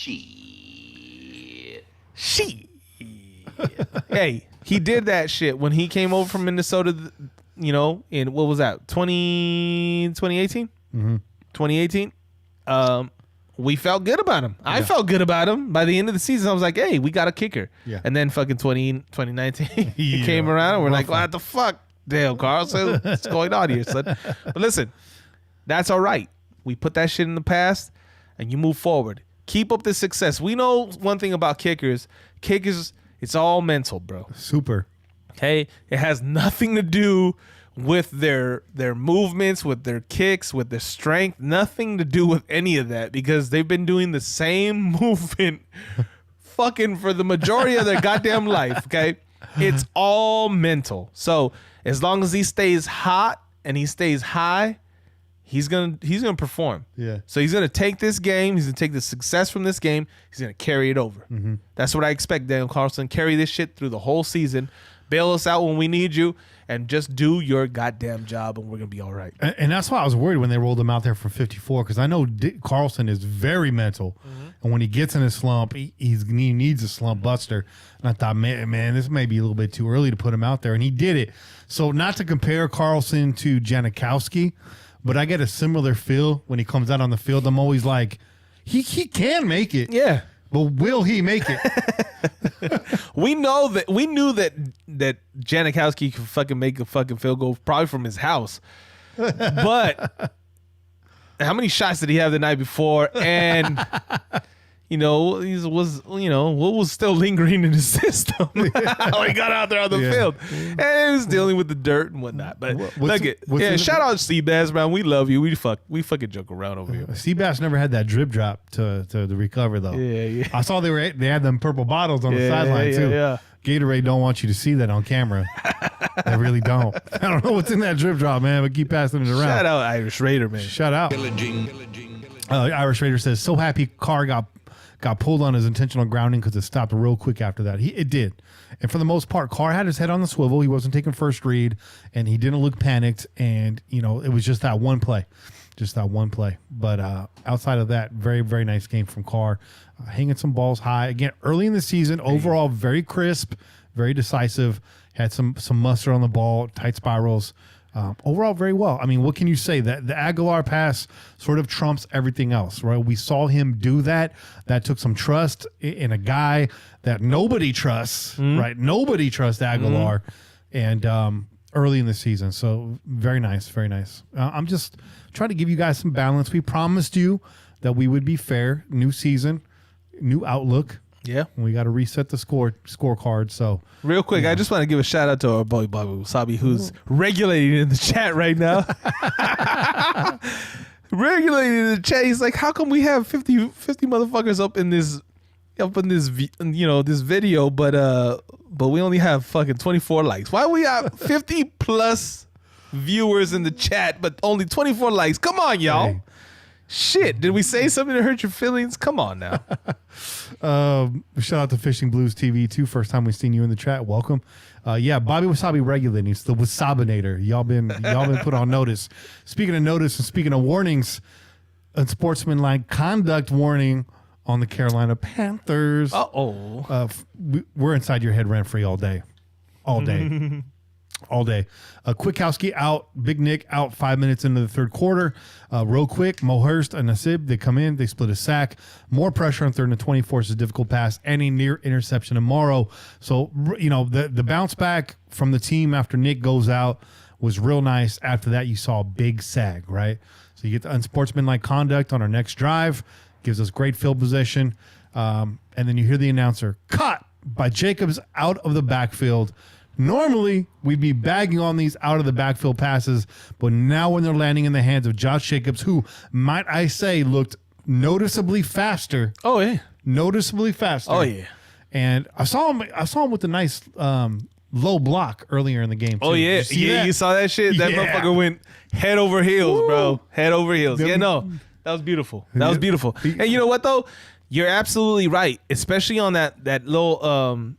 Hey, he did that shit when he came over from Minnesota, you know, in what was that, 2018? Mm-hmm. 2018. We felt good about him. I felt good about him. By the end of the season, I was like, hey, we got a kicker. Yeah. And then fucking 2019, he came around and we're like, what the fuck? Damn, Carlson, what's going on here, son? But listen, that's all right. We put that shit in the past and you move forward. Keep up the success. We know one thing about kickers. Kickers, it's all mental, bro. Super. Okay? It has nothing to do with their movements, with their kicks, with their strength. Nothing to do with any of that because they've been doing the same movement fucking for the majority of their goddamn life, okay? It's all mental. So as long as he stays hot and he stays high, he's gonna perform. Yeah. So he's gonna take this game. He's gonna take the success from this game. He's gonna carry it over. Mm-hmm. That's what I expect, Daniel Carlson. Carry this shit through the whole season. Bail us out when we need you, and just do your goddamn job, and we're gonna be all right. And that's why I was worried when they rolled him out there for 54 because I know Carlson is very mental, and when he gets in a slump, he needs a slump buster. And I thought, man, this may be a little bit too early to put him out there, and he did it. So not to compare Carlson to Janikowski, but I get a similar feel when he comes out on the field. I'm always like, he can make it. Yeah. but will he make it? We knew that Janikowski could fucking make a fucking field goal probably from his house. But how many shots did he have the night before? And what was still lingering in his system when he got out there on the field. And he was dealing with the dirt and whatnot. But shout out to Seabass, man. We love you. We fucking joke around over here. Seabass never had that drip drop to recover though. Yeah. I saw they had them purple bottles on the sideline too. Yeah. Gatorade don't want you to see that on camera. They really don't. I don't know what's in that drip drop, man, but keep passing it around. Shout out Irish Raider, man. Shout out. Irish Raider says, so happy Carr got pulled on his intentional grounding because it stopped real quick after that. It did. And for the most part, Carr had his head on the swivel. He wasn't taking first read, and he didn't look panicked. And, it was just that one play. But outside of that, very, very nice game from Carr. Hanging some balls high. Again, early in the season, overall, very crisp, very decisive. Had some muster on the ball, tight spirals. Overall, very well. I mean, what can you say? That the Aguilar pass sort of trumps everything else, right? We saw him do that. That took some trust in a guy that nobody trusts, right? Nobody trusts Aguilar, and early in the season. So very nice, very nice. I'm just trying to give you guys some balance. We promised you that we would be fair. New season, new outlook. Yeah, we got to reset the scorecard. So real quick, I just want to give a shout out to our boy Bobby Wasabi, who's regulating in the chat right now. Regulating in the chat. He's like, how come we have 50 motherfuckers up in this this video, but we only have fucking 24 likes? Why we have 50 plus viewers in the chat, but only 24 likes? Come on, y'all. Hey. Shit, did we say something to hurt your feelings? Come on now. Shout out to Fishing Blues TV too. First time we've seen you in the chat. Welcome. Bobby Wasabi regulating. It's the Wasabinator. Y'all been put on notice. Speaking of notice and speaking of warnings, unsportsmanlike conduct warning on the Carolina Panthers. We're inside your head rent free all day. All day. Kwiatkowski out, Big Nick out 5 minutes into the third quarter. Real quick, Mo Hurst and Nasib, they come in, they split a sack. More pressure on 3rd and 20 forces a difficult pass and a near interception to Morrow. So, the bounce back from the team after Nick goes out was real nice. After that, you saw a big sag, right? So you get the unsportsmanlike conduct on our next drive, gives us great field position. And then you hear the announcer, caught by Jacobs out of the backfield. Normally, we'd be bagging on these out of the backfield passes, but now when they're landing in the hands of Josh Jacobs, who, might I say, looked noticeably faster. Oh, yeah. Noticeably faster. Oh, yeah. And I saw him with a nice low block earlier in the game, too. Oh, yeah. You saw that shit? That motherfucker went head over heels, bro. Head over heels. That was beautiful. That was beautiful. And you know what, though? You're absolutely right, especially on that little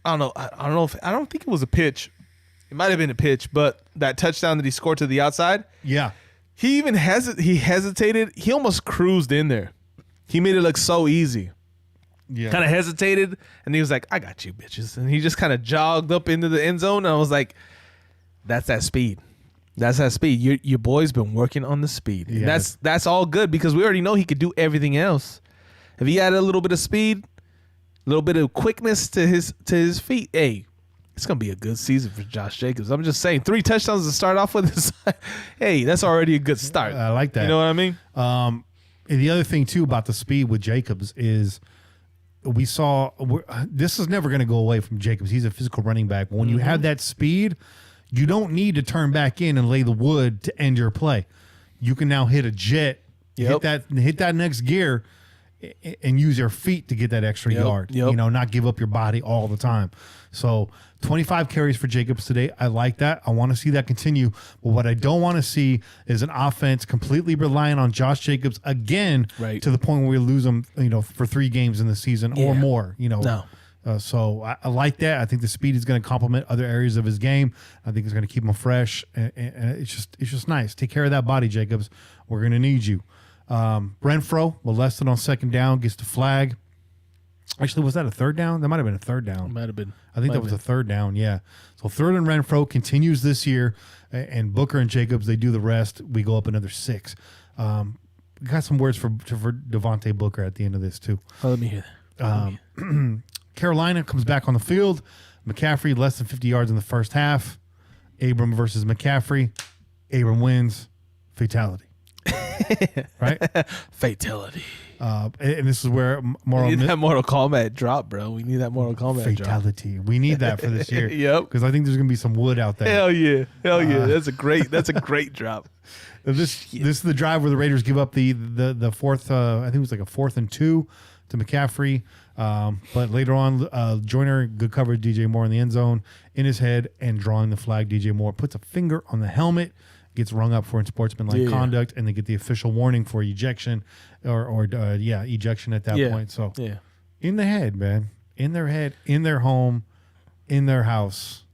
I don't think it was a pitch. It might have been a pitch, but that touchdown that he scored to the outside. Yeah. He even hesitated. He almost cruised in there. He made it look so easy. Yeah. Kind of hesitated, and he was like, I got you, bitches. And he just kind of jogged up into the end zone, and I was like, that's that speed. That's that speed. Your boy's been working on the speed. Yeah. And that's all good because we already know he could do everything else. If he added a little bit of speed, a little bit of quickness to his feet, hey, it's going to be a good season for Josh Jacobs. I'm just saying, 3 touchdowns to start off with, hey, that's already a good start. I like that. You know what I mean? And the other thing, too, about the speed with Jacobs is this is never going to go away from Jacobs. He's a physical running back. But when you have that speed, you don't need to turn back in and lay the wood to end your play. You can now hit a jet, hit that next gear, and use your feet to get that extra yard. Not give up your body all the time. So 25 carries for Jacobs today. I like that. I want to see that continue. But what I don't want to see is an offense completely relying on Josh Jacobs again, right, to the point where we lose him, for 3 games in the season or more. No. So I like that. I think the speed is going to complement other areas of his game. I think it's going to keep him fresh, and it's just nice. Take care of that body, Jacobs. We're going to need you. Renfro molested on 2nd down, gets the flag. Actually, was that a 3rd down? That might have been a 3rd down. Might have been. I think that was a 3rd down, yeah. So 3rd and Renfro continues this year, and Booker and Jacobs, they do the rest. We go up another 6. We got some words for Devontae Booker at the end of this, too. Oh, let me hear that. Carolina comes back on the field. McCaffrey less than 50 yards in the first half. Abram versus McCaffrey. Abram wins. Fatality. Right? Fatality. And this is where We need that Mortal Kombat drop, bro. We need that Mortal Kombat drop. fatality. We need that for this year. Yep. Because I think there's gonna be some wood out there. Hell yeah. That's a great drop. This is the drive where the Raiders give up the fourth. I think it was like a 4th and 2 to McCaffrey. But later on, Joyner, good coverage, DJ Moore in the end zone, in his head and drawing the flag. DJ Moore puts a finger on the helmet, gets rung up for unsportsmanlike conduct, and they get the official warning for ejection ejection at that point. So in the head, man, in their head, in their home, in their house,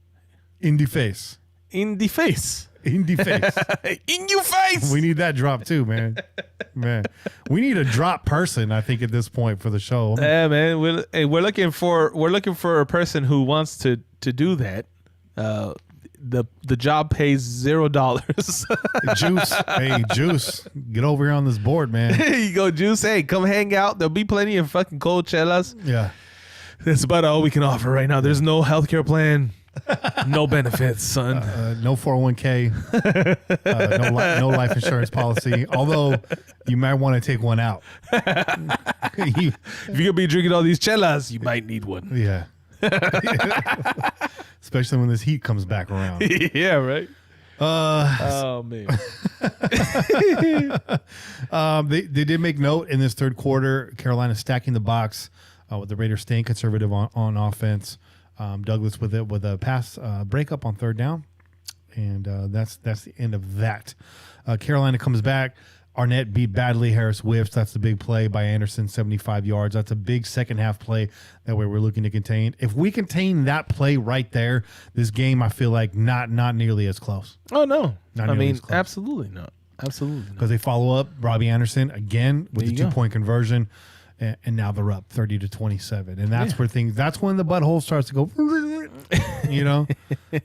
in the face. In the face. In the face. In your face. We need that drop too, man. Man, we need a drop person. I think at this point for the show. Yeah, man. We're looking for a person who wants to do that. The job pays $0. Juice, hey Juice, get over here on this board, man. Here you go, Juice. Hey, come hang out. There'll be plenty of fucking cold chelas. Yeah, that's about all we can offer right now. There's no healthcare plan. No benefits, son. No 401k. No life insurance policy. Although you might want to take one out. If you're gonna be drinking all these chelas, you might need one. Yeah. Especially when this heat comes back around. Yeah, right. Oh man. They did make note in this third quarter. Carolina stacking the box with the Raiders staying conservative on offense. Douglas with a pass breakup on third down, and that's the end of that. Carolina comes back. Arnett beat badly. Harris whiffs. That's the big play by Anderson, 75 yards. That's a big second half play that we're looking to contain. If we contain that play right there, this game I feel like not nearly as close. Oh no, I mean absolutely not. Absolutely not. Because they follow up Robbie Anderson again with the 2-point conversion. And now they're up 30-27, and that's where things. That's when the butthole starts to go. You know,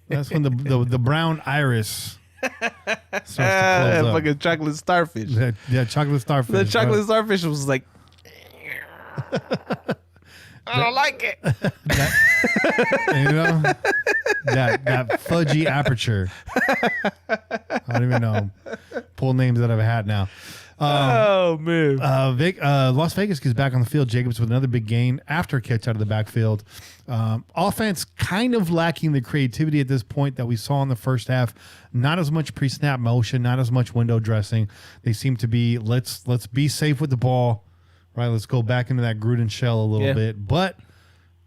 that's when the brown iris starts to close up. Fucking chocolate starfish. Chocolate starfish. The chocolate starfish was like, I don't like it. You know, that fudgy aperture. I don't even know. Pull names out of a hat now. Oh man! Las Vegas gets back on the field. Jacobs with another big gain after a catch out of the backfield. Offense kind of lacking the creativity at this point that we saw in the first half. Not as much pre-snap motion, not as much window dressing. They seem to be let's be safe with the ball, right? Let's go back into that Gruden shell a little bit. But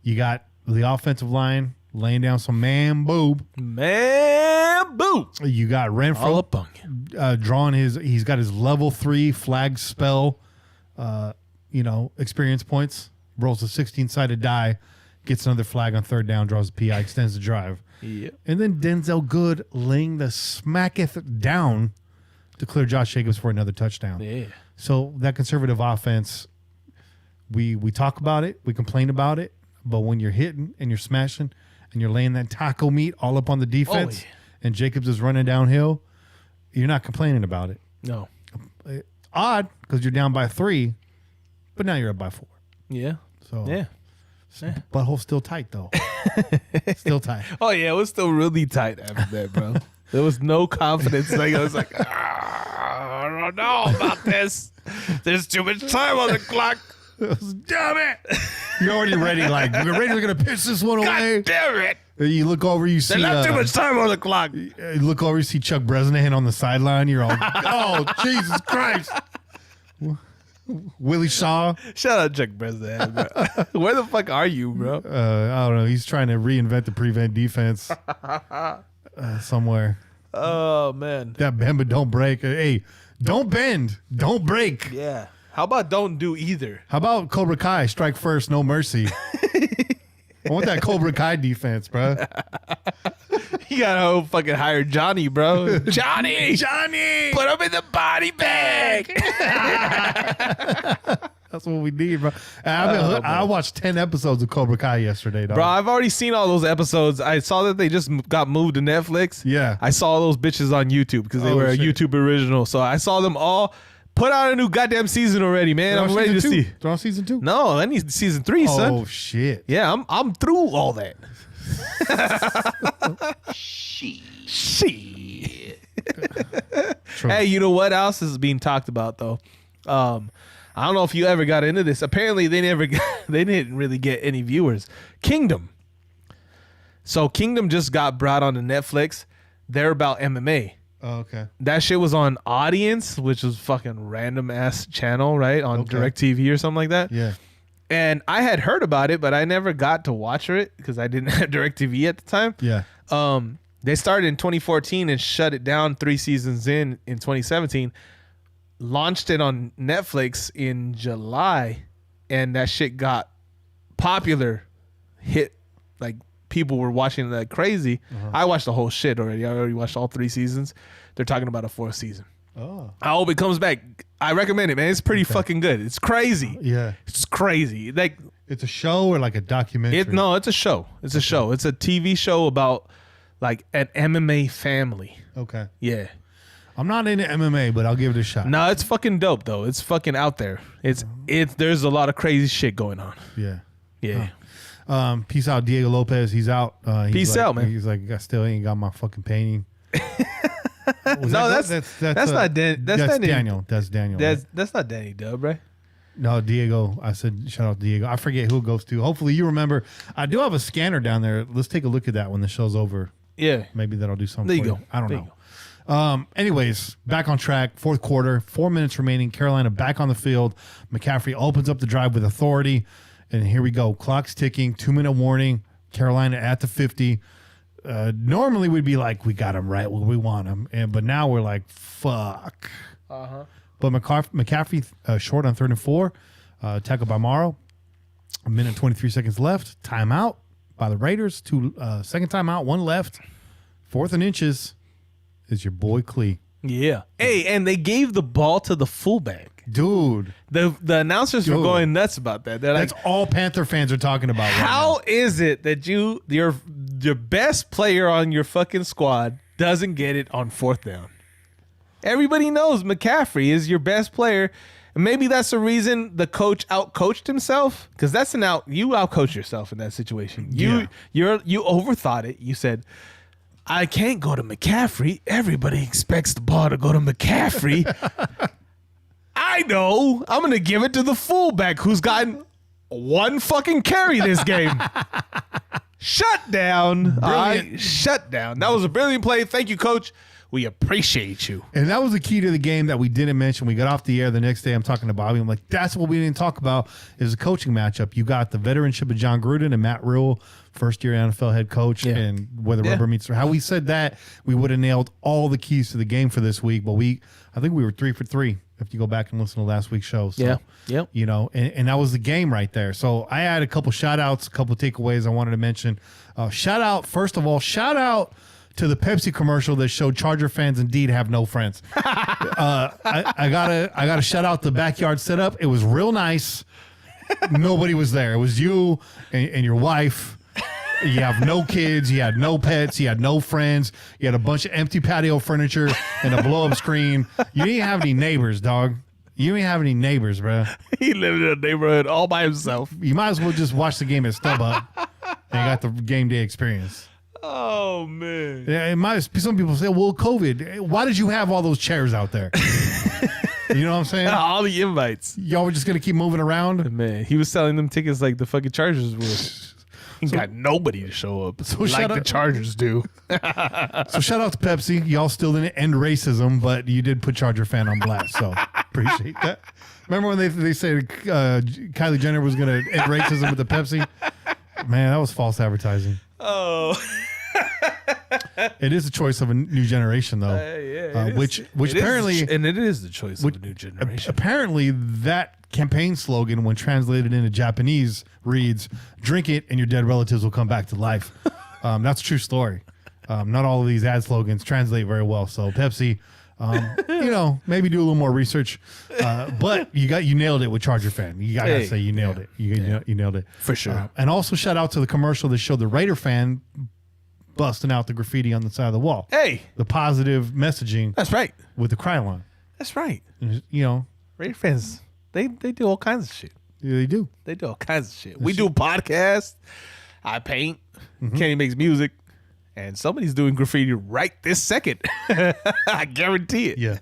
you got the offensive line laying down some man boob. You got Renfro all up on you. Drawing he's got his level 3 flag spell, experience points. Rolls a 16-sided die, gets another flag on third down, draws a PI, extends the drive. Yep. And then Denzel Good laying the smacketh down to clear Josh Jacobs for another touchdown. Yeah. So that conservative offense, we talk about it, we complain about it, but when you're hitting and you're smashing and you're laying that taco meat all up on the defense and Jacobs is running downhill, you're not complaining about it. No. Odd, because you're down by 3, but now you're up by 4. Yeah. So butthole's still tight, though. Still tight. Oh, yeah. It was still really tight after that, bro. There was no confidence. Like, I was like, I don't know about this. There's too much time on the clock. Damn it. You're already ready. Like, we're ready. We're going to pitch this one away. God damn it. You look over, you see. There's not too much time on the clock. You look over, you see Chuck Bresnahan on the sideline. You're all, oh, Jesus Christ. Willie Shaw. Shout out Chuck Bresnahan, bro. Where the fuck are you, bro? I don't know. He's trying to reinvent the prevent defense somewhere. Oh, man. That bend but don't break. Hey, don't bend. Don't break. Yeah. How about don't do either? How about Cobra Kai? Strike first, no mercy. I want that Cobra Kai defense, bro. You gotta fucking hire Johnny, bro. Johnny! Put him in the body bag! That's what we need, bro. I watched 10 episodes of Cobra Kai yesterday, dog. Bro, I've already seen all those episodes. I saw that they just got moved to Netflix. Yeah. I saw those bitches on YouTube because they were a YouTube original. So I saw them all. Put out a new goddamn season already, man. I'm ready to see. They're on season 2. No, I need season 3, son. Oh shit. Yeah, I'm through all that. Shit. Hey, you know what else is being talked about though? I don't know if you ever got into this. Apparently, they didn't really get any viewers. Kingdom. So Kingdom just got brought onto Netflix. They're about MMA. Oh, okay. That shit was on Audience, which was fucking random ass channel, right? On DirecTV or something like that. Yeah. And I had heard about it, but I never got to watch it because I didn't have DirecTV at the time. Yeah. They started in 2014 and shut it down 3 seasons in 2017. Launched it on Netflix in July, and that shit got popular. Hit, like, people were watching it like crazy. I watched the whole shit already. I already watched all 3 seasons. They're talking about a 4th season. Oh. I hope it comes back. I recommend it, man. It's pretty fucking good. It's crazy. Yeah. It's crazy. Like, it's a show or like a documentary? no, it's a show. It's a show. It's a TV show about like an MMA family. Okay. Yeah. I'm not into MMA, but I'll give it a shot. No, it's fucking dope though. It's fucking out there. It's there's a lot of crazy shit going on. Yeah. Yeah. Peace out, Diego Lopez. He's out. Peace out, man. He's like, I still ain't got my fucking painting. No, that's not Daniel. That's Daniel. That's not Danny Dub, right? No, Diego. I said shout out to Diego. I forget who it goes to. Hopefully you remember. I do have a scanner down there. Let's take a look at that when the show's over. Yeah. Maybe that'll do something. There you for go. I don't know. Anyways, back on track. 4th quarter, 4 minutes remaining. Carolina back on the field. McCaffrey opens up the drive with authority. And here we go. Clock's ticking. 2-minute warning. Carolina at the 50. Normally we'd be like, we got him right where we want him. But now we're like, fuck. Uh-huh. But McCaffrey short on 3rd and 4. Tackle by Morrow. 1:23 left. Timeout by the Raiders. 2 second timeout. 1 left. 4th and inches is your boy Klee. Yeah. Hey, and they gave the ball to the fullback. Dude. The announcers were going nuts about that. They're That's like, all Panther fans are talking about right how now. is it that your best player on your fucking squad doesn't get it on 4th down? Everybody knows McCaffrey is your best player. And maybe that's the reason the coach outcoached himself. Because you outcoached yourself in that situation. You overthought it. You said, I can't go to McCaffrey. Everybody expects the ball to go to McCaffrey. I know. I'm going to give it to the fullback who's gotten 1 fucking carry this game. Shut down. Shut down. That was a brilliant play. Thank you, coach. We appreciate you. And that was the key to the game that we didn't mention. We got off the air the next day. I'm talking to Bobby. I'm like, that's what we didn't talk about is a coaching matchup. You got the veteranship of John Gruden and Matt Rule, first-year NFL head coach, and where the rubber meets. How we said that, we would have nailed all the keys to the game for this week. But I think we were 3 for 3 if you go back and listen to last week's show. So, you know, and that was the game right there. So I had a couple shout-outs, a couple takeaways I wanted to mention. First of all, shout out to the Pepsi commercial that showed Charger fans indeed have no friends. I gotta shout out the backyard setup. It was real nice. Nobody was there. It was you and your wife. You have no kids. You had no pets. You had no friends. You had a bunch of empty patio furniture and a blow-up screen. You didn't have any neighbors, dog. You didn't have any neighbors, bro. He lived in a neighborhood all by himself. You might as well just watch the game at StubHub and you got the game day experience. Oh, man. Yeah, some people say, well, COVID, why did you have all those chairs out there? You know what I'm saying? All the invites. Y'all were just going to keep moving around? Man, he was selling them tickets like the fucking Chargers were. He got nobody to show up like the Chargers do. So shout out to Pepsi. Y'all still didn't end racism, but you did put Charger fan on blast. So appreciate that. Remember when they said Kylie Jenner was going to end racism with the Pepsi? Man, that was false advertising. Oh. It is a choice of a new generation, though. Which apparently, and it is the choice of a new generation. Apparently, that campaign slogan, when translated into Japanese, reads, "Drink it, and your dead relatives will come back to life." That's a true story. Not all of these ad slogans translate very well. So Pepsi, maybe do a little more research. But you nailed it with Charger fan. You gotta say you nailed it. You nailed it for sure. And also shout out to the commercial that showed the Raider fan busting out the graffiti on the side of the wall. Hey, the positive messaging. That's right. With the Krylon. That's right. You know, Raider fans, they do all kinds of shit. yeah, they do. They do all kinds of shit. We do podcasts. I paint. Kenny makes music. And somebody's doing graffiti right this second. I guarantee it. Yeah.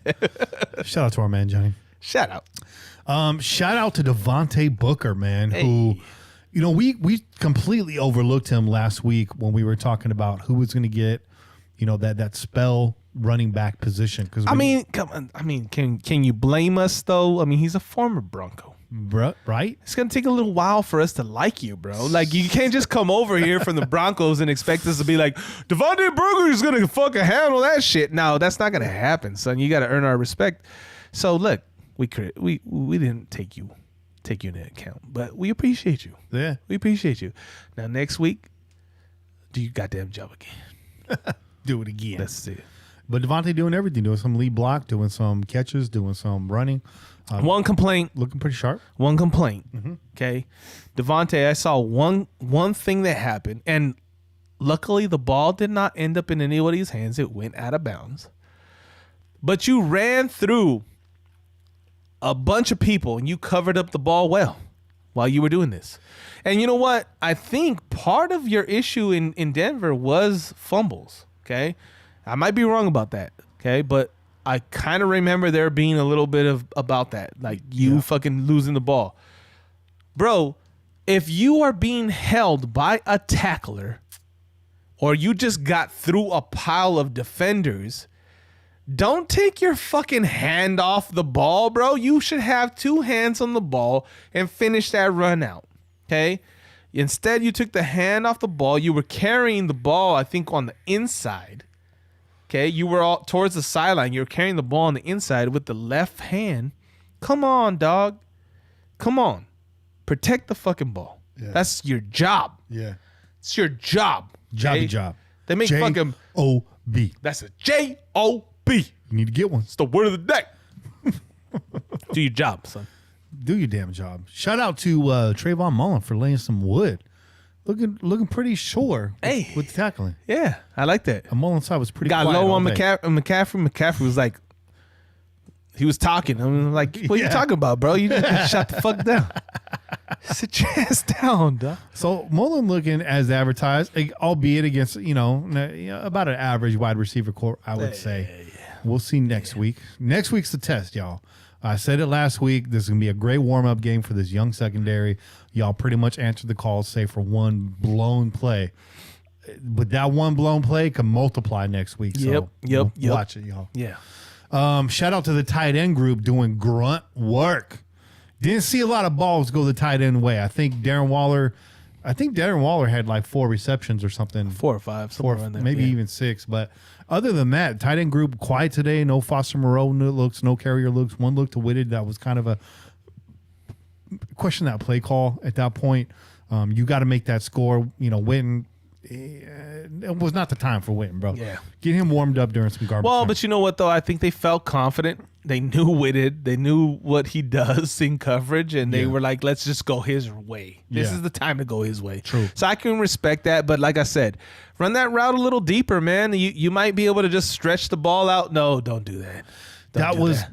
Shout out to our man, Johnny. Shout out. Shout out to Devontae Booker, man, who, you know, we completely overlooked him last week when we were talking about who was going to get, you know, that spell running back position. Because come on. I mean, can you blame us though? I mean, he's a former Bronco. Right? It's gonna take a little while for us to like you, bro. Like, you can't just come over here from the Broncos and expect us to be like, Devontae Booker is gonna fucking handle that shit. No, that's not gonna happen, son. You gotta earn our respect. So look, we didn't take you into account, but we appreciate you. Yeah. We appreciate you. Now next week, do your goddamn job again. Do it again. That's it. But Devontae doing everything, doing some lead block, doing some catches, doing some running. One complaint. Looking pretty sharp. One complaint. Okay. Devontae, I saw one thing that happened, and luckily the ball did not end up in anybody's hands. It went out of bounds. But you ran through a bunch of people and you covered up the ball well while you were doing this. And you know what? I think part of your issue in Denver was fumbles. Okay. I might be wrong about that. Okay. But I kind of remember there being a little bit about that. Like you fucking losing the ball. Bro, if you are being held by a tackler or you just got through a pile of defenders, don't take your fucking hand off the ball, bro. You should have two hands on the ball and finish that run out. Okay? Instead, you took the hand off the ball. You were carrying the ball, I think, on the inside. Okay? You were all towards the sideline. You were carrying the ball on the inside with the left hand. Come on, dog. Come on. Protect the fucking ball. Yeah. That's your job. Yeah. It's your job. Okay? Job. They make fucking J-O-B. That's a J-O-B. You need to get one. It's the word of the day. Do your job, son. Do your damn job. Shout out to Trayvon Mullen for laying some wood. Looking pretty sure with tackling. Yeah, I like that. And Mullen's side was pretty got quiet low on all day. McCaffrey. McCaffrey was like, he was talking. I was like, what are you talking about, bro? You just shut the fuck down. Sit your ass down, dog. So Mullen looking as advertised, albeit against, about an average wide receiver core, I would say. We'll see next week. Next week's the test, y'all. I said it last week. This is going to be a great warm-up game for this young secondary. Y'all pretty much answered the call, save for one blown play. But that one blown play can multiply next week. Yep. Watch it, y'all. Yeah. Shout out to the tight end group doing grunt work. Didn't see a lot of balls go the tight end way. I think Darren Waller had like 4 receptions or something. 4 or 5. Maybe even 6. But other than that, tight end group quiet today. No Foster Moreau looks, no Carrier looks. One look to Whitted. That was kind of a question, that play call at that point. You got to make that score. Witten. It was not the time for Witten, bro. Yeah. Get him warmed up during some garbage time. But you know what, though? I think they felt confident. They knew Whitted. They knew what he does in coverage, and they were like, let's just go his way. This is the time to go his way. True. So I can respect that, but like I said, run that route a little deeper, man. You might be able to just stretch the ball out. No, don't do that. That was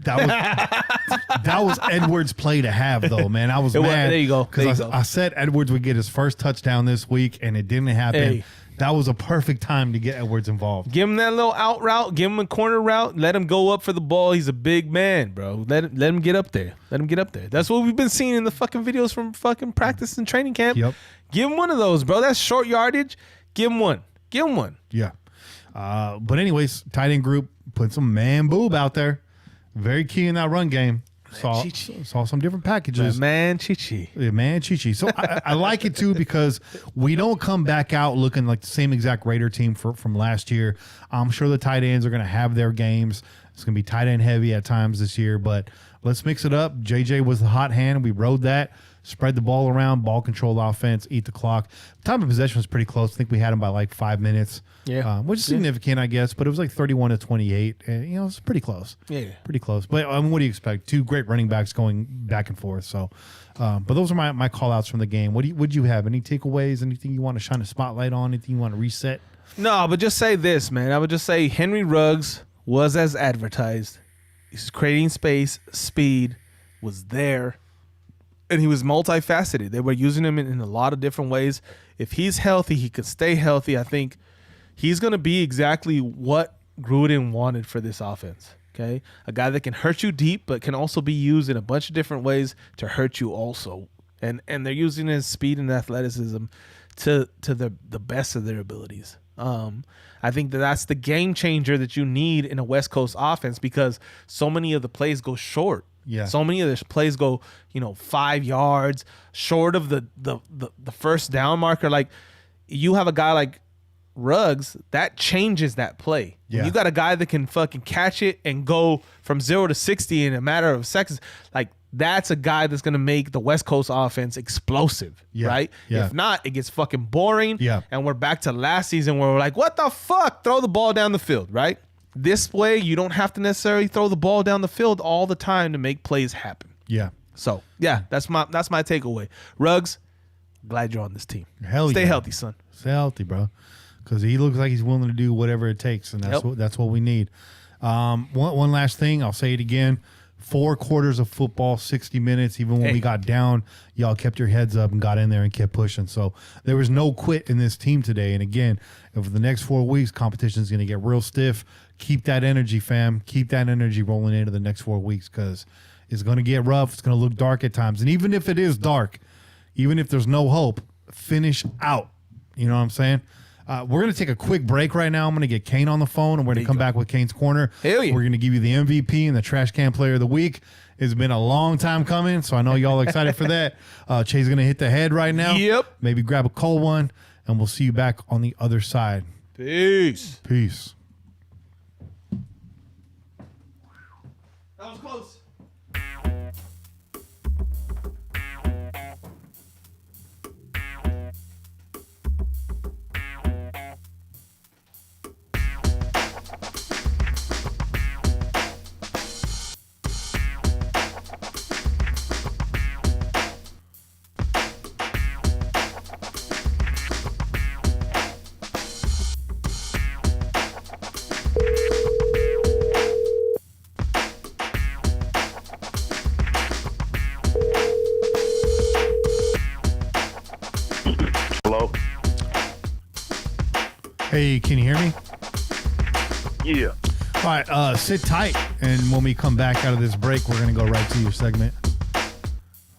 Edwards' play to have, though, man. I was mad. There you go. Because I said Edwards would get his first touchdown this week, and it didn't happen. Hey. That was a perfect time to get Edwards involved. Give him that little out route. Give him a corner route. Let him go up for the ball. He's a big man, bro. Let him get up there. That's what we've been seeing in the fucking videos from fucking practice and training camp. Yep. Give him one of those, bro. That's short yardage. Give him one. Yeah. But anyways, tight end group put some man boob out there. Very key in that run game. Saw some different packages. Man, Chi-Chi. Yeah, man, Chi-Chi. So I like it too because we don't come back out looking like the same exact Raider team from last year. I'm sure the tight ends are going to have their games. It's going to be tight end heavy at times this year, but let's mix it up. JJ was the hot hand. We rode that. Spread the ball around, ball control offense, eat the clock. Time of possession was pretty close. I think we had him by like 5 minutes. Yeah. Which is significant, I guess, but it was like 31-28. And, it's pretty close. Yeah. Pretty close. But what do you expect? 2 great running backs going back and forth. So, but those are my call outs from the game. Would you have? Any takeaways? Anything you want to shine a spotlight on? Anything you want to reset? No, but just say this, man. I would just say Henry Ruggs was as advertised. He's creating space, speed was there, and he was multifaceted. They were using him in a lot of different ways. If he's healthy, he could stay healthy. I think he's going to be exactly what Gruden wanted for this offense. Okay, a guy that can hurt you deep, but can also be used in a bunch of different ways to hurt you also. And they're using his speed and athleticism to the best of their abilities. I think that's the game changer that you need in a West Coast offense, because so many of the plays go short. Yeah. So many of the plays go, 5 yards short of the first down marker. Like, you have a guy like Ruggs, that changes that play. Yeah. When you got a guy that can fucking catch it and go from 0 to 60 in a matter of seconds, like, that's a guy that's going to make the West Coast offense explosive, right? Yeah. If not, it gets fucking boring. Yeah. And we're back to last season where we're like, what the fuck? Throw the ball down the field, right? This way, you don't have to necessarily throw the ball down the field all the time to make plays happen. Yeah. So, yeah, that's my takeaway. Ruggs, glad you're on this team. Hell Stay yeah. healthy, son. Stay healthy, bro. Because he looks like he's willing to do whatever it takes, and that's what we need. One last thing, I'll say it again. 4 quarters of football, 60 minutes. Even when we got down, y'all kept your heads up and got in there and kept pushing. So there was no quit in this team today. And again, over the next 4 weeks, competition is going to get real stiff. Keep that energy, fam. Keep that energy rolling into the next 4 weeks, because it's going to get rough. It's going to look dark at times. And even if it is dark, even if there's no hope, finish out. You know what I'm saying? We're going to take a quick break right now. I'm going to get Kane on the phone, and we're going to come back with Kane's Corner. Hell yeah. We're going to give you the MVP and the Trash Can Player of the Week. It's been a long time coming, so I know y'all are excited for that. Chay's going to hit the head right now. Yep. Maybe grab a cold one, and we'll see you back on the other side. Peace. Peace. That was close. Hello? Hey, can you hear me? Yeah. All right, sit tight, and when we come back out of this break, we're going to go right to your segment.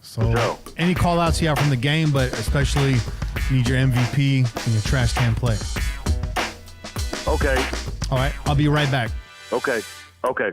So, Joe. any call-outs you have from the game, but especially need your MVP and your Trash Can Player. Okay. All right, I'll be right back. Okay. Okay.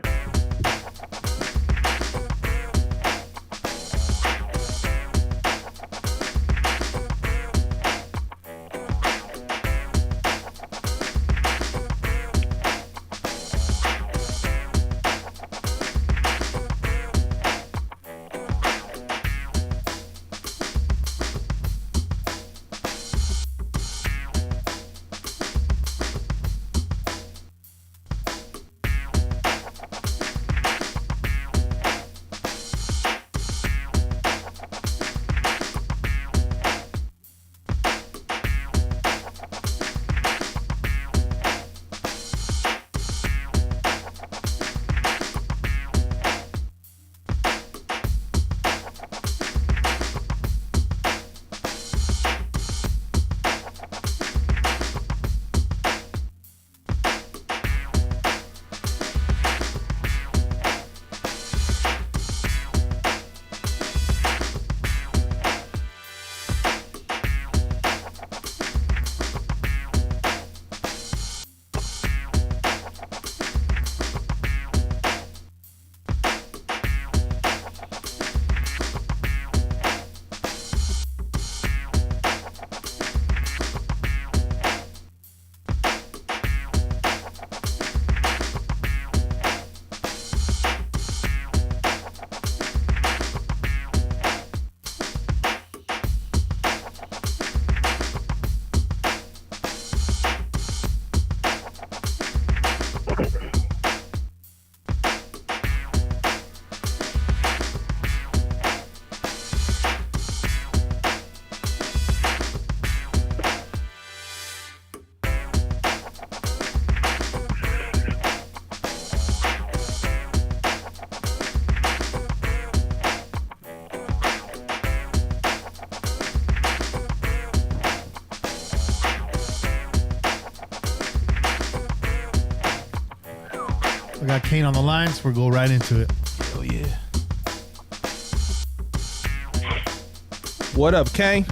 I got Kane on the line, so we'll go right into it. Oh, yeah. What up, Kane?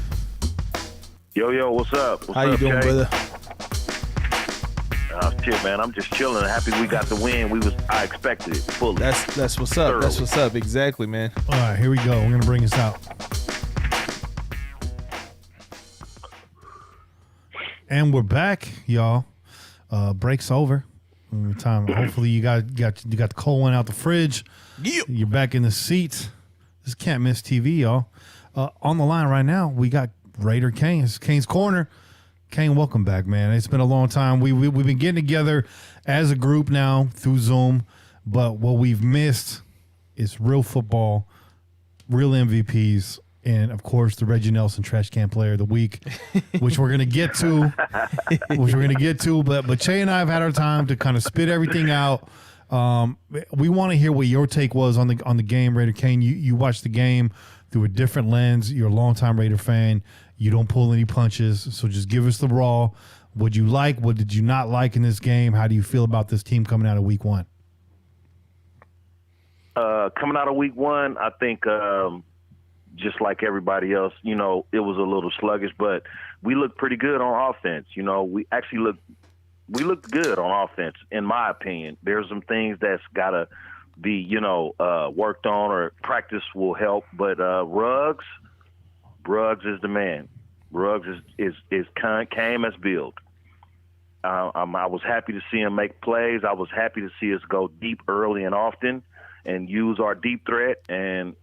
Yo, what's up? How you doing, Jay? brother? Shit, man, I'm just chilling. Happy we got the win. I expected it fully. That's what's up. That's what's up. Exactly, man. All right, here we go. We're going to bring this out. And we're back, y'all. Break's over. Time. Hopefully you got the cold one out the fridge. Yep. You're back in the seats. This can't miss TV, y'all. On the line right now, we got Raider Kane. It's Kane's Corner. Kane, welcome back, man. It's been a long time. We've been getting together as a group now through Zoom, but what we've missed is real football, real MVPs, and of course the Reggie Nelson Trash Can Player of the Week, which we're gonna get to. But Che and I have had our time to kind of spit everything out. We want to hear what your take was on the game, Raider Kane. You watched the game through a different lens. You're a longtime Raider fan. You don't pull any punches, so just give us the raw. What you like? What did you not like in this game? How do you feel about this team coming out of week one? Coming out of week one, I think just like everybody else, it was a little sluggish, but we looked pretty good on offense. We actually looked good on offense, in my opinion. There's some things that's got to be, worked on, or practice will help, but Ruggs is the man. Ruggs is came as built. I was happy to see him make plays. I was happy to see us go deep early and often and use our deep threat. And,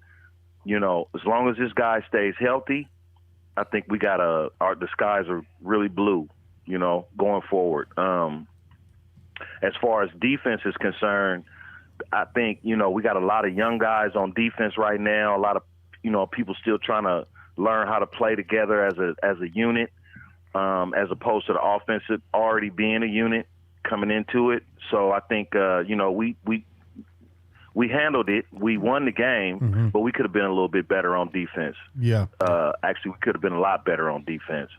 as long as this guy stays healthy, I think we got the skies are really blue, going forward. As far as defense is concerned, I think, we got a lot of young guys on defense right now, a lot of, people still trying to learn how to play together as a unit, as opposed to the offense already being a unit coming into it. So I think we handled it. We won the game, but we could have been a little bit better on defense. Yeah. Actually, we could have been a lot better on defense.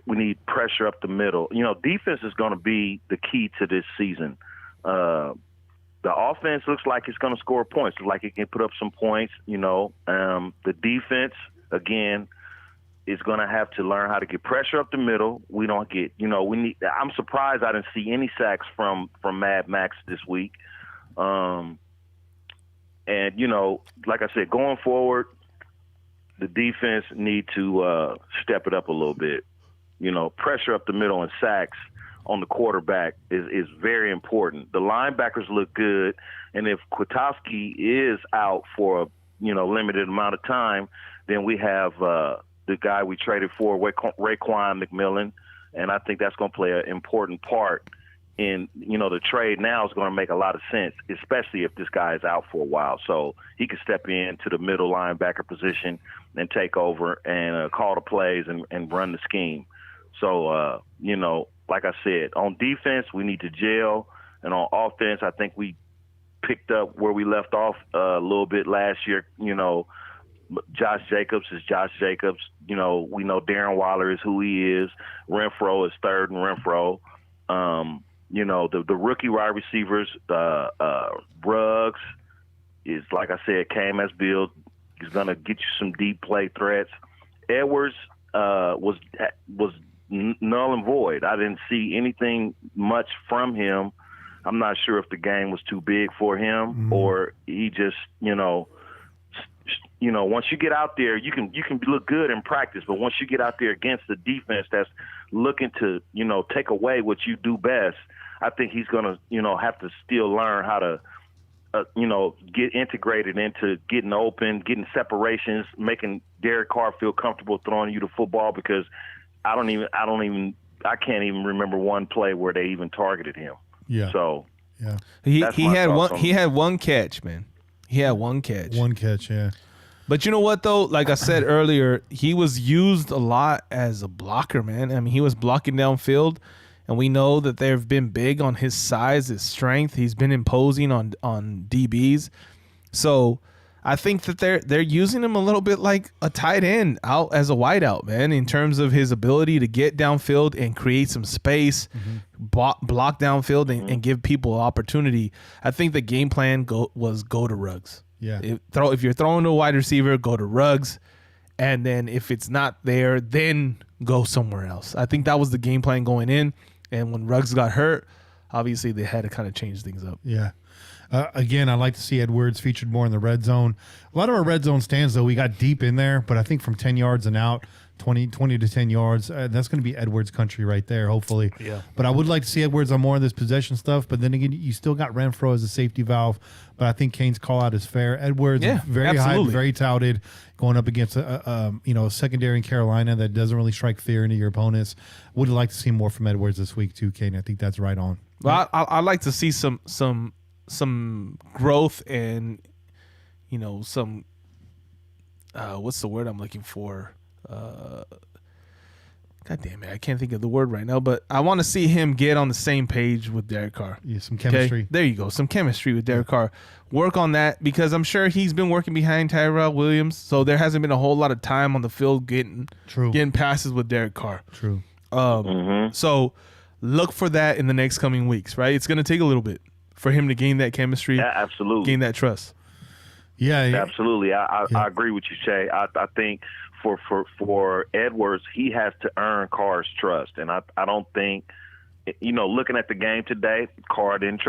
We need pressure up the middle. Defense is going to be the key to this season. The offense looks like it's going to score points. Looks like it can put up some points, The defense, again, is going to have to learn how to get pressure up the middle. We don't get, I'm surprised I didn't see any sacks from Mad Max this week. And, like I said, going forward, the defense need to step it up a little bit. Pressure up the middle and sacks on the quarterback is very important. The linebackers look good, and if Kwiatkowski is out for a limited amount of time, then we have the guy we traded for, Raekwon McMillan, and I think that's going to play an important part in the trade. Now is going to make a lot of sense, especially if this guy is out for a while, so he can step into the middle linebacker position and take over and call the plays and run the scheme. So like I said, on defense, we need to gel. And on offense, I think we picked up where we left off a little bit last year. Josh Jacobs is Josh Jacobs. We know Darren Waller is who he is. Renfro is third and Renfro. The rookie wide receivers, Ruggs is, like I said, came as built. He's going to get you some deep play threats. Edwards was null and void. I didn't see anything much from him. I'm not sure if the game was too big for him or he just, once you get out there, you can look good in practice, but once you get out there against the defense that's looking to, take away what you do best, I think he's going to, have to still learn how to, get integrated into getting open, getting separations, making Derek Carr feel comfortable throwing you the football, because I can't even remember one play where they even targeted him. Yeah. So yeah, he had one catch, man. He had one catch. One catch, yeah. But you know what though? Like I said earlier, he was used a lot as a blocker, man. I mean, he was blocking downfield, and we know that they've been big on his size, his strength. He's been imposing on DBs. So I think that they're using him a little bit like a tight end out as a wideout, man, in terms of his ability to get downfield and create some space, block downfield, and give people opportunity. I think the game plan was go to Ruggs. Yeah. If you're throwing to a wide receiver, go to Ruggs, and then if it's not there, then go somewhere else. I think that was the game plan going in, and when Ruggs got hurt, obviously they had to kind of change things up. Yeah. Again, I'd like to see Edwards featured more in the red zone. A lot of our red zone stands, though, we got deep in there, but I think from 10 yards and out, 20 to 10 yards, that's going to be Edwards country right there, hopefully. Yeah. But I would like to see Edwards on more of this possession stuff. But then again, you still got Renfro as a safety valve. But I think Kane's call out is fair. Edwards, very high, very touted, going up against a secondary in Carolina that doesn't really strike fear into your opponents. Would like to see more from Edwards this week too, Kane. I think that's right on. Well, I'd like to see some growth and, some what's the word I'm looking for? God damn it, I can't think of the word right now, but I want to see him get on the same page with Derek Carr. Yeah, some chemistry. Okay? There you go, some chemistry with Derek Carr. Work on that, because I'm sure he's been working behind Tyrell Williams, so there hasn't been a whole lot of time on the field getting passes with Derek Carr. True. So look for that in the next coming weeks, right? It's going to take a little bit for him to gain that chemistry, absolutely, gain that trust. Yeah, absolutely. I agree with you, Shay. I think for Edwards, he has to earn Carr's trust, and I don't think, looking at the game today, Carr doesn't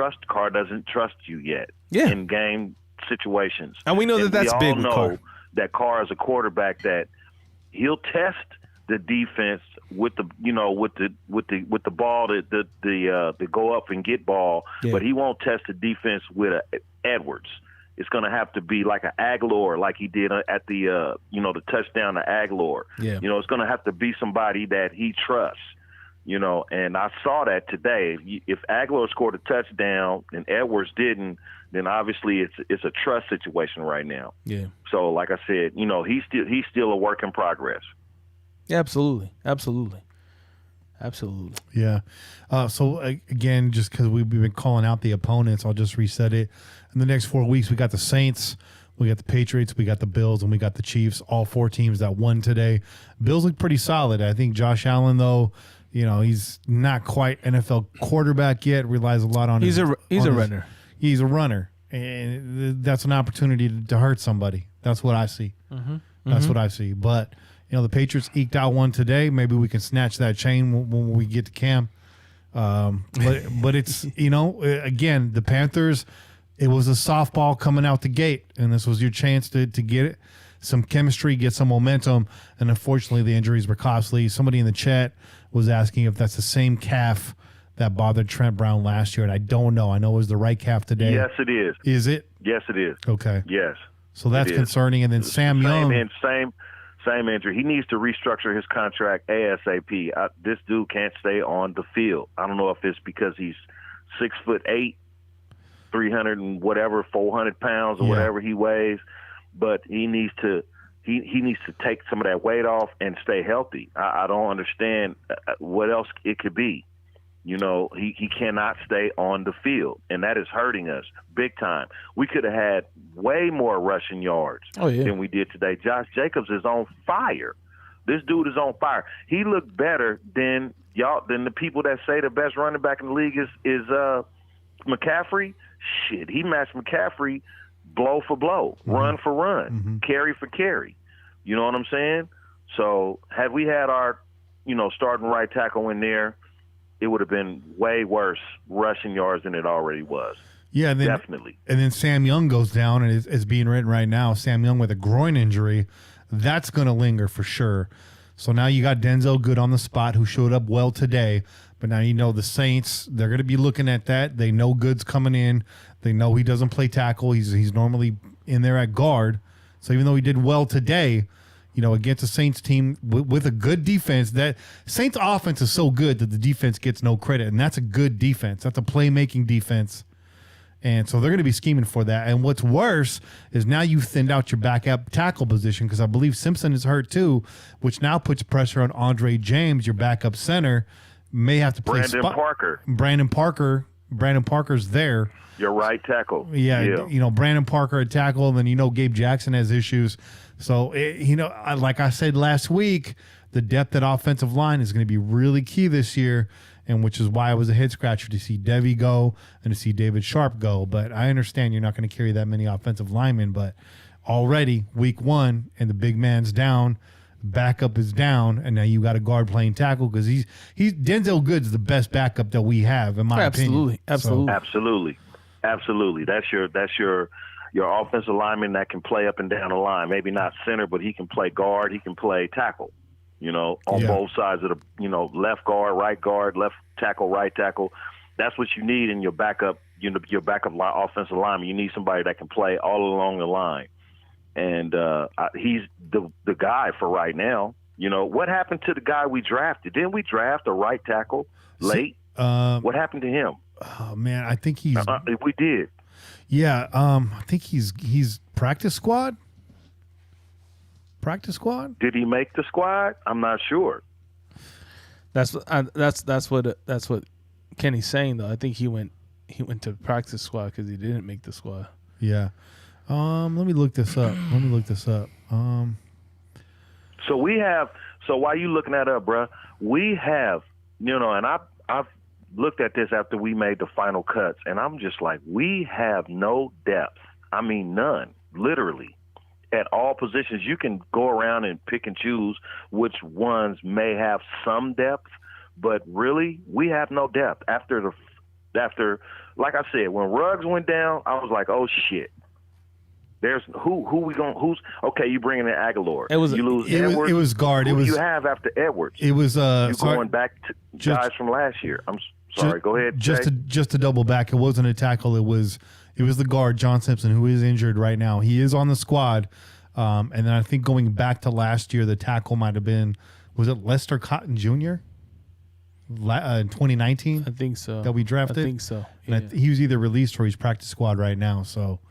trust you yet in game situations, and we know that's big. We all know that Carr is a quarterback that he'll test the defense with the ball, the go up and get ball, but he won't test the defense with Edwards. It's going to have to be like an Aguilar, like he did at the touchdown to Aguilar. Yeah. It's going to have to be somebody that he trusts. And I saw that today. If Aguilar scored a touchdown and Edwards didn't, then obviously it's a trust situation right now. Yeah. So like I said, he's still a work in progress. Yeah, absolutely. Yeah. So again, just because we've been calling out the opponents, I'll just reset it. In the next 4 weeks, we got the Saints, we got the Patriots, we got the Bills, and we got the Chiefs. All 4 teams that won today. Bills look pretty solid. I think Josh Allen, though, he's not quite NFL quarterback yet. Relies a lot on he's a runner. He's a runner, and that's an opportunity to hurt somebody. That's what I see. That's what I see. But the Patriots eked out one today. Maybe we can snatch that chain when we get to Cam. But it's, again, the Panthers, it was a softball coming out the gate, and this was your chance to get it, some chemistry, get some momentum, and unfortunately the injuries were costly. Somebody in the chat was asking if that's the same calf that bothered Trent Brown last year, and I don't know. I know it was the right calf today. Yes, it is. Is it? Yes, it is. Okay. Yes. So that's concerning. And then Sam Young. Same injury. He needs to restructure his contract ASAP. This dude can't stay on the field. I don't know if it's because he's 6'8", 300 and whatever, 400 pounds or whatever he weighs, but he needs to take some of that weight off and stay healthy. I don't understand what else it could be. He cannot stay on the field, and that is hurting us big time. We could have had way more rushing yards than we did today. Josh Jacobs is on fire. This dude is on fire. He looked better than the people that say the best running back in the league is McCaffrey. Shit, he matched McCaffrey blow for blow, run for run, carry for carry. You know what I'm saying? So had we had our, starting right tackle in there, it would have been way worse rushing yards than it already was. Yeah, and then, definitely. And then Sam Young goes down and is being written right now. Sam Young with a groin injury. That's going to linger for sure. So now you got Denzel Good on the spot, who showed up well today. But now the Saints, they're going to be looking at that. They know Good's coming in. They know he doesn't play tackle. He's normally in there at guard. So even though he did well today, against a Saints team with a good defense, that Saints offense is so good that the defense gets no credit. And that's a good defense. That's a playmaking defense. And so they're going to be scheming for that. And what's worse is now you've thinned out your backup tackle position, because I believe Simpson is hurt too, which now puts pressure on Andre James, your backup center. May have to play Brandon Parker. Brandon Parker, Brandon Parker's there. Your right tackle. Yeah. Brandon Parker at tackle, and then, Gabe Jackson has issues. So, like I said last week, the depth at offensive line is going to be really key this year, and which is why it was a head scratcher to see Devi go and to see David Sharp go. But I understand you're not going to carry that many offensive linemen, but already week 1 and the big man's down, backup is down, and now you got a guard playing tackle because he's Denzel Good's the best backup that we have, in my opinion. Absolutely. That's your offensive lineman that can play up and down the line. Maybe not center, but he can play guard. He can play tackle. On both sides of the left guard, left tackle, right tackle. That's what you need in your backup. Your backup offensive lineman. You need somebody that can play all along the line. And he's the guy for right now. What happened to the guy we drafted? Didn't we draft a right tackle late? What happened to him? Oh man, I think he's. We did. Yeah, I think he's practice squad. Practice squad? Did he make the squad? I'm not sure. That's what Kenny's saying though. I think he went to practice squad because he didn't make the squad. Yeah. Let me look this up. So we have. So while you looking that up, bruh, we have. And I've looked at this after we made the final cuts, and I'm just like, we have no depth. I mean, none, literally, at all positions. You can go around and pick and choose which ones may have some depth, but really, we have no depth. After, like I said, when Ruggs went down, I was like, oh shit. There's who's okay? You bringing in Aguilar? You lose Edwards. It was guard. Who do you have after Edwards? It was going back to guys from last year. I'm sorry. Go ahead. Just to double back, it wasn't a tackle. It was the guard John Simpson, who is injured right now. He is on the squad, and then I think going back to last year, the tackle might have been, was it Lester Cotton Jr. In 2019? I think so. That we drafted. I think so. Yeah. And he was either released or he's practice squad right now. So.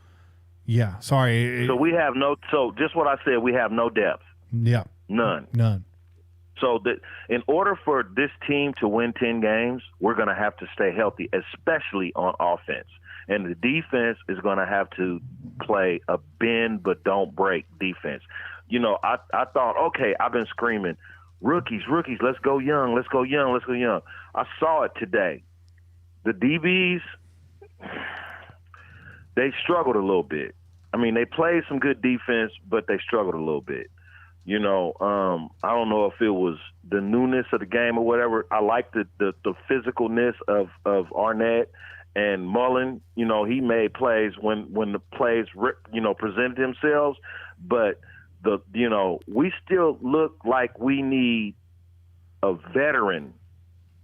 Yeah, sorry. So we have so just what I said, we have no depth. Yeah. None. So that in order for this team to win 10 games, we're going to have to stay healthy, especially on offense. And the defense is going to have to play a bend but don't break defense. I thought, okay, I've been screaming, rookies, let's go young. I saw it today. The DBs, they struggled a little bit. I mean, they played some good defense, but they struggled a little bit. I don't know if it was the newness of the game or whatever. I like the physicalness of Arnett and Mullen. He made plays when the plays presented themselves, but we still look like we need a veteran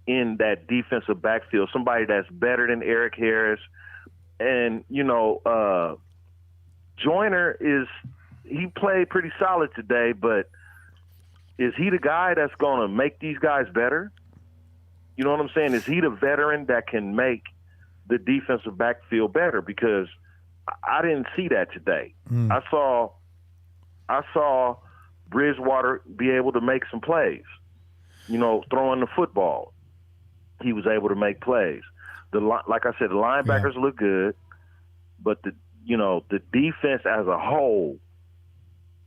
in that defensive backfield, somebody that's better than Eric Harris. And, Joyner he played pretty solid today, but is he the guy that's going to make these guys better? You know what I'm saying? Is he the veteran that can make the defensive backfield better? Because I didn't see that today. I saw Bridgewater be able to make some plays, throwing the football. He was able to make plays. Like I said, the linebackers look good, but the defense as a whole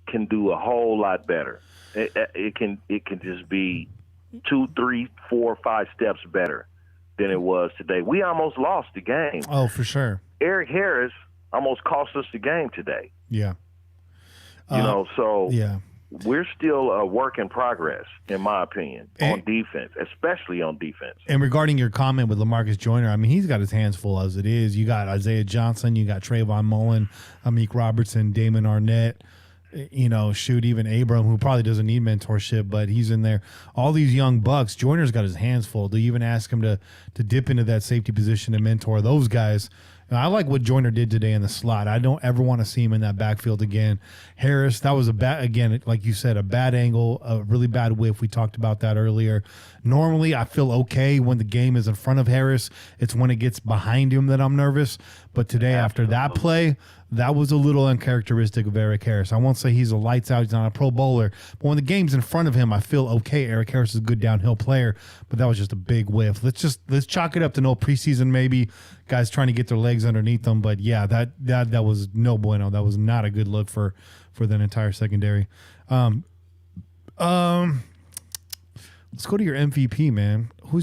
can do a whole lot better. It can just be 2, 3, 4, 5 steps better than it was today. We almost lost the game. Oh, for sure. Eric Harris almost cost us the game today. Yeah. Yeah. We're still a work in progress, in my opinion, on defense, especially on defense. And regarding your comment with LaMarcus Joyner, I mean, he's got his hands full as it is. You got Isaiah Johnson, you got Trayvon Mullen, Amik Robertson, Damon Arnett, even Abram, who probably doesn't need mentorship, but he's in there. All these young bucks, Joyner's got his hands full. They even ask him to dip into that safety position and mentor those guys. And I like what Joyner did today in the slot. I don't ever want to see him in that backfield again. Harris, that was again, like you said, a bad angle, a really bad whiff. We talked about that earlier. Normally, I feel okay when the game is in front of Harris. It's when it gets behind him that I'm nervous. But today, after that play, That was a little uncharacteristic of Eric Harris. I won't say he's a lights out, he's not a Pro Bowler, but when the game's in front of him, I feel okay. Eric Harris is a good downhill player, but that was just a big whiff. Let's chalk it up to no preseason, maybe guys trying to get their legs underneath them. But yeah, that was no bueno. That was not a good look for that entire secondary. Let's go to your MVP, man. Who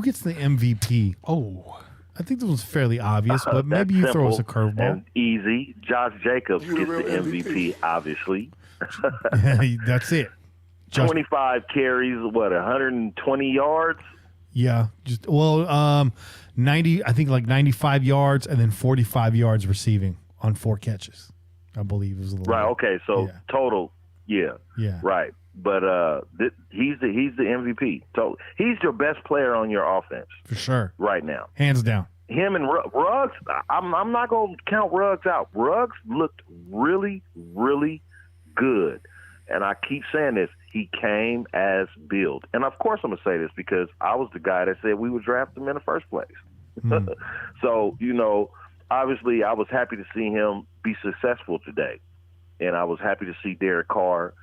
gets the MVP? Oh, I think this was fairly obvious, but maybe you throw us a curveball. And easy. Josh Jacobs gets the MVP, obviously. That's it. 25 carries, 120 yards? Yeah. 90, I think like 95 yards and then 45 yards receiving on 4 catches. I believe it was a little right. Okay. So total. Yeah. Right. But he's the MVP. So he's your best player on your offense for sure right now, hands down. Him and Ruggs. I'm not gonna count Ruggs out. Ruggs looked really, really good, and I keep saying this. He came as billed, and of course I'm gonna say this because I was the guy that said we would draft him in the first place. So obviously I was happy to see him be successful today, and I was happy to see Derek Carr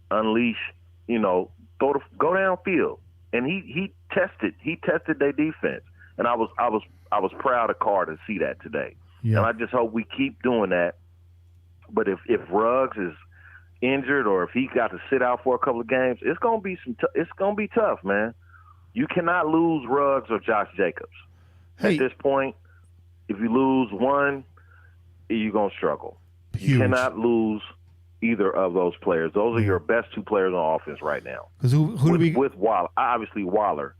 unleash, go downfield, and he tested their defense, and I was proud of Carr to see that today, and I just hope we keep doing that. But if Ruggs is injured or if he got to sit out for a couple of games, it's gonna be it's gonna be tough, man. You cannot lose Ruggs or Josh Jacobs at this point. If you lose one, you're gonna struggle. Huge. You cannot lose either of those players. Those are your best 2 players on offense right now. Because with Waller, obviously Waller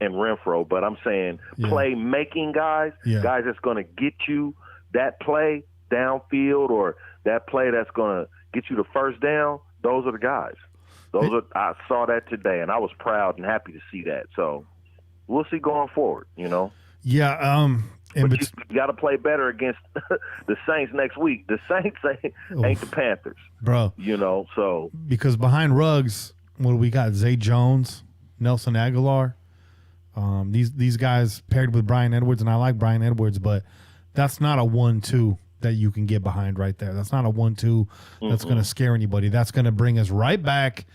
and Renfro, but I'm saying play making guys that's going to get you that play downfield or that play that's going to get you the first down. Those are the guys. I saw that today, and I was proud and happy to see that. So we'll see going forward. Yeah. But you got to play better against the Saints next week. The Saints ain't the Panthers, bro. So because behind Ruggs, what do we got? Zay Jones, Nelson Aguilar. These guys paired with Bryan Edwards, and I like Bryan Edwards, but that's not a 1-2 that you can get behind right there. That's not a 1-2 that's going to scare anybody. That's going to bring us right back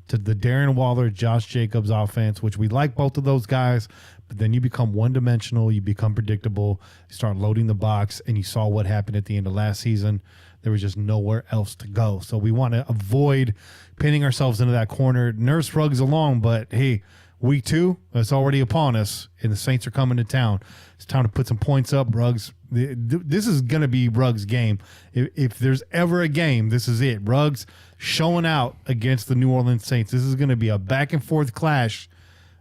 to the Darren Waller, Josh Jacobs offense, which we like both of those guys, but then you become one-dimensional, you become predictable, you start loading the box, and you saw what happened at the end of last season. There was just nowhere else to go. So we want to avoid pinning ourselves into that corner. Nurse Ruggs along, but hey, week 2, it's already upon us, and the Saints are coming to town. It's time to put some points up, Ruggs. This is going to be Ruggs' game. If there's ever a game, this is it. Ruggs showing out against the New Orleans Saints. This is going to be a back-and-forth clash.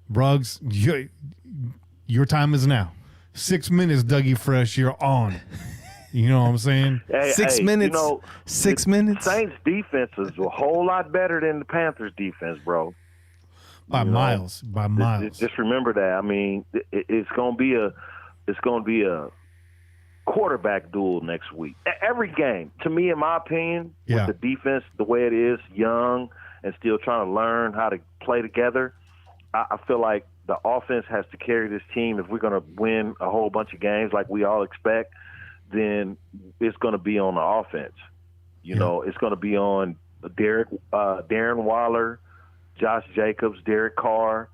Ruggs, your time is now. 6 minutes, Dougie Fresh, you're on. You know what I'm saying? 6 minutes. 6 minutes. Saints defense is a whole lot better than the Panthers defense, bro. By miles. Just remember that. I mean, it's going to be a quarterback duel next week. Every game, to me, in my opinion, with the defense the way it is, young and still trying to learn how to play together, I feel like the offense has to carry this team. If we're going to win a whole bunch of games like we all expect, then it's going to be on the offense. It's going to be on Darren Waller, Josh Jacobs, Derek Carr.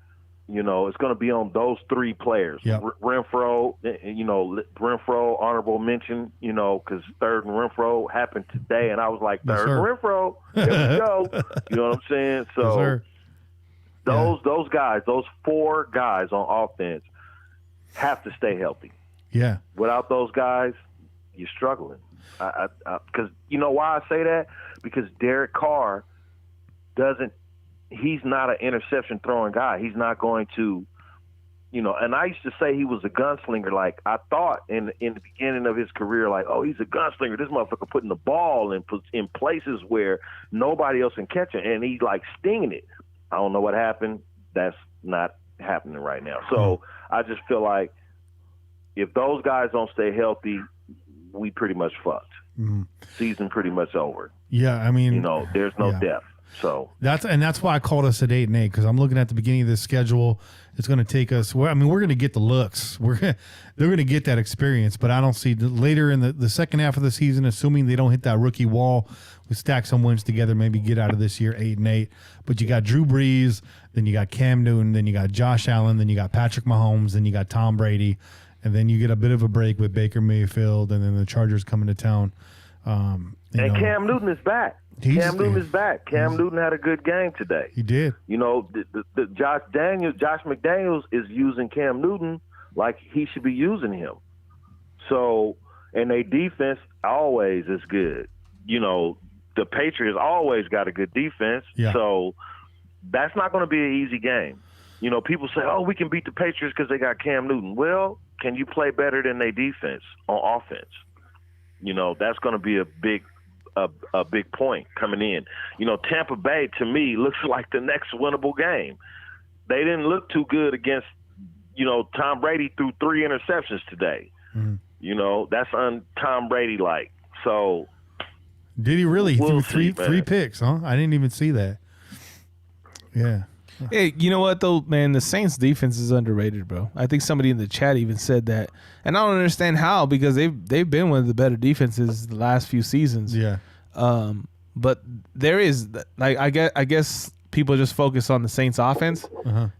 It's going to be on those 3 players. Yep. Renfro, Renfro, honorable mention, because third and Renfro happened today, and I was like, third and Renfro, there we go. You know what I'm saying? So those guys, those 4 guys on offense have to stay healthy. Yeah. Without those guys, you're struggling. Because you know why I say that? Because Derek Carr he's not an interception throwing guy. He's not going to, and I used to say he was a gunslinger. Like, I thought in the beginning of his career, like, oh, he's a gunslinger. This motherfucker putting the ball in places where nobody else can catch it, and he's like stinging it. I don't know what happened. That's not happening right now. So I just feel like if those guys don't stay healthy, we pretty much fucked. Season pretty much over. Yeah, I mean, there's no depth. So that's why I called us at 8-8, because I'm looking at the beginning of this schedule. It's going to take us. We're going to get the looks. They're going to get that experience, but I don't see later in the second half of the season, assuming they don't hit that rookie wall, we stack some wins together, maybe get out of this year 8-8. But you got Drew Brees, then you got Cam Newton, then you got Josh Allen, then you got Patrick Mahomes, then you got Tom Brady, and then you get a bit of a break with Baker Mayfield, and then the Chargers coming to town. Cam Newton is back. Cam Newton is back. Cam Newton had a good game today. He did. You know, the Josh McDaniels is using Cam Newton like he should be using him. So, and their defense always is good. You know, the Patriots always got a good defense. Yeah. So that's not going to be an easy game. You know, people say, oh, we can beat the Patriots because they got Cam Newton. Well, can you play better than their defense on offense? You know, that's going to be a big point coming in. You know, Tampa Bay, to me, looks like the next winnable game. They didn't look too good against, you know, Tom Brady threw 3 interceptions today. Mm-hmm. You know, that's Tom Brady-like. So did he really? He threw three picks, huh? I didn't even see that. Yeah. Hey, you know what though, man? The Saints defense is underrated, bro. I think somebody in the chat even said that, and I don't understand how, because they've been one of the better defenses the last few seasons. Yeah. But there is, like, I guess people just focus on the Saints offense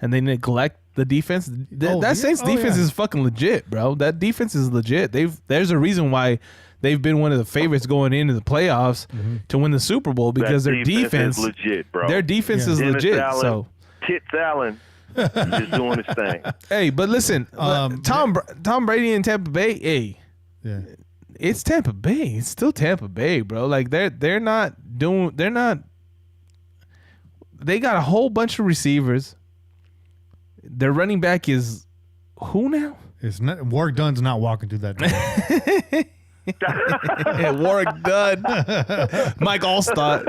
and they neglect the defense. Saints defense is fucking legit, bro. That defense is legit. There's a reason why they've been one of the favorites going into the playoffs to win the Super Bowl, because their defense is legit, bro. Their defense is Dennis legit. Allen, so Tits Allen, just doing his thing. Hey, but listen, Tom Brady in Tampa Bay. Hey, yeah, it's Tampa Bay. It's still Tampa Bay, bro. Like they're not. They got a whole bunch of receivers. Their running back is who now? It's not Warwick Dunn's not walking through that door. Warwick Dunn, Mike Allstott,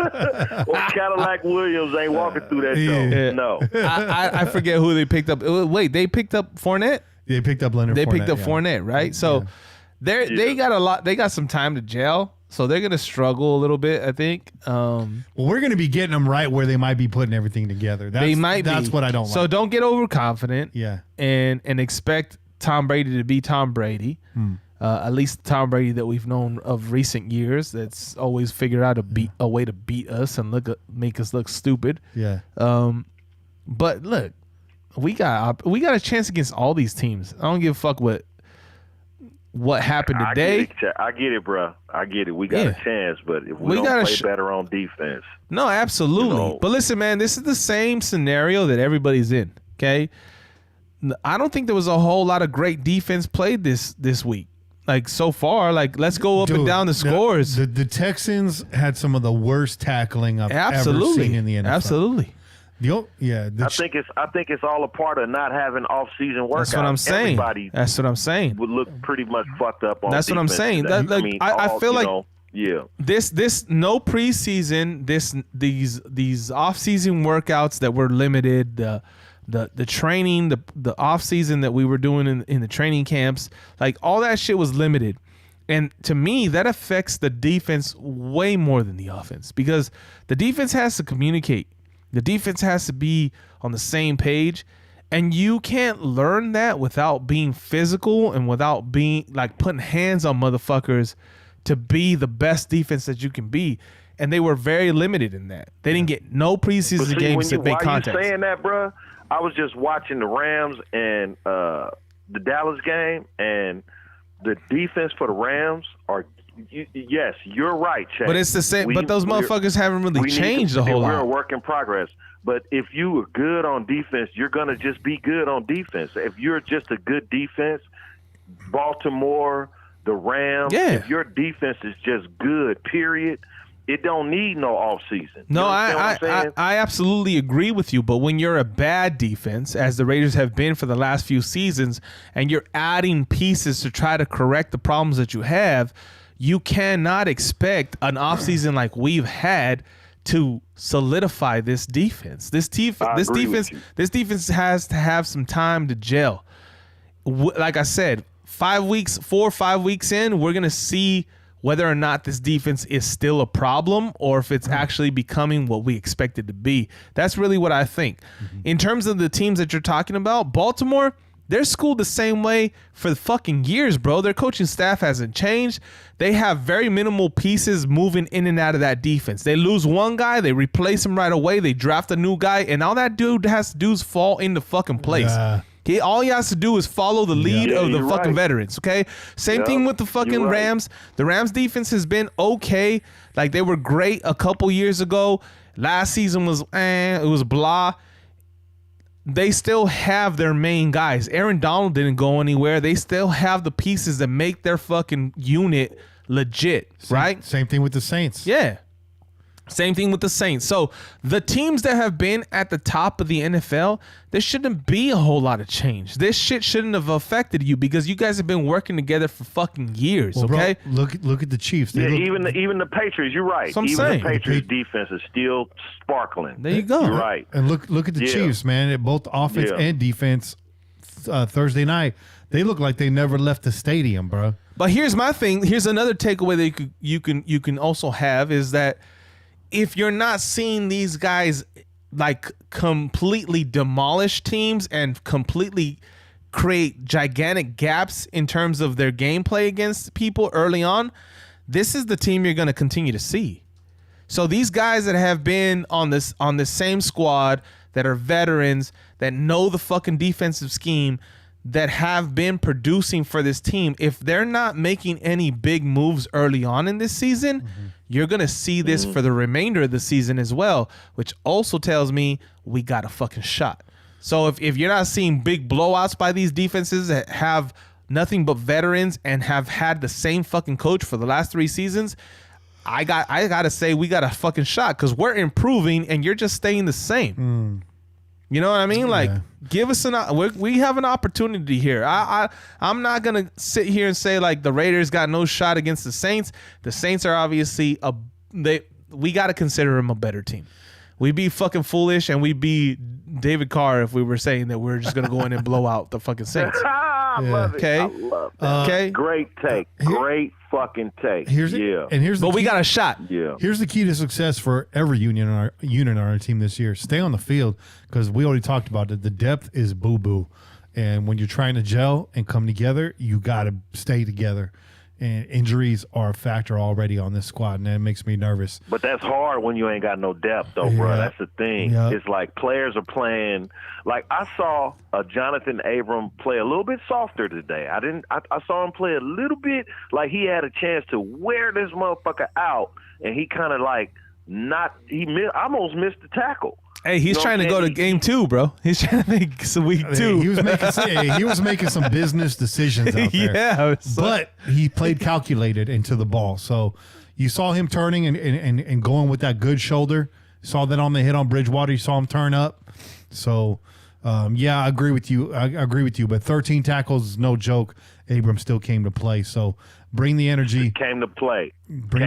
or Cadillac Williams ain't walking through that door. Yeah. No, I forget who they picked up. Wait, they picked up Fournette. They picked up Leonard. They Fournette, picked up Fournette, right? So they got a lot. They got some time to gel. So they're gonna struggle a little bit, I think. Well, we're gonna be getting them right where they might be putting everything together. That's what I don't like. So don't get overconfident. Yeah. And expect Tom Brady to be Tom Brady. At least Tom Brady that we've known of recent years, that's always figured out a way to beat us and make us look stupid. Yeah. But look, we got a chance against all these teams. I don't give a fuck what happened today. I get it, bro. I get it. We got a chance, but if we don't play better on defense. No, absolutely. You know, but listen, man, this is the same scenario that everybody's in, okay? I don't think there was a whole lot of great defense played this week. Like, so far, like, let's go up and down the scores. The Texans had some of the worst tackling I've ever seen in the NFL. Absolutely. I think it's all a part of not having off-season workouts. That's what I'm saying. That's what I'm saying. Would look pretty much fucked up on That's what I'm saying. I feel like this no preseason, these off-season workouts that were limited, the training, the off season that we were doing in the training camps, like all that shit was limited. And to me, that affects the defense way more than the offense, because the defense has to communicate. The defense has to be on the same page, and you can't learn that without being physical and without being like putting hands on motherfuckers to be the best defense that you can be. And they were very limited in that. They didn't get no preseason games to make contact. While you saying that, bro, I was just watching the Rams and the Dallas game, and the defense for the Rams are. Yes, you're right, Chase. But it's the same. But those motherfuckers haven't really changed a whole lot. We're a work in progress. But if you are good on defense, you're gonna just be good on defense. If you're just a good defense, Baltimore, the Rams. If your defense is just good, period. It don't need no off season. No, I absolutely agree with you. But when you're a bad defense, as the Raiders have been for the last few seasons, and you're adding pieces to try to correct the problems that you have, you cannot expect an off season like we've had to solidify this defense. This defense has to have some time to gel. Like I said, 4 or 5 weeks in, we're gonna see whether or not this defense is still a problem or if it's actually becoming what we expect it to be. That's really what I think. In terms of the teams that you're talking about, Baltimore, they're schooled the same way for the fucking years, bro. Their coaching staff hasn't changed. They have very minimal pieces moving in and out of that defense. They lose one guy, they replace him right away, they draft a new guy, and all that dude has to do is fall into fucking place. All he has to do is follow the lead of the fucking veterans, okay? Same thing with the fucking Rams. The Rams defense has been okay. Like, they were great a couple years ago. Last season was, it was blah. They still have their main guys. Aaron Donald didn't go anywhere. They still have the pieces that make their fucking unit legit, right? Same thing with the Saints. Yeah. Same thing with the Saints. So the teams that have been at the top of the NFL, there shouldn't be a whole lot of change. This shit shouldn't have affected you because you guys have been working together for fucking years, okay? Bro, look at the Chiefs. Even the Patriots, you're right. So even the Patriots defense is still sparkling. There you go. You're right. And look at the Chiefs, man. At both offense and defense Thursday night, they look like they never left the stadium, bro. But here's my thing. Here's another takeaway that you can also have is that if you're not seeing these guys like completely demolish teams and completely create gigantic gaps in terms of their gameplay against people early on, this is the team you're going to continue to see. So these guys that have been on this same squad, that are veterans, that know the fucking defensive scheme, that have been producing for this team, if they're not making any big moves early on in this season, you're going to see this for the remainder of the season as well, which also tells me we got a fucking shot. So if you're not seeing big blowouts by these defenses that have nothing but veterans and have had the same fucking coach for the last 3 seasons, I got to say we got a fucking shot because we're improving and you're just staying the same. You know what I mean? Like, give us we have an opportunity here. I'm not gonna sit here and say like the Raiders got no shot against the Saints. The Saints are obviously we got to consider them a better team. We'd be fucking foolish and we'd be David Carr if we were saying that we're just gonna go in and blow out the fucking Saints. I love it. Okay. I love that. Okay. Great take. Great fucking take. But we got a shot. Yeah. Here's the key to success for every unit on our team this year. Stay on the field because we already talked about it. The depth is boo-boo. And when you're trying to gel and come together, you got to stay together. And injuries are a factor already on this squad, and that makes me nervous. But that's hard when you ain't got no depth, though, bro. That's the thing. Yeah. It's like players are playing. Like I saw Jonathan Abram play a little bit softer today. I saw him play a little bit like he had a chance to wear this motherfucker out, and he kind of like almost missed the tackle. Hey, he's trying to go to game 2, bro. He's trying to make some week 2. He was making some business decisions out there. Yeah, but he played calculated into the ball. So you saw him turning and going with that good shoulder. Saw that on the hit on Bridgewater. You saw him turn up. So I agree with you. But 13 tackles is no joke. Abram still came to play. So bring the energy. Came to play. But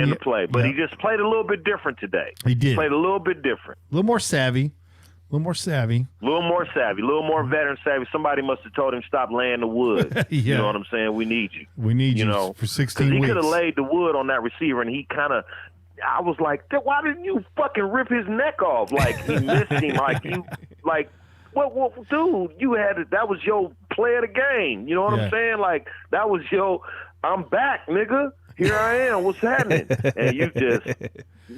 he just played a little bit different today. He did. Played a little bit different. A little more savvy. A little more veteran savvy. Somebody must have told him stop laying the wood. You know what I'm saying? We need you. We need you for 16 weeks. He could have laid the wood on that receiver, and he kind of – I was like, why didn't you fucking rip his neck off? Like, he missed him. Like, you – like, well, dude, you had it. That was your play of the game. You know what I'm saying? Like, that was your – I'm back, nigga. Here I am. What's happening? And you just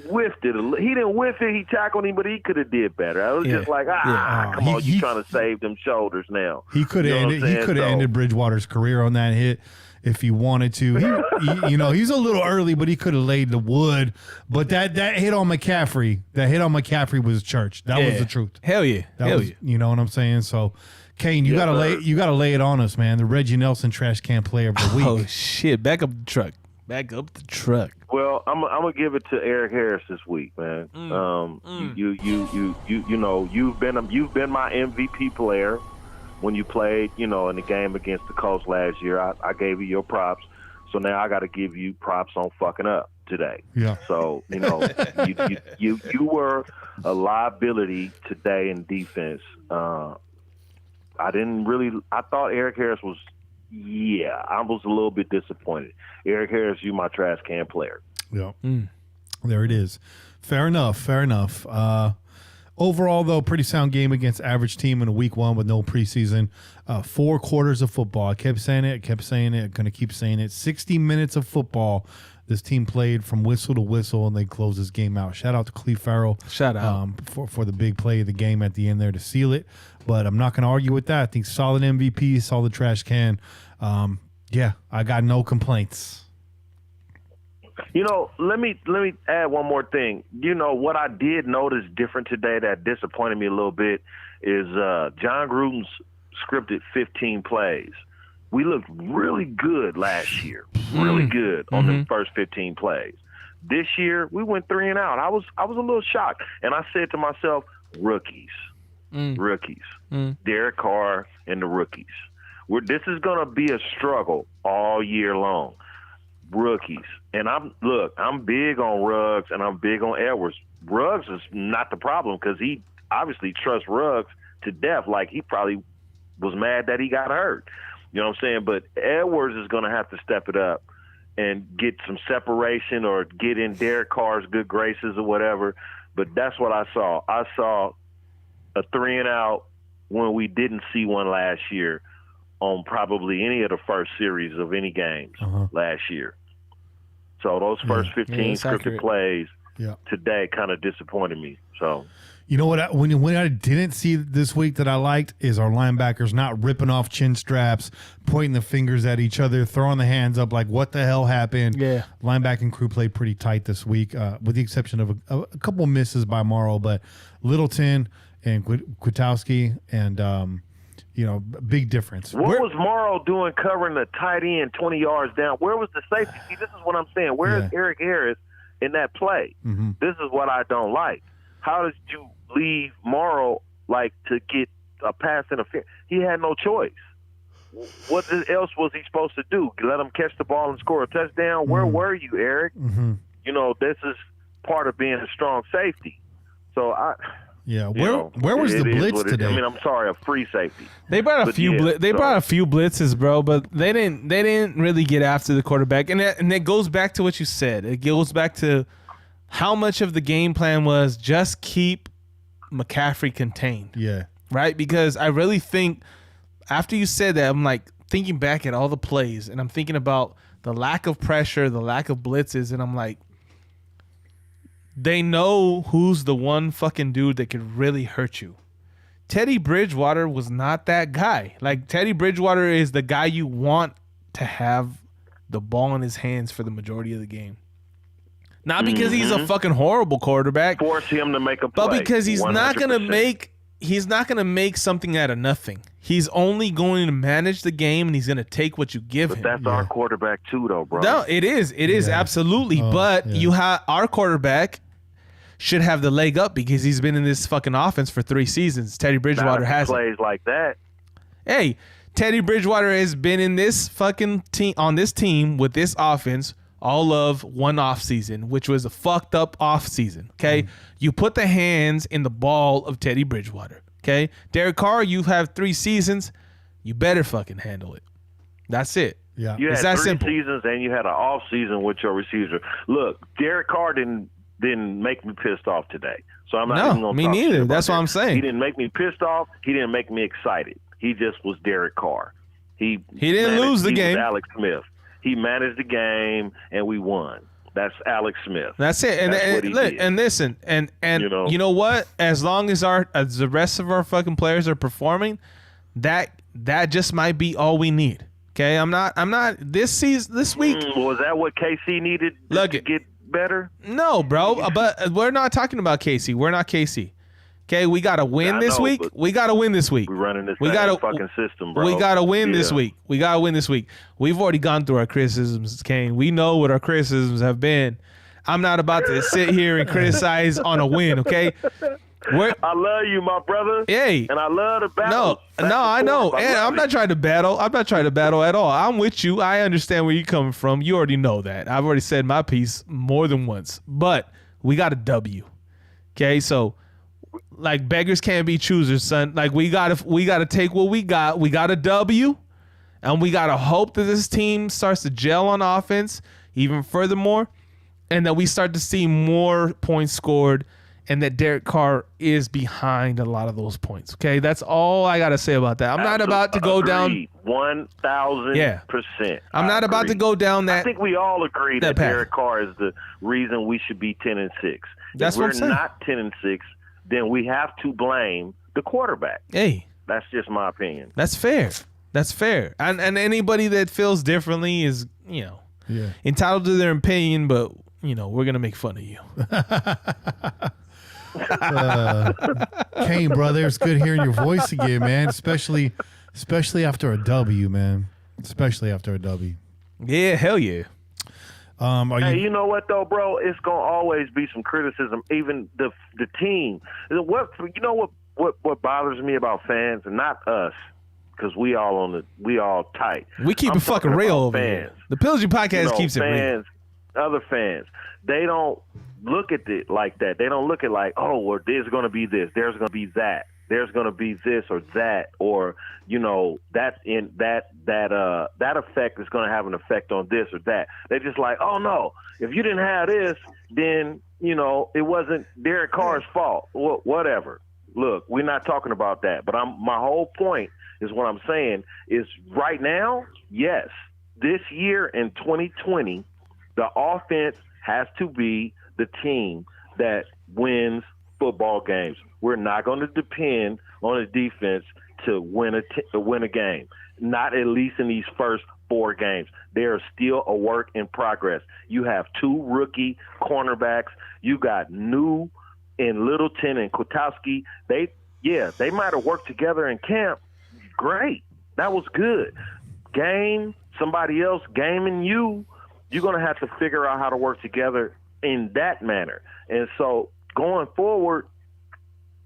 whiffed it. He didn't whiff it. He tackled him, but he could have did better. I was just like, come on, you trying to save them shoulders now. He could have ended Bridgewater's career on that hit if he wanted to. He's a little early, but he could have laid the wood. But that hit on McCaffrey was church. That was the truth. Hell yeah. You know what I'm saying? So Kane, you gotta lay it on us, man. The Reggie Nelson trash can player of the week. Oh shit! Back up the truck. Well, I'm gonna give it to Eric Harris this week, man. You've been my MVP player when you played, in the game against the Colts last year. I gave you your props, so now I got to give you props on fucking up today. Yeah. So you were a liability today in defense. I thought Eric Harris was yeah, I was a little bit disappointed. Eric Harris, you my trash can player. Yeah. There it is. Fair enough. Overall, though, pretty sound game against average team in a week one with no preseason. 4 quarters of football. I kept saying it. I'm going to keep saying it. 60 minutes of football. This team played from whistle to whistle, and they closed this game out. Shout out to Cleve Farrell. Shout out. For the big play of the game at the end there to seal it. But I'm not going to argue with that. I think solid MVP, solid trash can. Yeah, I got no complaints. You know, let me add one more thing. You know, what I did notice different today that disappointed me a little bit is John Gruden's scripted 15 plays. We looked really good last year, really good on the first 15 plays. This year, we went 3 and out. I was a little shocked, and I said to myself, rookies, Derek Carr and the rookies. This is going to be a struggle all year long. Rookies. And I'm big on Ruggs and I'm big on Edwards. Ruggs is not the problem because he obviously trusts Ruggs to death. Like he probably was mad that he got hurt. You know what I'm saying? But Edwards is going to have to step it up and get some separation or get in Derek Carr's good graces or whatever. But that's what I saw. I saw a 3 and out when we didn't see one last year on probably any of the first series of any games last year. So those first 15 scripted plays today kind of disappointed me. So, you know what? When I didn't see this week that I liked is our linebackers not ripping off chin straps, pointing the fingers at each other, throwing the hands up like what the hell happened. Yeah, linebacking crew played pretty tight this week, with the exception of a couple misses by Morrow, but Littleton and Kwiatkowski and. Big difference. What was Morrow doing covering the tight end 20 yards down? Where was the safety? See, this is what I'm saying. Where is Eric Harris in that play? This is what I don't like. How did you leave Morrow to get a pass interference? He had no choice. What else was he supposed to do? Let him catch the ball and score a touchdown? Where were you, Eric? You know, this is part of being a strong safety. So where was the blitz today? I mean, I'm sorry, a free safety. They brought a few blitzes, bro, but they didn't really get after the quarterback. And it goes back to what you said. It goes back to how much of the game plan was just keep McCaffrey contained. Yeah. Right? Because I really think after you said that, I'm like thinking back at all the plays and I'm thinking about the lack of pressure, the lack of blitzes, and I'm like, they know who's the one fucking dude that could really hurt you. Teddy Bridgewater was not that guy. Like, Teddy Bridgewater is the guy you want to have the ball in his hands for the majority of the game. Not because he's a fucking horrible quarterback. Force him to make a play. But because he's 100%. not gonna make something out of nothing. He's only going to manage the game and he's gonna take what you give him. But that's our quarterback too, though, bro. No, it is. It is absolutely. You have our quarterback should have the leg up because he's been in this fucking offense for 3 seasons. Teddy Bridgewater has plays like that. Hey, Teddy Bridgewater has been in this fucking team on this team with this offense all of one off season, which was a fucked up off season. Okay, you put the hands in the ball of Teddy Bridgewater. Okay, Derek Carr, you have 3 seasons. You better fucking handle it. That's it. Yeah, you had 3 seasons and you had an off season with your receiver. Look, Derek Carr didn't make me pissed off today. So I'm not even going to talk me neither. That's that. what I'm saying. He didn't make me pissed off. He didn't make me excited. He just was Derek Carr. He didn't lose the game. Was Alex Smith. He managed the game and we won. That's Alex Smith. That's it. And listen, and you know what? As long as the rest of our fucking players are performing, that just might be all we need. Okay? I'm not this week. Was that what KC needed to get better? No, bro. But we're not talking about KC. We're not KC. Okay, we got to win this week. We got to win this week. We're running this fucking system, bro. We got to win this week. We got to win this week. We've already gone through our criticisms, Kane. We know what our criticisms have been. I'm not about to sit here and criticize on a win, okay? I love you, my brother. Hey. And I love the battle. No, I know. And I'm not trying to battle. I'm not trying to battle at all. I'm with you. I understand where you're coming from. You already know that. I've already said my piece more than once. But we got a W. Okay, so like beggars can't be choosers, son. Like we gotta take what we got. We got a W, And we got to hope that this team starts to gel on offense even furthermore, and that we start to see more points scored, and that Derek Carr is behind a lot of those points. Okay, that's all I got to say about that. I'm not about to go down 1,000%. I'm not about to go down that. I think we all agree that path. Derek Carr is the reason we should be 10-6. That's if what I'm saying. we're not 10-6, then we have to blame the quarterback. Hey, that's just my opinion. That's fair. That's fair. And anybody that feels differently is, entitled to their opinion, but, we're going to make fun of you. Kane, brother, it's good hearing your voice again, man, especially after a W, man. Especially after a W. Yeah, hell yeah. You know what though, bro? It's gonna always be some criticism. Even the team. What bothers me about fans, and not us, because we all tight. We keep it fucking real over here. The Pillaging Podcast keeps it real. Other fans, they don't look at it like that. They don't look at like, oh, well, there's going to be this, there's going to be that, there's going to be this or that, or that effect is going to have an effect on this or that. They're just like, oh no, if you didn't have this, then it wasn't Derek Carr's fault. Whatever. Look, we're not talking about that. But my whole point is what I'm saying is right now, yes, this year in 2020, the offense has to be the team that wins football games. We're not going to depend on the defense to win a game. Not at least in these first 4 games. They are still a work in progress. You have 2 rookie cornerbacks. You got New and Littleton and Kwiatkowski. They might have worked together in camp. Great. That was good. Somebody else gaming you. You're going to have to figure out how to work together in that manner. And so going forward,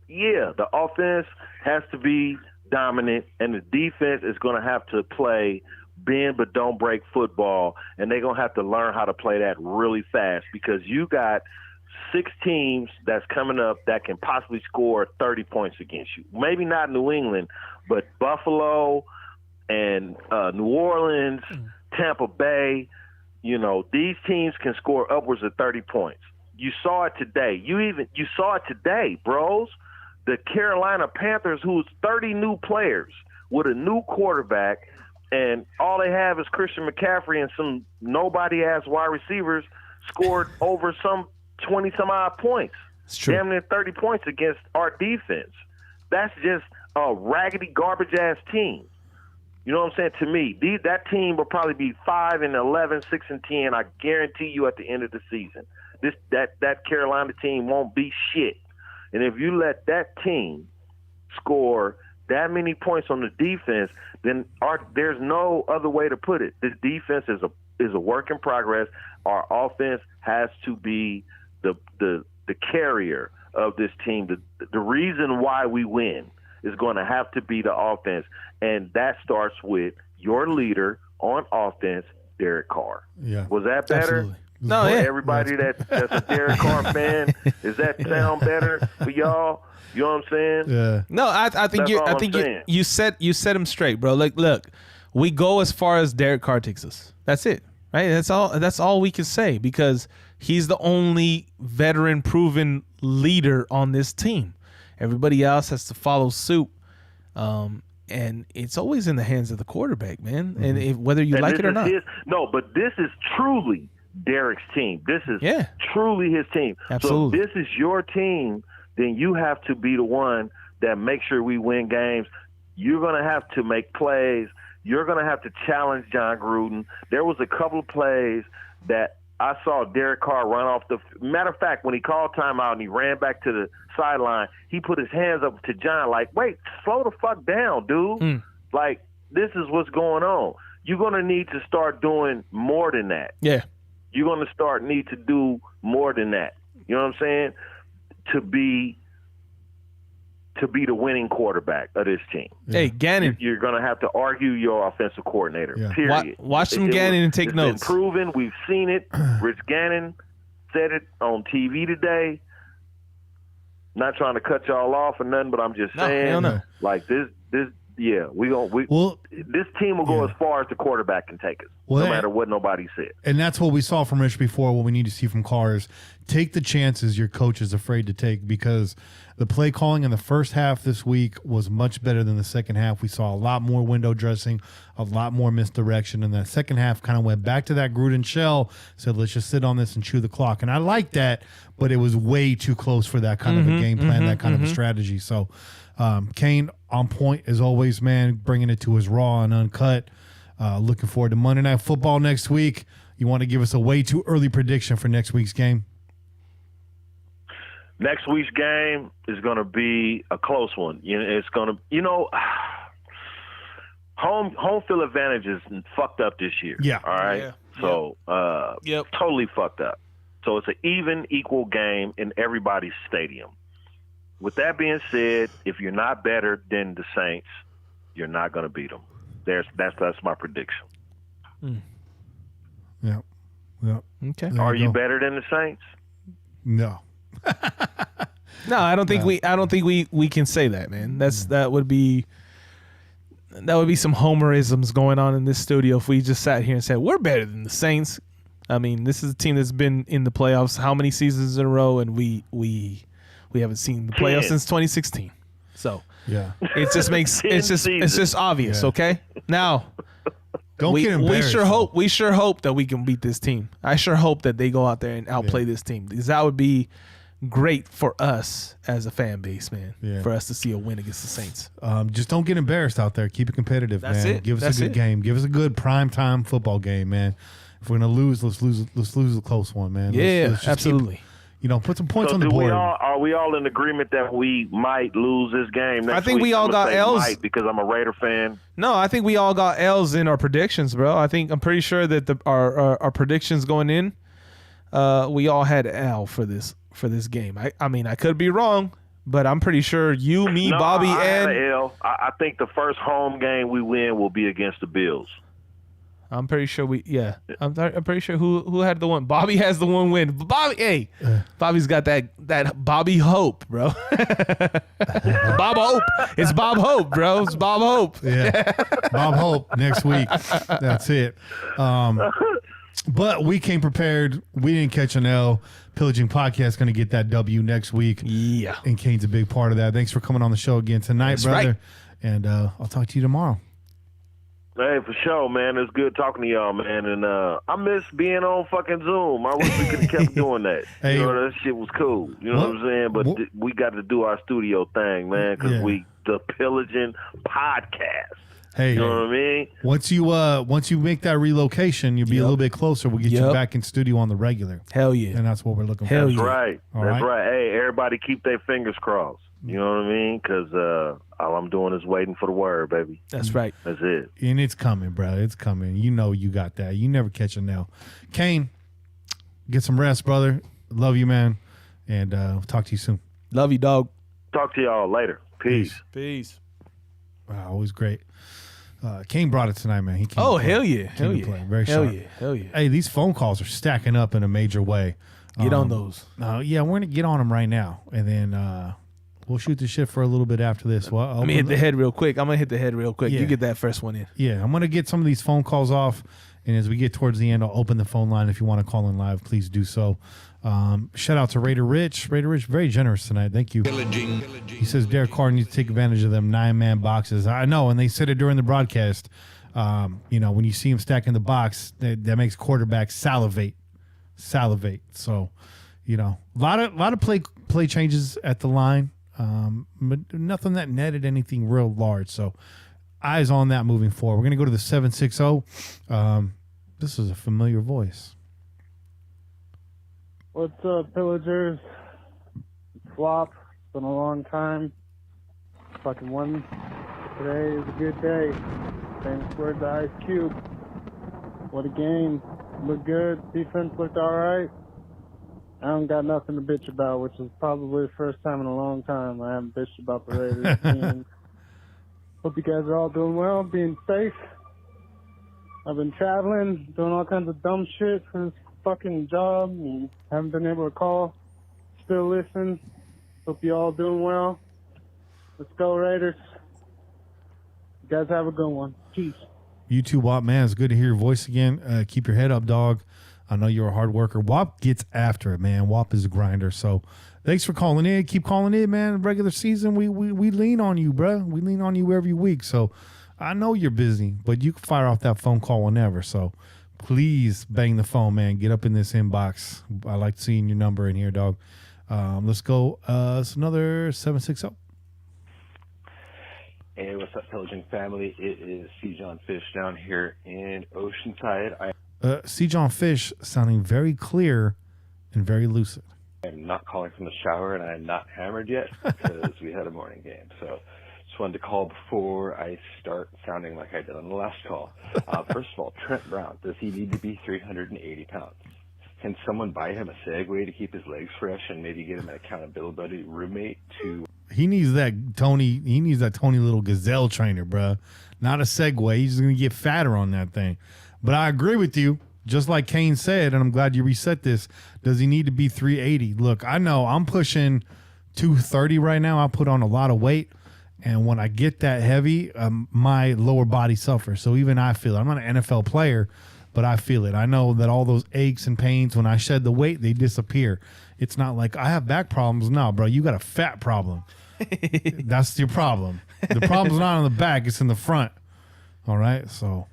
the offense has to be dominant, and the defense is going to have to play bend but don't break football, and they're going to have to learn how to play that really fast, because you got 6 teams that's coming up that can possibly score 30 points against you. Maybe not New England, but Buffalo and New Orleans, Tampa Bay. These teams can score upwards of 30 points. You saw it today. You saw it today, bros. The Carolina Panthers, who's 30 new players with a new quarterback, and all they have is Christian McCaffrey and some nobody-ass wide receivers, scored over some 20-some-odd points. It's true. Damn near 30 points against our defense. That's just a raggedy, garbage-ass team. You know what I'm saying? To me, that team will probably be 5-11, 6-10. I guarantee you at the end of the season, that Carolina team won't be shit. And if you let that team score that many points on the defense, then there's no other way to put it. This defense is a work in progress. Our offense has to be the carrier of this team. The reason why we win is going to have to be the offense, and that starts with your leader on offense, Derek Carr. Yeah. Was that better? Absolutely. No, yeah. Everybody that's a Derek Carr fan, does that sound better for y'all? You know what I'm saying? Yeah. No, I think you set him straight, bro. Like, look, we go as far as Derek Carr takes us. That's it, right? That's all we can say, because he's the only veteran proven leader on this team. Everybody else has to follow suit. And it's always in the hands of the quarterback, man. Mm-hmm. And whether you like it or not. But this is truly Derek's team. This is truly his team. Absolutely. So if this is your team, then you have to be the one that makes sure we win games. You're going to have to make plays. You're going to have to challenge John Gruden. There was a couple of plays that I saw Derek Carr run off the – matter of fact, when he called timeout and he ran back to the sideline, he put his hands up to John like, wait, slow the fuck down, dude. Like, this is what's going on. You're going to need to start doing more than that. Yeah. You're going to need to do more than that. You know what I'm saying? To be the winning quarterback of this team. Yeah. Hey, Gannon. You're going to have to argue your offensive coordinator, period. Watch some Gannon and take notes. It's been proven. We've seen it. Rich Gannon said it on TV today. Not trying to cut y'all off or nothing, but I'm just saying, hell no. like this, we this team will go as far as the quarterback can take us, no matter what nobody said. And that's what we saw from Rich before. What we need to see from Carr is take the chances your coach is afraid to take, because the play calling in the first half this week was much better than the second half. We saw a lot more window dressing, a lot more misdirection, and the second half kind of went back to that Gruden shell, said let's just sit on this and chew the clock. And I like that, but it was way too close for that kind of a game plan, that kind of a strategy. So Kane on point as always, man, bringing it to his raw and uncut. Looking forward to Monday Night Football next week. You want to give us a way too early prediction for next week's game? Next week's game is going to be a close one. It's going to, home field advantage is fucked up this year. Yeah. All right. Yeah. So, totally fucked up. So it's an equal game in everybody's stadium. With that being said, if you're not better than the Saints, you're not going to beat them. That's my prediction. Yeah. Okay. Are you better than the Saints? No. No, I don't think we can say that, man. That would be some homerisms going on in this studio if we just sat here and said we're better than the Saints. I mean, this is a team that's been in the playoffs how many seasons in a row, and we haven't seen the playoffs since 2016. So Yeah. it just makes it's just obvious. Yeah. Okay, now Don't get embarrassed. We sure hope that we can beat this team. I sure hope that they go out there and outplay this team, because that would be great for us as a fan base, man. Yeah. For us to see a win against the Saints. Just don't get embarrassed out there. Keep it competitive, That's man. it. Give us That's a good it. game. Give us a good primetime football game, man. If we're gonna lose, let's lose a close one, man. Yeah, let's just absolutely. Put some points So on the board. are we all in agreement that we might lose this game next I think week? we all I'm gonna got say L's. might because I'm a Raider fan. No, I think we all got L's in our predictions, bro. I'm pretty sure that our predictions going in, we all had L for this game. I mean, I could be wrong, but I'm pretty sure you, me, No, Bobby, I had and an L. I think the first home game we win will be against the Bills. I'm pretty sure I'm pretty sure who had the one. Bobby has the one win. Bobby, Bobby's got that Bobby Hope, bro. Bob Hope. It's Bob Hope, bro. It's Bob Hope. Yeah. Bob Hope next week. That's it. But we came prepared. We didn't catch an L. Pillaging Podcast going to get that W next week. Yeah. And Kane's a big part of that. Thanks for coming on the show again tonight, That's brother. right. And I'll talk to you tomorrow. Hey, for sure, man. It's good talking to y'all, man. And I miss being on fucking Zoom. I wish we could have kept doing that. Hey. That shit was cool. You know what I'm saying? But we got to do our studio thing, man, because the Pillaging Podcast. Hey, you know what I mean? Once you make that relocation, you'll be a little bit closer. We'll get you back in studio on the regular. Hell yeah. And that's what we're looking Hell for. yeah. Right. All That's right. right. Hey, everybody keep their fingers crossed. You know what I mean? Because all I'm doing is waiting for the word, baby. That's right. That's it. And it's coming, brother. It's coming. You know you got that. You never catch a nail. Kane, get some rest, brother. Love you, man. And talk to you soon. Love you, dog. Talk to y'all later. Peace. Peace. Wow, always great. Kane brought it tonight, man. He came Oh, to play. hell yeah. Came Hell to yeah. play. Very Hell sharp. yeah. Hell yeah. Hey, these phone calls are stacking up in a major way. Get on those. Yeah, we're going to get on them right now. And then we'll shoot the shit for a little bit after this. Well, Let me hit the head real quick. I'm going to hit the head real quick. Yeah. You get that first one in. Yeah, I'm going to get some of these phone calls off. And as we get towards the end, I'll open the phone line. If you want to call in live, please do so. Shout out to Raider Rich. Raider Rich, very generous tonight. Thank you. He says Derek Carr needs to take advantage of them 9-man boxes. I know, and they said it during the broadcast. When you see him stacking the box, that makes quarterbacks salivate. So, a lot of play changes at the line, but nothing that netted anything real large. So, eyes on that moving forward. We're going to go to the 760. This is a familiar voice. What's up, Pillagers? Flop. It's been a long time. Fucking one. Today is a good day. Famous word to Ice Cube. What a game. Looked good. Defense looked alright. I don't got nothing to bitch about, which is probably the first time in a long time I haven't bitched about the Raiders. And hope you guys are all doing well, being safe. I've been traveling, doing all kinds of dumb shit for this fucking job, and haven't been able to call. Still listen. Hope you all doing well. Let's go, Raiders. You guys have a good one. Peace. You too, Wop, man. It's good to hear your voice again. Keep your head up, dog. I know you're a hard worker. Wop gets after it, man. Wop is a grinder. So thanks for calling in. Keep calling in, man. Regular season, we lean on you, bro. We lean on you every week. So I know you're busy, but you can fire off that phone call whenever. So please bang the phone, man. Get up in this inbox. I like seeing your number in here, dog. Let's go. It's another 760. Hey, what's up, Pillaging family? It is C. John Fish down here in Oceanside. C. John Fish sounding very clear and very lucid. I'm not calling from the shower, and I'm not hammered yet because we had a morning game. So just wanted to call before I start sounding like I did on the last call. First of all, Trent Brown, does he need to be 380 pounds? Can someone buy him a Segway to keep his legs fresh and maybe get him an accountability roommate to... He needs that Tony little gazelle trainer, bruh. Not a Segway. He's just going to get fatter on that thing. But I agree with you. Just like Kane said, and I'm glad you reset this, does he need to be 380? Look, I know I'm pushing 230 right now. I put on a lot of weight. And when I get that heavy, my lower body suffers. So even I feel it. I'm not an NFL player, but I feel it. I know that all those aches and pains, when I shed the weight, they disappear. It's not like I have back problems. No, bro, you got a fat problem. That's your problem. The problem's not on the back. It's in the front. All right, so...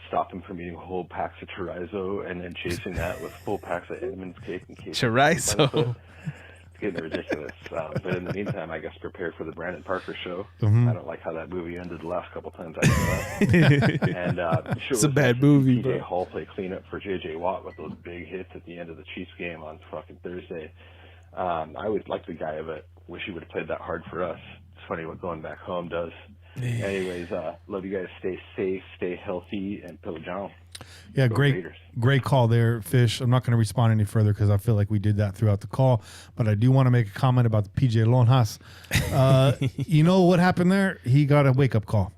stop him from eating whole packs of chorizo and then chasing that with full packs of Edmonds cake and cake. Chorizo. It's getting ridiculous. But in the meantime, I guess prepare for the Brandon Parker show. Mm-hmm. I don't like how that movie ended the last couple times I saw it. And sure, It's a bad movie, P.J. bro. Hall play cleanup for J.J. Watt with those big hits at the end of the Chiefs game on fucking Thursday. I would like the guy, but wish he would have played that hard for us. It's funny what going back home does. Anyways, love you guys. Stay safe, stay healthy, and Pillage on. Yeah, Go great Raiders. great call there, Fish. I'm not going to respond any further because I feel like we did that throughout the call. But I do want to make a comment about the PJ Lonjas. You know what happened there? He got a wake-up call.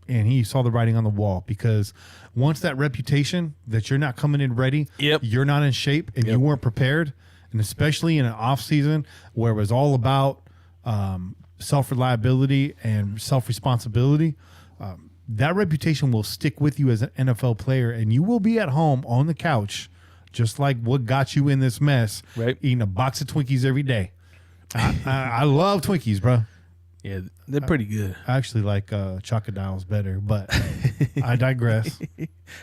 And he saw the writing on the wall because once that reputation that you're not coming in ready, you're not in shape, and you weren't prepared, and especially in an off season where it was all about self-reliability and self-responsibility, that reputation will stick with you as an NFL player, and you will be at home on the couch, just like what got you in this mess, right? Eating a box of Twinkies every day. I love Twinkies, bro. Yeah, they're pretty good. I actually like Chocodiles better, but I digress.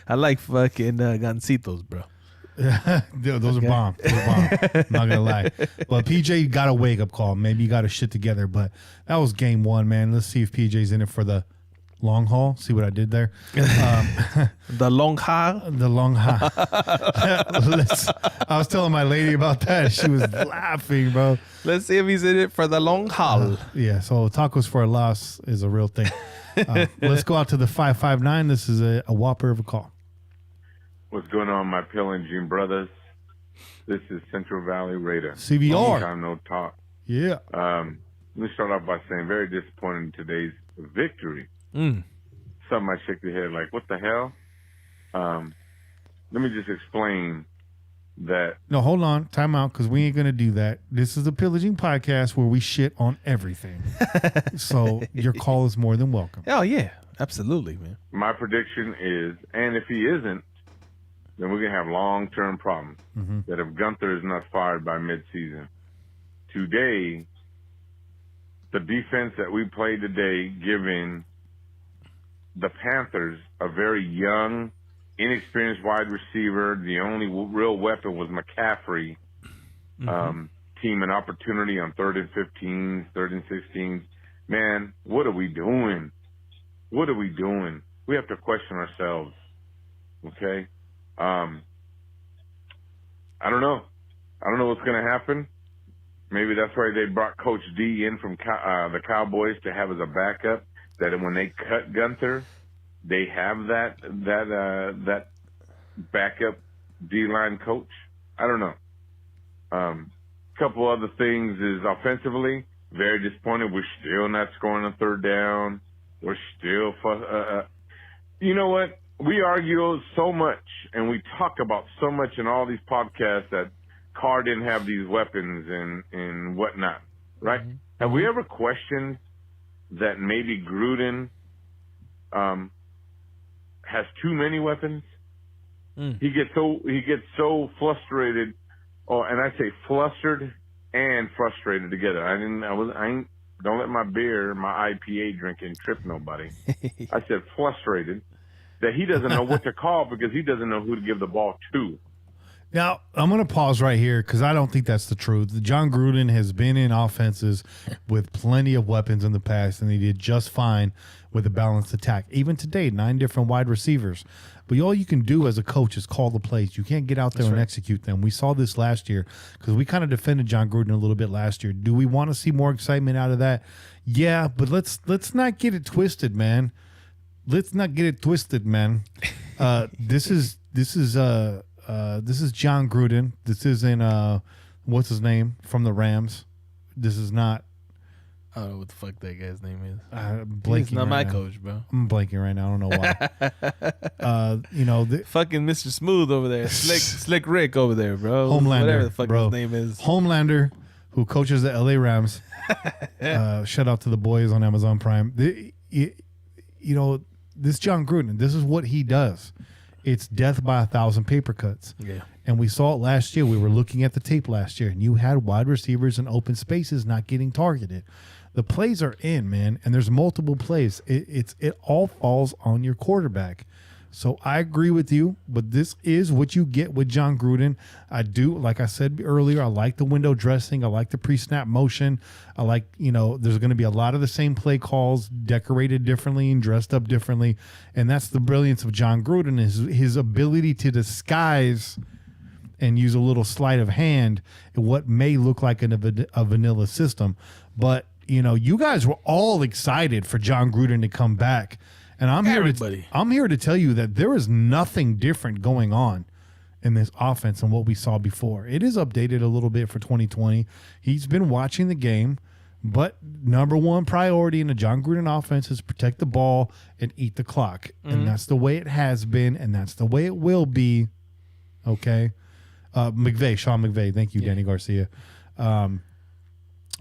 I like fucking gancitos, bro. Those are bomb. Those are bomb. I'm not gonna lie. But PJ got a wake up call. Maybe he got his shit together. But that was game one, man. Let's see if PJ's in it for the long haul. See what I did there? The long haul. The long haul. I was telling my lady about that. She was laughing, bro. Let's see if he's in it for the long haul. Yeah. So tacos for a loss is a real thing. Let's go out to the 559. This is a whopper of a call. What's going on, my Pillaging brothers? This is Central Valley Raider. CVR. Long time no talk. Yeah. Let me start off by saying very disappointed in today's victory. Something I shook the head like, what the hell? Let me just explain that. No, hold on. Time out, because we ain't going to do that. This is the Pillaging Podcast where we shit on everything. So your call is more than welcome. Oh, yeah. Absolutely, man. My prediction is, and if he isn't, then we're going to have long-term problems. That if Gunther is not fired by midseason. Today, the defense that we played today, giving the Panthers a very young, inexperienced wide receiver, the only real weapon was McCaffrey, team an opportunity on 3rd and 15s, 3rd and 16s. Man, what are we doing? What are we doing? We have to question ourselves, okay? I don't know. I don't know what's going to happen. Maybe that's why they brought Coach D in from the Cowboys to have as a backup, that when they cut Gunther, they have that backup D-line coach. I don't know. Couple other things is offensively, very disappointed. We're still not scoring on 3rd down. We're still you know what? We argue so much and we talk about so much in all these podcasts that Carr didn't have these weapons and whatnot, right? Have we ever questioned that maybe Gruden has too many weapons. He gets so frustrated, and I say flustered and frustrated together. Don't let my beer, my IPA drinking trip nobody. I said frustrated that he doesn't know what to call because he doesn't know who to give the ball to. Now, I'm going to pause right here because I don't think that's the truth. John Gruden has been in offenses with plenty of weapons in the past, and he did just fine with a balanced attack. Even today, 9 different wide receivers. But all you can do as a coach is call the plays. You can't get out there and execute them. We saw this last year because we kind of defended John Gruden a little bit last year. Do we want to see more excitement out of that? Yeah, but let's not get it twisted, man. Let's not get it twisted, man. This is John Gruden. This isn't what's his name from the Rams. This is not. I don't know what the fuck that guy's name is. He's not my coach, bro. I'm blanking right now. I don't know why. Fucking Mr. Smooth over there, Slick Rick over there, bro. Homelander, whatever the fuck bro. his name is. Homelander, who coaches the LA Rams. Shout out to the boys on Amazon Prime. This John Gruden. This is what he does. It's death by 1,000 paper cuts. Yeah. And we saw it last year. We were looking at the tape last year, and you had wide receivers in open spaces not getting targeted. The plays are in, man, and there's multiple plays. It all falls on your quarterback. So I agree with you, but this is what you get with John Gruden. I do, like I said earlier, I like the window dressing. I like the pre-snap motion. I like, there's going to be a lot of the same play calls, decorated differently and dressed up differently. And that's the brilliance of John Gruden, is his ability to disguise and use a little sleight of hand in what may look like a vanilla system. But, you guys were all excited for John Gruden to come back. And I'm here to tell you that there is nothing different going on in this offense than what we saw before. It is updated a little bit for 2020. He's been watching the game, but number one priority in the John Gruden offense is protect the ball and eat the clock. And that's the way it has been, and that's the way it will be. Okay? Sean McVay. Thank you, Danny Garcia.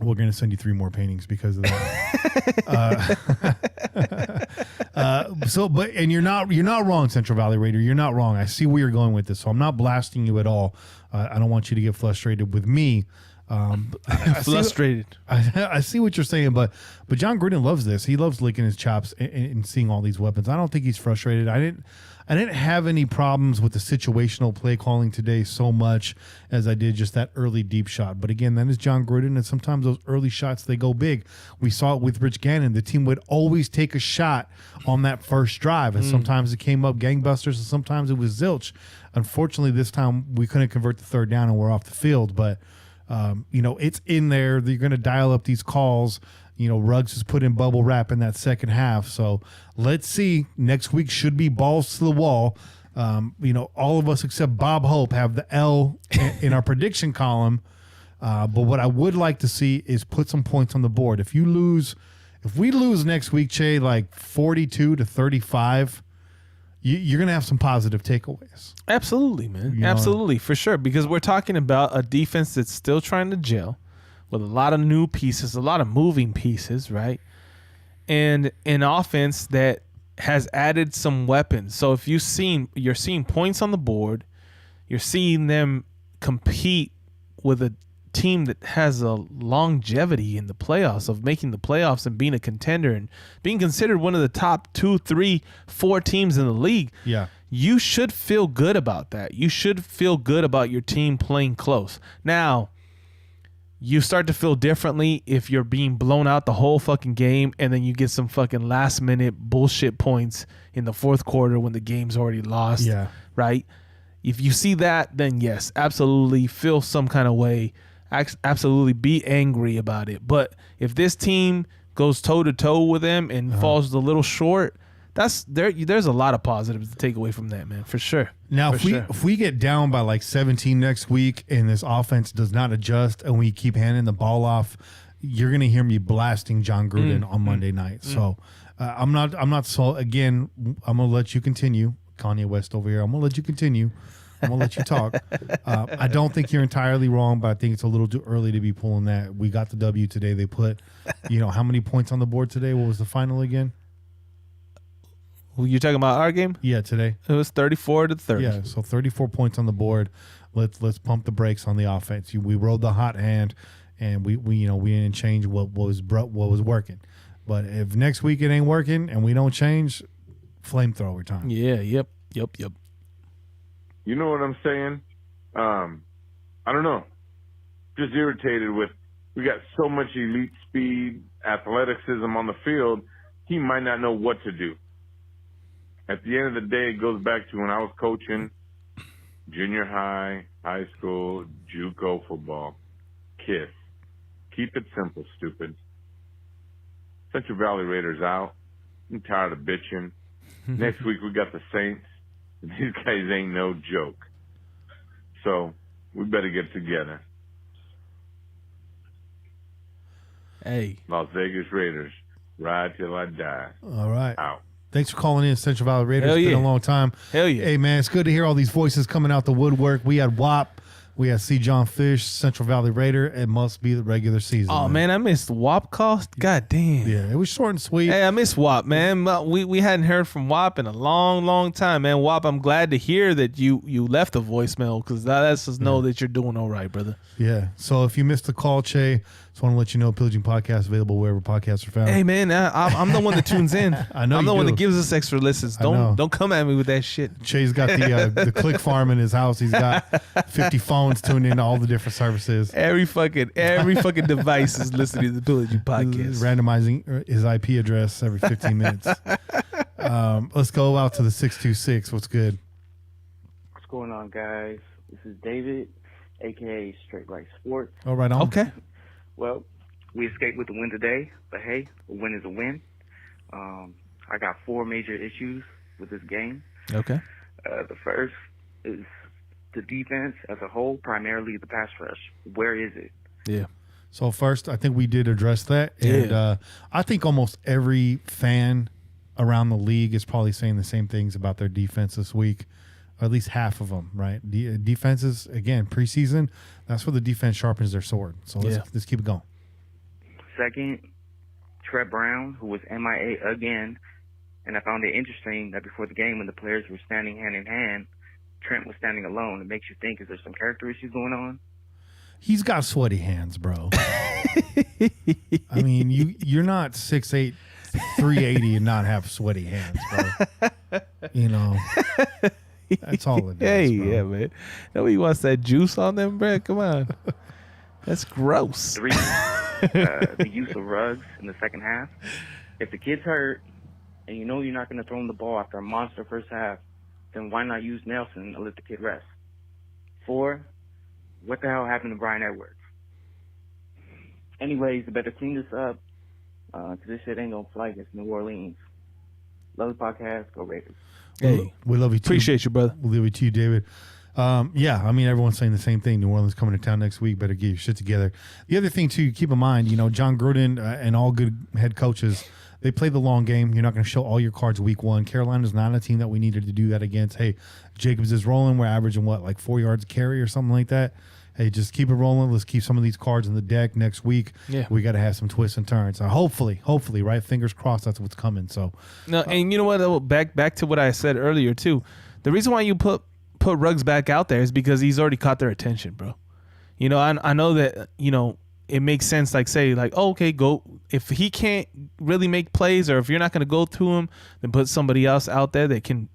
We're going to send you 3 more paintings because of that. And you're not wrong, Central Valley Raider. You're not wrong. I see where you're going with this, so I'm not blasting you at all. I don't want you to get frustrated with me. Frustrated. I see what you're saying, but John Gruden loves this. He loves licking his chops and seeing all these weapons. I don't think he's frustrated. I didn't have any problems with the situational play calling today so much as I did just that early deep shot. But again, that is John Gruden, and sometimes those early shots, they go big. We saw it with Rich Gannon. The team would always take a shot on that first drive, and sometimes it came up gangbusters, and sometimes it was zilch. Unfortunately, this time we couldn't convert the third down, and we're off the field. But, it's in there. You're going to dial up these calls. Ruggs has put in bubble wrap in that second half. So let's see. Next week should be balls to the wall. All of us except Bob Hope have the L in our prediction column. But what I would like to see is put some points on the board. If we lose next week, Che, like 42-35, you're going to have some positive takeaways. Absolutely, man. Absolutely, for sure. Because we're talking about a defense that's still trying to gel, with a lot of new pieces, a lot of moving pieces, right? And an offense that has added some weapons. So if you're seeing points on the board, you're seeing them compete with a team that has a longevity in the playoffs, of making the playoffs and being a contender and being considered one of the top 2, 3, 4 teams in the league. Yeah. You should feel good about that. You should feel good about your team playing close. Now, you start to feel differently if you're being blown out the whole fucking game and then you get some fucking last minute bullshit points in the fourth quarter when the game's already lost. Yeah. Right? If you see that, then yes, absolutely feel some kind of way. Absolutely be angry about it. But if this team goes toe to toe with them and falls a little short, there's a lot of positives to take away from that, man, for sure. Now, if we get down by like 17 next week and this offense does not adjust and we keep handing the ball off, you're going to hear me blasting John Gruden on Monday night. So I'm not so, again, I'm going to let you continue. Kanye West over here. I'm going to let you continue. I'm going to let you talk. I don't think you're entirely wrong, but I think it's a little too early to be pulling that. We got the W today. They put, how many points on the board today? What was the final again? Who you talking about? Our game? Yeah, today. It was 34-30. Yeah, so 34 points on the board. Let's pump the brakes on the offense. We rolled the hot hand, and we didn't change what was working. But if next week it ain't working and we don't change, flamethrower time. Yeah. Yep. You know what I'm saying? I don't know. Just irritated with, we got so much elite speed, athleticism on the field, he might not know what to do. At the end of the day, it goes back to when I was coaching junior high, high school, JUCO football. KISS. Keep it simple, stupid. Central Valley Raiders out. I'm tired of bitching. Next week we got the Saints. These guys ain't no joke. So we better get together. Hey. Las Vegas Raiders. Ride till I die. All right. Out. Thanks for calling in, Central Valley Raiders. Hell It's been yeah. a long time. Hell yeah. Hey, man, it's good to hear all these voices coming out the woodwork. We had WAP. We had C. John Fish, Central Valley Raider. It must be the regular season. Oh, man, I missed WAP cost. God damn. Yeah, it was short and sweet. Hey, I miss WAP, man. We hadn't heard from WAP in a long, long time, man. WAP, I'm glad to hear that you left a voicemail because that lets us know that you're doing all right, brother. Yeah. So if you missed the call, Che, just want to let you know Pillaging Podcast available wherever podcasts are found. Hey, man, I'm the one that tunes in. I know I'm you the one do. that gives us extra listens. know. Don't come at me with that shit. Che's got the click farm in his house. He's got 50 phones tuned in to all the different services. Every fucking device is listening to the Pillaging Podcast. Randomizing his IP address every 15 minutes. Let's go out to the 626. What's good? What's going on, guys? This is David, a.k.a. Straight Right Sports. Oh, right on. Okay. Well, we escaped with the win today, but hey, a win is a win. I got 4 major issues with this game. Okay. The first is the defense as a whole, primarily the pass rush. Where is it? Yeah. So first, I think we did address that. And I think almost every fan around the league is probably saying the same things about their defense this week. Or at least half of them, right? Defenses, again, preseason, that's where the defense sharpens their sword. So let's keep it going. Second, Trent Brown, who was MIA again. And I found it interesting that before the game, when the players were standing hand in hand, Trent was standing alone. It makes you think, is there some character issues going on? He's got sweaty hands, bro. I mean, you're not 6'8", 380 and not have sweaty hands, bro. You know, that's all it is. Hey, bro. yeah, man. Nobody wants that juice on them, bro. Come on. That's gross. 3, the use of rugs in the second half. If the kid's hurt and you know you're not going to throw him the ball after a monster first half, then why not use Nelson and let the kid rest? 4, what the hell happened to Brian Edwards? Anyways, you better clean this up because this shit ain't going to fly against New Orleans. Love the podcast. Go Raiders. Hey, we love you too. appreciate you, brother. We love you too, David. Yeah, I mean, everyone's saying the same thing. New Orleans coming to town next week. Better get your shit together. The other thing, too, keep in mind, John Gruden and all good head coaches, they play the long game. You're not going to show all your cards week 1. Carolina's not a team that we needed to do that against. Hey, Jacobs is rolling. We're averaging, like 4 yards a carry or something like that. Hey, just keep it rolling. Let's keep some of these cards in the deck next week. Yeah. We got to have some twists and turns. Hopefully, right? Fingers crossed that's what's coming. So, No, and you know what? Back to what I said earlier, too. The reason why you put Ruggs back out there is because he's already caught their attention, bro. I know that, it makes sense, okay, go. If he can't really make plays or if you're not going to go to him, then put somebody else out there that can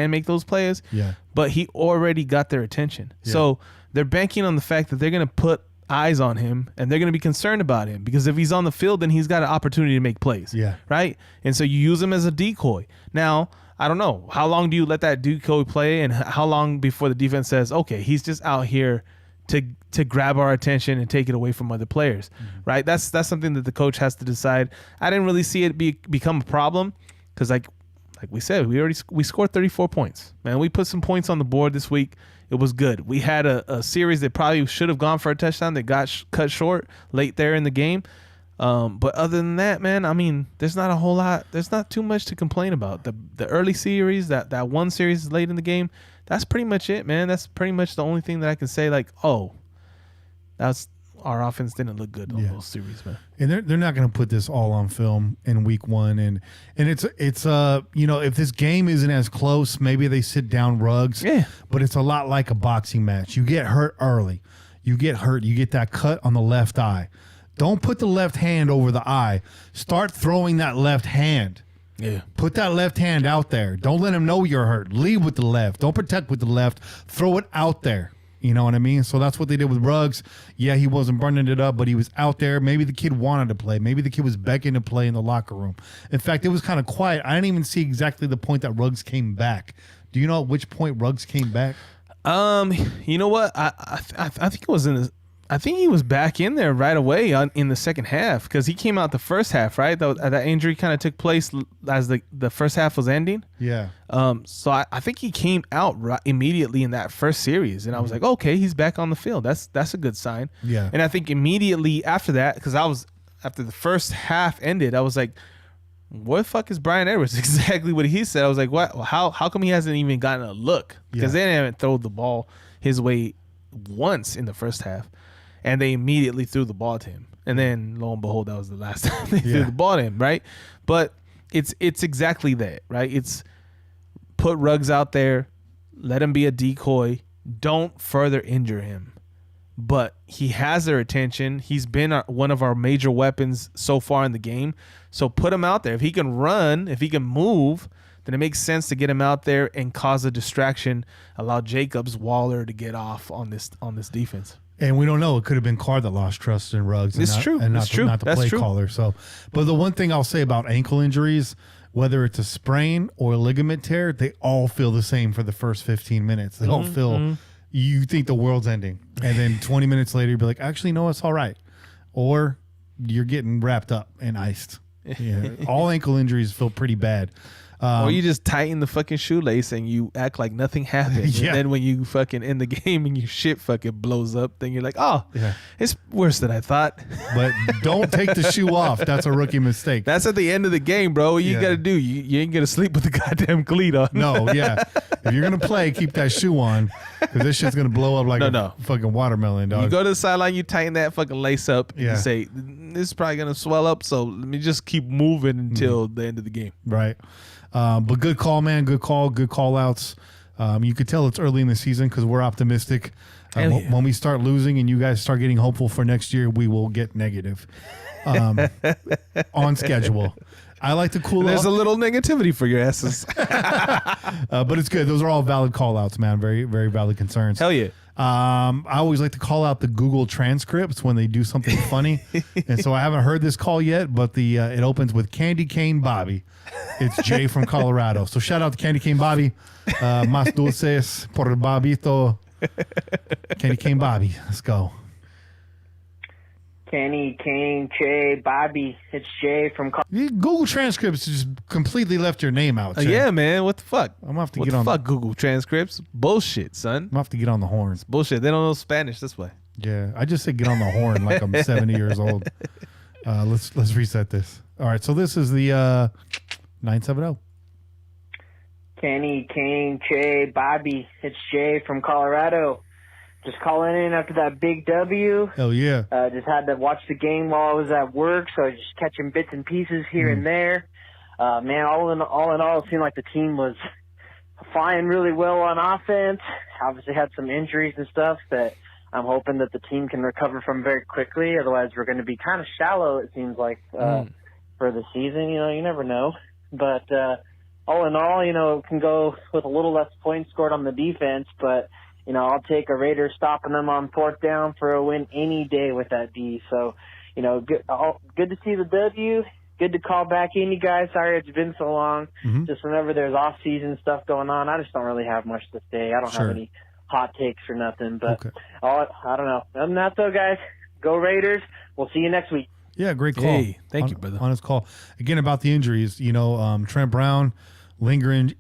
make those plays. yeah. But he already got their attention. Yeah. So they're banking on the fact that they're going to put eyes on him and they're going to be concerned about him because if he's on the field, then he's got an opportunity to make plays. Yeah. Right? And so you use him as a decoy. Now, I don't know. How long do you let that decoy play and how long before the defense says, okay, he's just out here to grab our attention and take it away from other players, right? That's something that the coach has to decide. I didn't really see it become a problem because like we said, we scored 34 points. Man, we put some points on the board this week. It was good. We had a series that probably should have gone for a touchdown that got cut short late there in the game. But other than that, man, I mean, there's not a whole lot. There's not too much to complain about. The early series, that one series late in the game, that's pretty much it, man. That's pretty much the only thing that I can say. Like, oh, that's our offense didn't look good on those series, man. And they're not going to put this all on film in week one. And it's if this game isn't as close, maybe they sit down Ruggs. Yeah. But it's a lot like a boxing match. You get hurt early. You get hurt. You get that cut on the left eye. Don't put the left hand over the eye. Start throwing that left hand. Yeah. Put that left hand out there. Don't let him know you're hurt. Lead with the left. Don't protect with the left. Throw it out there. You know what I mean? So that's what they did with Ruggs. Yeah, he wasn't burning it up, but he was out there. Maybe the kid wanted to play. Maybe the kid was begging to play in the locker room. In fact, it was kind of quiet. I didn't even see exactly the point that Ruggs came back. Do you know at which point Ruggs came back? You know what? I think it was I think he was back in there right away in the second half because he came out the first half, right? That injury kind of took place as the first half was ending. Yeah. So I think he came out immediately in that first series, and I was like, okay, he's back on the field. That's a good sign. Yeah. And I think immediately after that, because after the first half ended, I was like, what the fuck is Brian Edwards? Exactly what he said. I was like, what? How come he hasn't even gotten a look? Because they haven't thrown the ball his way once in the first half. And they immediately threw the ball to him. And then, lo and behold, that was the last time they threw the ball to him, right? But it's exactly that, right? It's put Ruggs out there, let him be a decoy, don't further injure him. But he has their attention. He's been one of our major weapons so far in the game. So put him out there. If he can run, if he can move, then it makes sense to get him out there and cause a distraction, allow Jacobs, Waller to get off on this defense. And we don't know. It could have been Carr that lost trust in Ruggs. It's true. And not the That's play true. caller. So, but the one thing I'll say about ankle injuries, whether it's a sprain or a ligament tear, they all feel the same for the first 15 minutes. They all feel, you think the world's ending. And then 20 minutes later, you'll be like, actually, no, it's all right. Or you're getting wrapped up and iced. Yeah. All ankle injuries feel pretty bad. Or you just tighten the fucking shoelace and you act like nothing happened. Yeah. And then when you fucking end the game and your shit fucking blows up, then you're like, oh, it's worse than I thought. But don't take the shoe off. That's a rookie mistake. That's at the end of the game, bro. What you got to do? You ain't going to sleep with the goddamn cleat on. No, yeah. If you're going to play, keep that shoe on because this shit's going to blow up like a fucking watermelon, dog. You go to the sideline, you tighten that fucking lace up. Yeah. You say, this is probably going to swell up, so let me just keep moving until the end of the game. Right. But good call, man. Good call outs. You could tell it's early in the season because we're optimistic. When we start losing and you guys start getting hopeful for next year, we will get negative on schedule. I like to cool There's off. a little negativity for your asses. But it's good. Those are all valid call outs, man. Very, very valid concerns. Hell yeah. I always like to call out the Google transcripts when they do something funny. And so I haven't heard this call yet, but it opens with Candy Cane Bobby. It's Jay from Colorado. So shout out to Candy Cane Bobby. Más dulces por el Bobito. Candy Cane Bobby. Let's go. Kenny, Kane, Jay, Bobby. It's Jay from Google transcripts just completely left your name out. Jay. Yeah, man. What the fuck? I'm gonna have to what get the on. Fuck Google transcripts. Bullshit, son. I'm gonna have to get on the horn. Bullshit. They don't know Spanish this way. Yeah, I just say get on the horn like I'm 70 years old. Let's reset this. All right, so this is the 970. Kenny, Kane, Jay, Bobby. It's Jay from Colorado. Just calling in after that big W. Hell yeah. Just had to watch the game while I was at work, so I was just catching bits and pieces here and there. Man, all in all, it seemed like the team was flying really well on offense. Obviously had some injuries and stuff that I'm hoping that the team can recover from very quickly. Otherwise, we're going to be kind of shallow, it seems like, for the season. You know, you never know. But all in all, it can go with a little less points scored on the defense, but I'll take a Raiders stopping them on fourth down for a win any day with that D. So, good to see the W. Good to call back in, you guys. Sorry it's been so long. Just whenever there's off-season stuff going on, I just don't really have much to say. I don't have any hot takes or nothing. But I don't know. Other than that, though, guys, go Raiders. We'll see you next week. Yeah, great call. Hey, thank you, brother. On his call. Again, about the injuries, Trent Brown, lingering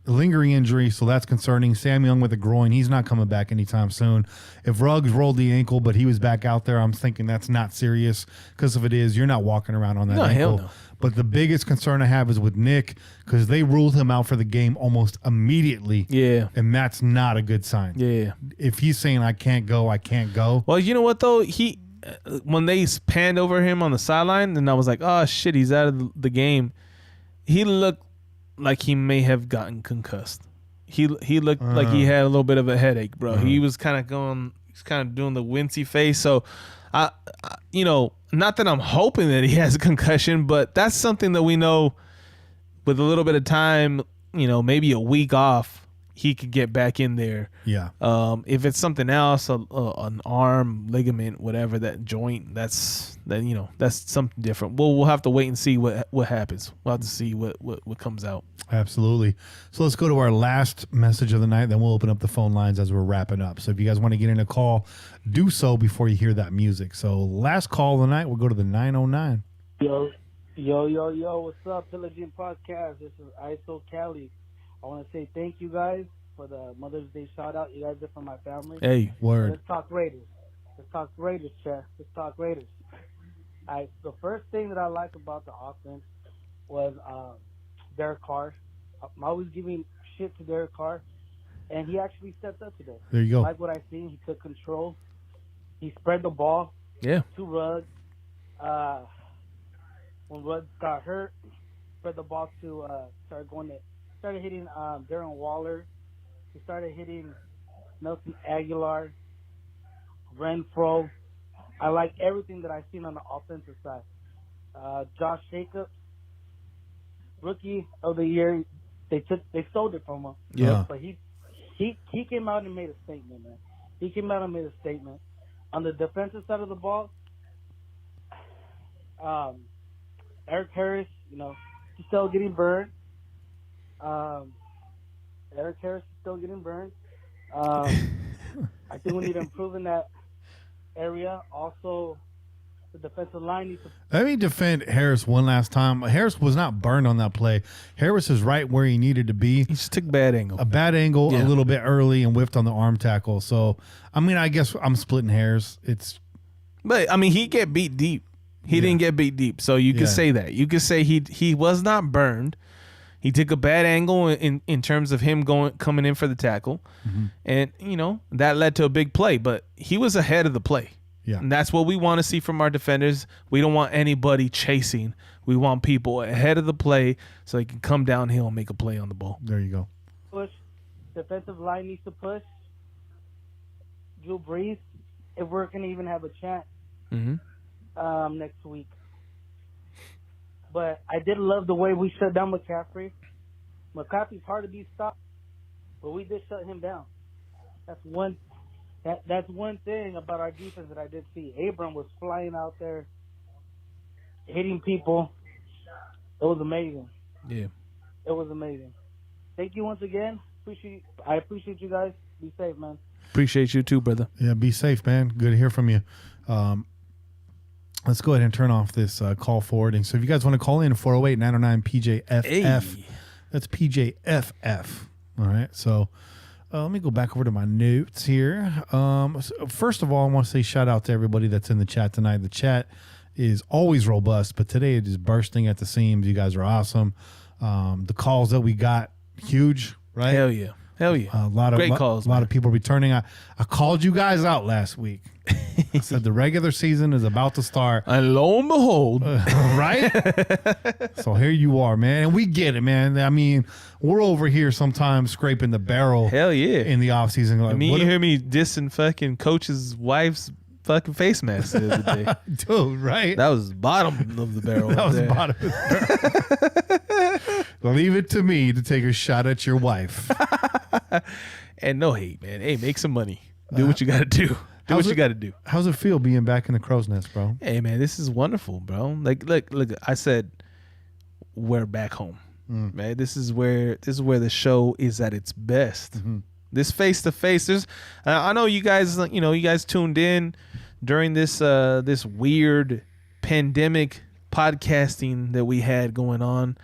injury, so that's concerning. Sam Young with a groin, he's not coming back anytime soon. If Ruggs rolled the ankle, but he was back out there, I'm thinking that's not serious, because if it is, you're not walking around on that ankle. Hell no. But the biggest concern I have is with Nick, because they ruled him out for the game almost immediately. Yeah. And that's not a good sign. Yeah. If he's saying, I can't go, I can't go. Well, you know what, though? when they panned over him on the sideline, and I was like, oh shit, he's out of the game. He looked like he may have gotten concussed. He looked like he had a little bit of a headache, bro. He was kind of doing the wincy face. So, I not that I'm hoping that he has a concussion, but that's something that we know with a little bit of time, maybe a week off, he could get back in there. Yeah. If it's something else, an arm, ligament, whatever, that joint, that's something different. We'll have to wait and see what happens. We'll have to see what comes out. Absolutely. So let's go to our last message of the night. Then we'll open up the phone lines as we're wrapping up. So if you guys want to get in a call, do so before you hear that music. So last call of the night, we'll go to the 909. Yo, what's up, Pillaging Podcast? This is ISO Cali. I want to say thank you guys for the Mother's Day shout-out. You guys are from my family. Hey, word. Let's talk Raiders. Chef. Let's talk Raiders. The first thing that I like about the offense was Derek Carr. I'm always giving shit to Derek Carr, and he actually stepped up today. There you go. I like what I seen. He took control. He spread the ball. Yeah. To Ruggs. When Ruggs got hurt, spread the ball to started hitting Darren Waller. He started hitting Nelson Aguilar, Renfro. I like everything that I've seen on the offensive side. Josh Jacobs, Rookie of the Year. They sold it from him. Yeah. But he came out and made a statement, man. He came out and made a statement. On the defensive side of the ball, Eric Harris, he's still getting burned. Eric Harris is still getting burned. I think we need to improve in that area. Also, the defensive line needs to. Let me defend Harris one last time. Harris was not burned on that play. Harris is right where he needed to be. He just took a bad angle. A little bit early, and whiffed on the arm tackle. So, I guess I'm splitting hairs. But he get beat deep. He didn't get beat deep, so you could say that. You could say he was not burned. He took a bad angle in terms of him coming in for the tackle, and that led to a big play. But he was ahead of the play, and that's what we want to see from our defenders. We don't want anybody chasing. We want people ahead of the play so they can come downhill and make a play on the ball. There you go. Push. Defensive line needs to push. Drew Brees, if we're going to even have a chance next week. But I did love the way we shut down McCaffrey. McCaffrey's hard to be stopped, but we did shut him down. That's one thing about our defense that I did see. Abram was flying out there, hitting people. It was amazing. Yeah. It was amazing. Thank you once again. I appreciate you guys. Be safe, man. Appreciate you too, brother. Yeah, be safe, man. Good to hear from you. Let's go ahead and turn off this call forwarding. So if you guys want to call in, 408-909-PJFF. Hey. That's PJFF. All right. So let me go back over to my notes here. So first of all, I want to say shout out to everybody that's in the chat tonight. The chat is always robust, but today it is bursting at the seams. You guys are awesome. The calls that we got, huge, right? Hell yeah. A lot of great calls. A lot of people returning. I called you guys out last week. I said the regular season is about to start. And lo and behold. Right? So here you are, man. And we get it, man. We're over here sometimes scraping the barrel. Hell yeah. In the offseason. Like, you hear me dissing fucking coach's wife's fucking face mask the other day. Dude, right? That was bottom of the barrel. That was bottom of the barrel. Leave it to me to take a shot at your wife. And no hate, man. Hey, make some money. Do what you got to do. Do what you got to do. How's it feel being back in the crow's nest, bro? Hey, man, this is wonderful, bro. Like, look, I said we're back home, man. This is where the show is at its best. This face to face. I know you guys. You guys tuned in during this weird pandemic podcasting that we had going on.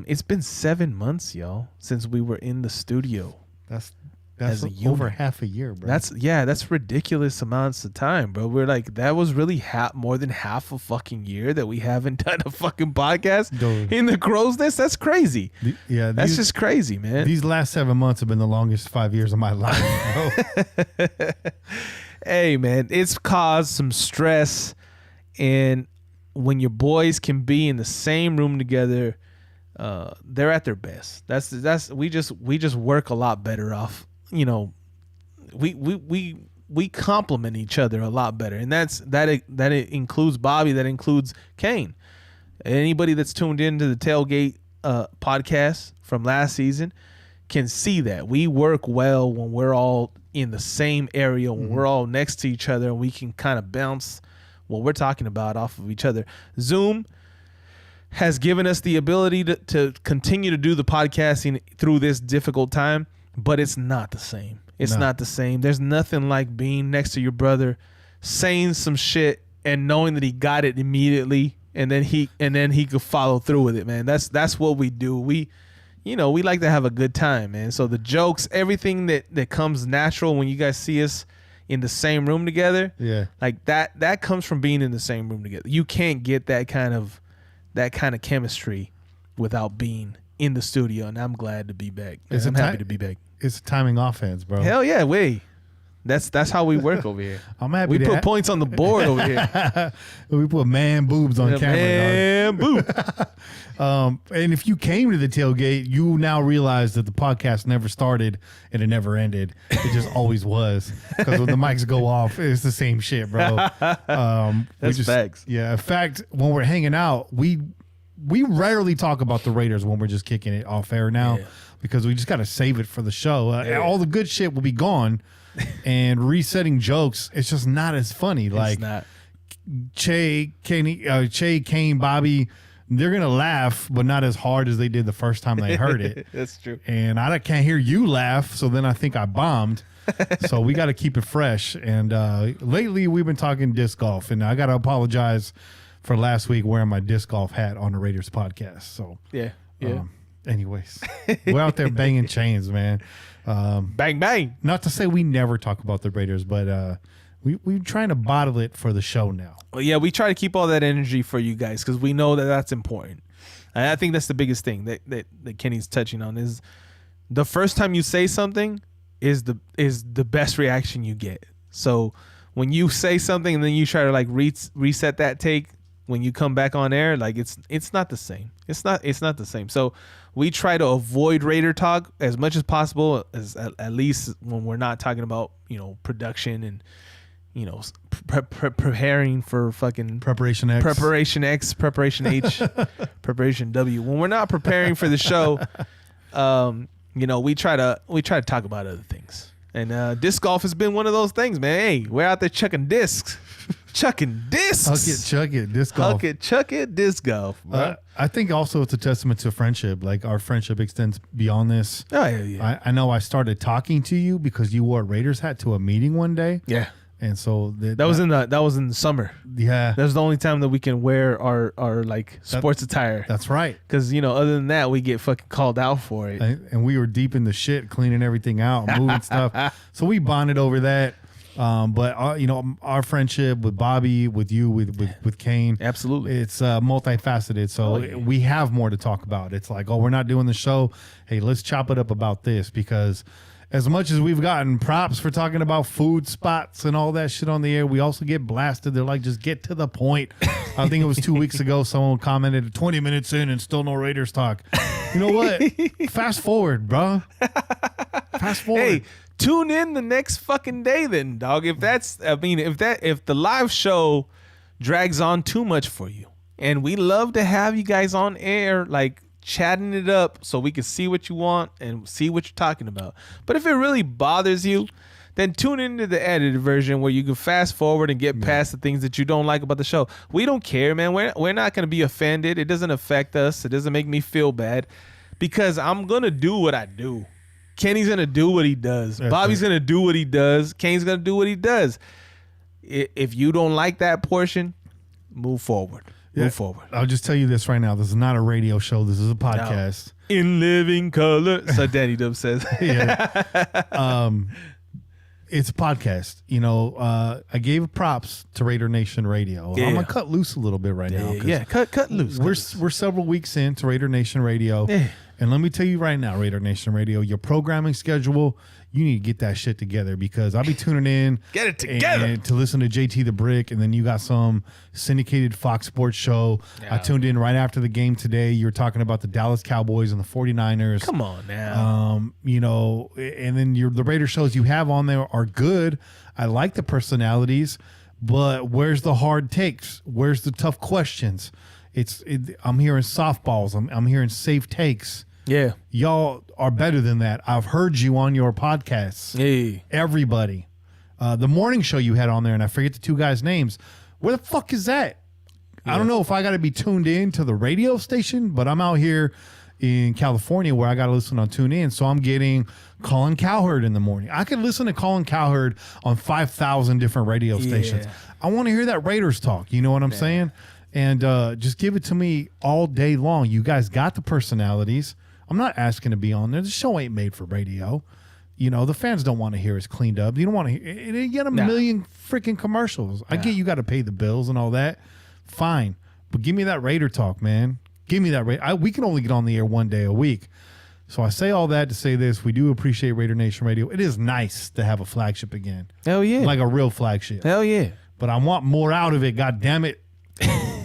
It's been 7 months, y'all, since we were in the studio. That's over half a year, bro. That's ridiculous amounts of time, bro. We're like, that was really more than half a fucking year that we haven't done a fucking podcast in the crow's nest. That's crazy. That's just crazy, man. These last 7 months have been the longest 5 years of my life, bro. Hey, man, it's caused some stress, and when your boys can be in the same room together, they're at their best. We just work a lot better off. You know, we complement each other a lot better, and that includes Bobby, that includes Kane. Anybody that's tuned into the Tailgate podcast from last season can see that we work well when we're all in the same area, when we're all next to each other, and we can kind of bounce what we're talking about off of each other. Zoom has given us the ability to continue to do the podcasting through this difficult time, but it's not the same. It's not the same. There's nothing like being next to your brother, saying some shit and knowing that he got it immediately, and then he could follow through with it, man. That's what we do. We like to have a good time, man. So the jokes, everything that comes natural when you guys see us in the same room together, like that comes from being in the same room together. You can't get that kind of chemistry without being in the studio, and I'm glad to be back. I'm happy to be back. It's a timing offense, bro. Hell yeah, that's how we work over here. I'm happy. We put points on the board over here. We put man boobs on camera. Man boob. And if you came to the tailgate, you now realize that the podcast never started and it never ended. It just always was. Because when the mics go off, it's the same shit, bro. That's facts. Yeah. In fact, when we're hanging out, we rarely talk about the Raiders when we're just kicking it off air now, because we just got to save it for the show. All the good shit will be gone. And resetting jokes, it's just not as funny. Like Che, Kane, Bobby, they're gonna laugh, but not as hard as they did the first time they heard it. That's true. And I can't hear you laugh, so then I think I bombed. So we got to keep it fresh. And lately we've been talking disc golf, and I got to apologize for last week wearing my disc golf hat on the Raiders podcast. So anyways, we're out there banging chains, man. Bang bang. Not to say we never talk about the Raiders, but we're trying to bottle it for the show now. Well, yeah, we try to keep all that energy for you guys because we know that that's important. And I think that's the biggest thing that Kenny's touching on is the first time you say something is the best reaction you get. So when you say something and then you try to like reset that take when you come back on air, like it's not the same. It's not the same. So we try to avoid Raider talk as much as possible, as at least when we're not talking about, production and, preparing for fucking Preparation X, Preparation X, Preparation H, Preparation W. When we're not preparing for the show, we try to talk about other things. And disc golf has been one of those things, man. Hey, we're out there chucking discs. Chucking discs. Chuck it, disc golf. Chuck it, disc golf. I think also it's a testament to friendship. Like our friendship extends beyond this. Oh yeah. I know I started talking to you because you wore a Raiders hat to a meeting one day. Yeah. And so that was in the summer. Yeah. That's the only time that we can wear our like sports attire. That's right. Because other than that, we get fucking called out for it. And we were deep in the shit, cleaning everything out, moving stuff. So we bonded over that. But our friendship with Bobby, with you, with Kane, absolutely, it's multifaceted. So we have more to talk about. It's like, we're not doing the show. Hey, let's chop it up about this, because as much as we've gotten props for talking about food spots and all that shit on the air, we also get blasted. They're like, just get to the point. I think it was 2 weeks ago, someone commented 20 minutes in and still no Raiders talk. You know what? Fast forward, bro. Fast forward. Hey, tune in the next fucking day then, dog. If the live show drags on too much for you, and we love to have you guys on air, like chatting it up so we can see what you want and see what you're talking about. But if it really bothers you, then tune into the edited version where you can fast forward and get past the things that you don't like about the show. We don't care, man. We're not going to be offended. It doesn't affect us. It doesn't make me feel bad, because I'm going to do what I do. Kenny's going to do what he does. That's Bobby's right. going to do what he does. Kane's going to do what he does. If you don't like that portion, move forward. Move forward. I'll just tell you this right now. This is not a radio show. This is a podcast. No. In living color. So Danny Dub says. It's a podcast. I gave props to Raider Nation Radio. Yeah. I'm going to cut loose a little bit right now. Yeah, cut loose. We're several weeks into Raider Nation Radio. Yeah. And let me tell you right now, Raider Nation Radio, your programming schedule, you need to get that shit together because I'll be tuning in. Get it together. And to listen to JT the Brick, and then you got some syndicated Fox Sports show. Yeah. I tuned in right after the game today. You were talking about the Dallas Cowboys and the 49ers. Come on now. You know, and then the Raider shows you have on there are good. I like the personalities, but where's the hard takes? Where's the tough questions? I'm hearing softballs. I'm hearing safe takes. Yeah. Y'all are better than that. I've heard you on your podcasts. Hey. Everybody. The morning show you had on there, and I forget the two guys' names. Where the fuck is that? Yeah. I don't know if I got to be tuned in to the radio station, but I'm out here in California where I got to listen on TuneIn. So I'm getting Colin Cowherd in the morning. I could listen to Colin Cowherd on 5,000 different radio stations. I want to hear that Raiders talk. You know what I'm saying? And just give it to me all day long. You guys got the personalities. I'm not asking to be on there. The show ain't made for radio. You know, the fans don't want to hear us cleaned up. You don't want to hear it. Get a million freaking commercials. I get you got to pay the bills and all that. Fine. But give me that Raider talk, man. Give me that Raider. We can only get on the air one day a week. So I say all that to say this. We do appreciate Raider Nation Radio. It is nice to have a flagship again. Hell yeah. Like a real flagship. Hell yeah. But I want more out of it. God damn it.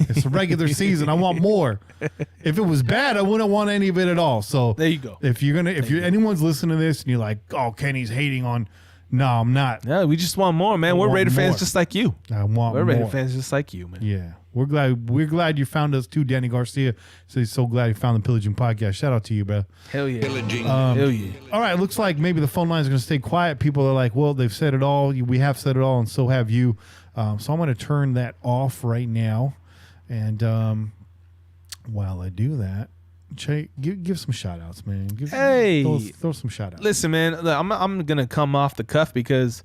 It's a regular season. I want more. If it was bad, I wouldn't want any of it at all. So there you go. If anyone's listening to this and you're like, oh, Kenny's hating on, no, I'm not. Yeah, we just want more, man. We're Raider fans just like you. We're Raider fans just like you, man. Yeah. We're glad you found us too, Danny Garcia. So glad you found the Pillaging Podcast. Shout out to you, bro. Hell yeah. Pillaging. Hell yeah. All right, looks like maybe the phone lines are going to stay quiet. People are like, well, they've said it all. We have said it all, and so have you. So I'm going to turn that off right now. And while I do that, Che, give some shout outs, man. Throw some shout outs. Listen, man, I'm going to come off the cuff because,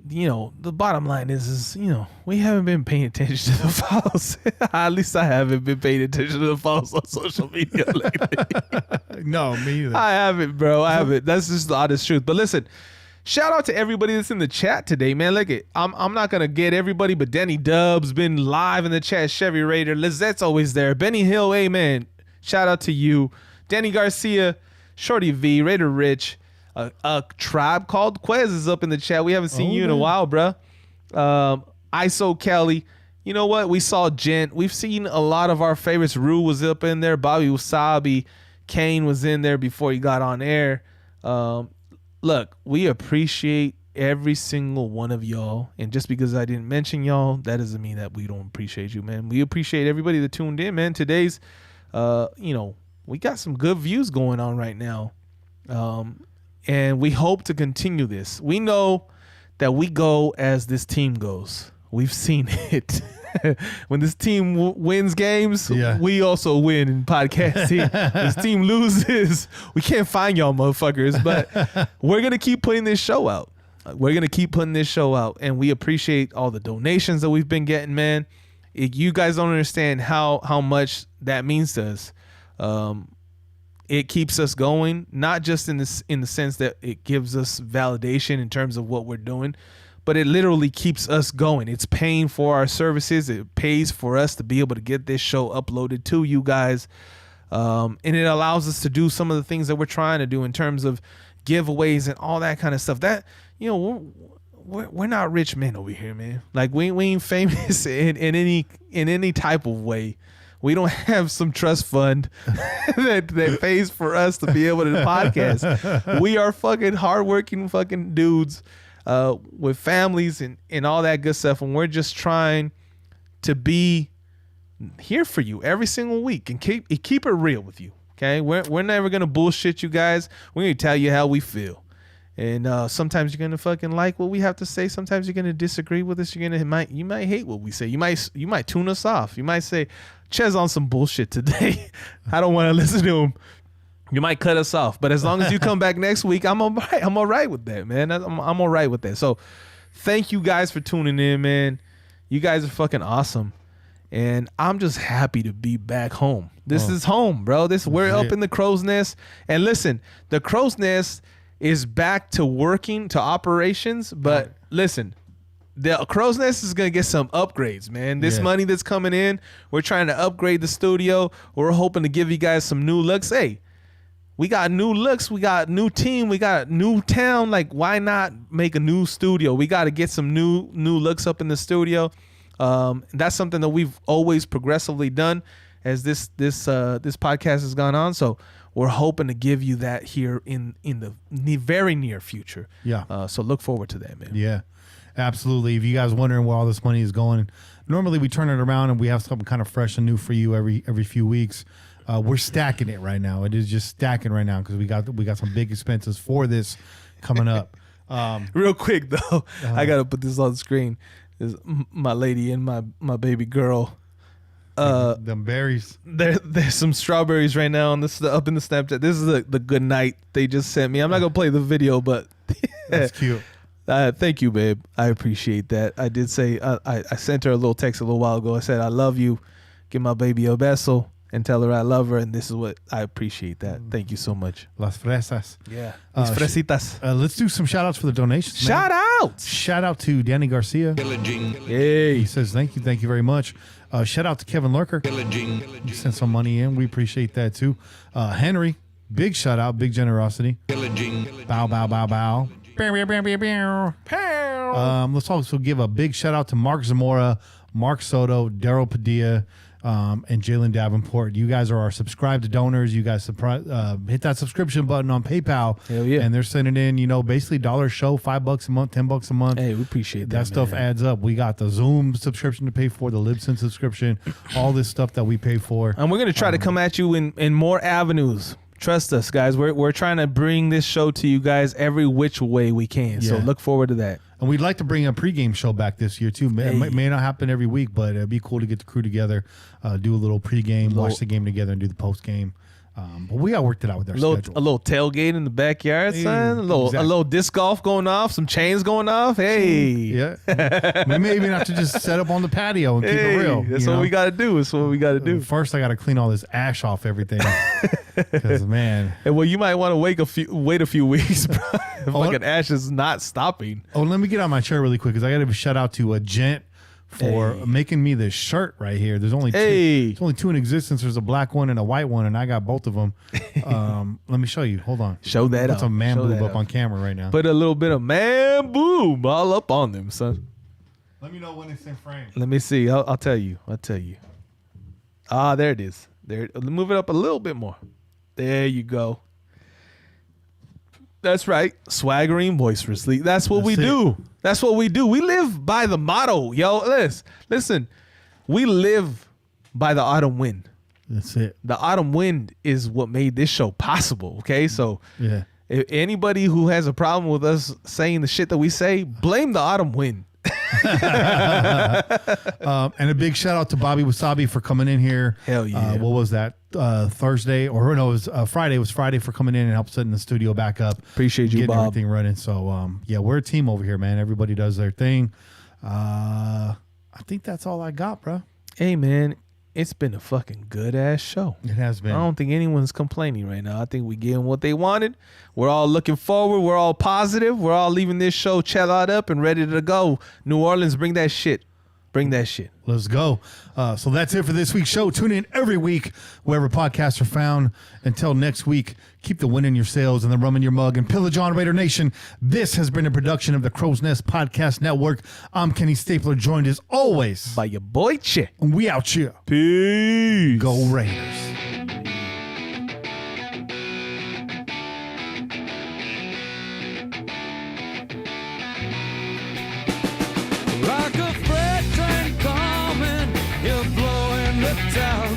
you know, the bottom line is, you know, we haven't been paying attention to the files. At least I haven't been paying attention to the files on social media lately. No, me either. I haven't, bro. I haven't. That's just the honest truth. But listen, shout out to everybody that's in the chat today, man. Look, I'm not gonna get everybody, but Danny Dub's been live in the chat. Chevy Raider, Lizette's always there. Benny Hill, hey man, shout out to you. Danny Garcia, Shorty V, Raider Rich, a tribe called Quez is up in the chat. We haven't seen you in a while, bro. ISO Kelly, you know what? We saw Gent. We've seen a lot of our favorites. Rue was up in there. Bobby Wasabi, Kane was in there before he got on air. Look, we appreciate every single one of y'all. And just because I didn't mention y'all, that doesn't mean that we don't appreciate you, man. We appreciate everybody that tuned in, man. Today's, you know, we got some good views going on right now. And we hope to continue this. We know that we go as this team goes. We've seen it. When this team wins games, we also win in podcasting. This team loses, we can't find y'all motherfuckers, but we're going to keep putting this show out. And we appreciate all the donations that we've been getting, man. You guys don't understand how much that means to us. It keeps us going, not just in the sense that it gives us validation in terms of what we're doing, but it literally keeps us going. It's paying for our services. It pays for us to be able to get this show uploaded to you guys. And it allows us to do some of the things that we're trying to do in terms of giveaways and all that kind of stuff. That, you know, we're not rich men over here, man. Like we ain't famous in any type of way. We don't have some trust fund that pays for us to be able to podcast. We are fucking hardworking fucking dudes with families and all that good stuff. And we're just trying to be here for you every single week and keep it real with you. Okay. We're never going to bullshit you guys. We're going to tell you how we feel. And sometimes you're going to fucking like what we have to say. Sometimes you're going to disagree with us. You might hate what we say. You might tune us off. You might say, Ches on some bullshit today. I don't want to listen to him. You might cut us off, but as long as you come back next week, I'm all right. I'm all right with that, man. I'm all right with that. So thank you guys for tuning in, man. You guys are fucking awesome. And I'm just happy to be back home. This is home, bro. We're up in the Crow's Nest. And listen, the Crow's Nest is back to working, to operations. But listen, the Crow's Nest is going to get some upgrades, man. This money that's coming in, we're trying to upgrade the studio. We're hoping to give you guys some new looks. Hey, we got new looks, we got new team, we got new town. Like, why not make a new studio? We got to get some new looks up in the studio. That's something that we've always progressively done as this podcast has gone on. So we're hoping to give you that here in the very near future. Yeah. So look forward to that, man. Yeah, absolutely. If you guys wondering where all this money is going, normally we turn it around and we have something kind of fresh and new for you every few weeks. We're stacking it right now. It is just stacking right now because we got some big expenses for this coming up. Real quick though, I gotta put this on the screen. Is my lady and my baby girl. Them berries. There's some strawberries right now on up in the Snapchat. This is the good night they just sent me. I'm not gonna play the video, but That's cute. Thank you, babe. I appreciate that. I did say I sent her a little text a little while ago. I said I love you. Give my baby a beso and tell her I love her. And this is what I appreciate that. Thank you so much. Las fresas. Yeah. Mis fresitas. Let's do some shout outs for the donations. Shout out. Shout out to Danny Garcia. Pillaging. Hey. He says thank you very much. Shout out to Kevin Lurker. Pillaging. He sent some money in. We appreciate that too. Henry, big shout out, big generosity. Pillaging. Bow, bow, bow, bow. Let's also give a big shout out to Mark Zamora, Mark Soto, Daryl Padilla, and Jalen Davenport. You guys are our subscribed donors. You guys hit that subscription button on PayPal. Hell yeah. And they're sending in, basically $1 show, $5 a month, $10 a month. Hey, we appreciate that. That stuff adds up. We got the Zoom subscription to pay for, the Libsyn subscription, all this stuff that we pay for. And we're gonna try to come at you in more avenues. Trust us, guys. We're trying to bring this show to you guys every which way we can. So look forward to that. And we'd like to bring a pregame show back this year too. It may not happen every week, but it'd be cool to get the crew together, do a little pregame, watch the game together, and do the postgame. But we got worked it out with our schedule. A little tailgate in the backyard, son. A little disc golf going off, some chains going off. Hey, yeah. We may even have to just set up on the patio and keep it real. That's what we got to do. That's what we got to do. First, I got to clean all this ash off everything. Because man, well, you might want to wait a few weeks, bro. Fucking ash is not stopping. Oh, let me get on my chair really quick because I got to give a shout out to a gent for making me this shirt right here. There's only two. There's only two in existence. There's a black one and a white one, and I got both of them. Let me show you. Hold on. Show that Put up. some man boob up on camera right now. Put a little bit of man boob all up on them, son. Let me know when it's in frame. Let me see. I'll tell you. Ah, there it is. There. Move it up a little bit more. There you go. That's right. Swaggering boisterously. That's what we do. That's what we do. We live by the motto, yo. Listen. We live by the autumn wind. That's it. The autumn wind is what made this show possible. Okay, so yeah. If anybody who has a problem with us saying the shit that we say, blame the autumn wind. And a big shout out to Bobby Wasabi for coming in here. Hell yeah. What was that? Thursday or no, it was Friday. It was Friday for coming in and help setting the studio back up. Appreciate you, getting Bob. everything running. So yeah, we're a team over here, man. Everybody does their thing. I think that's all I got, bro. Hey, man, it's been a fucking good ass show. It has been. I don't think anyone's complaining right now. I think we getting what they wanted. We're all looking forward. We're all positive. We're all leaving this show chilled up and ready to go. New Orleans, bring that shit. Bring that shit. Let's go. So that's it for this week's show. Tune in every week wherever podcasts are found. Until next week, keep the wind in your sails and the rum in your mug. And Pillage on Raider Nation, this has been a production of the Crow's Nest Podcast Network. I'm Kenny Stapler, joined as always by your boy Chick. And we out here. Peace. Go Raiders. Like a freight train coming, you're blowing the town.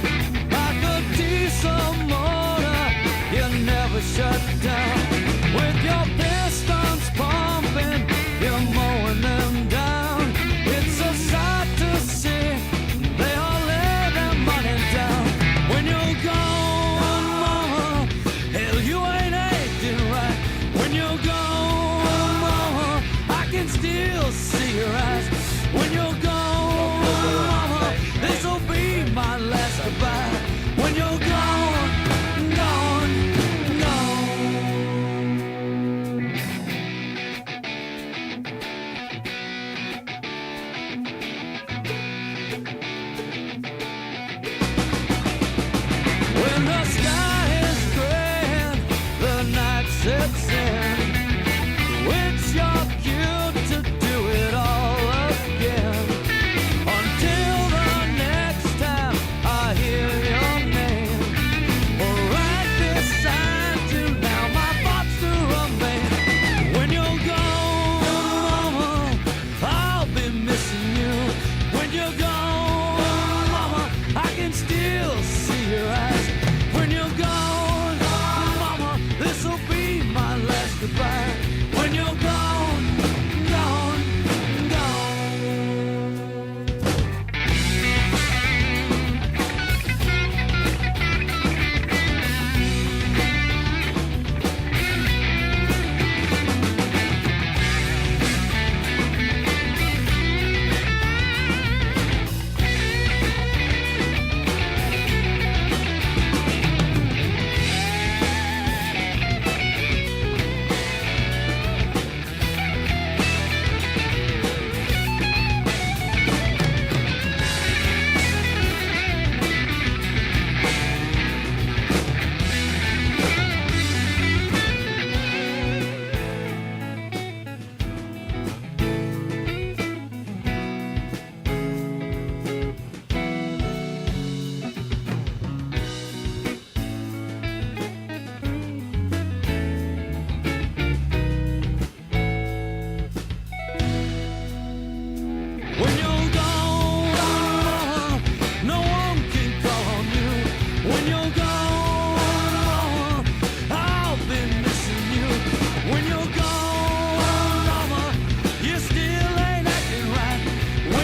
Like a diesel motor, you never shut down. With your pistons pumping, you're mowing them down. It's a sight to see, they all lay their money down. When you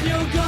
you're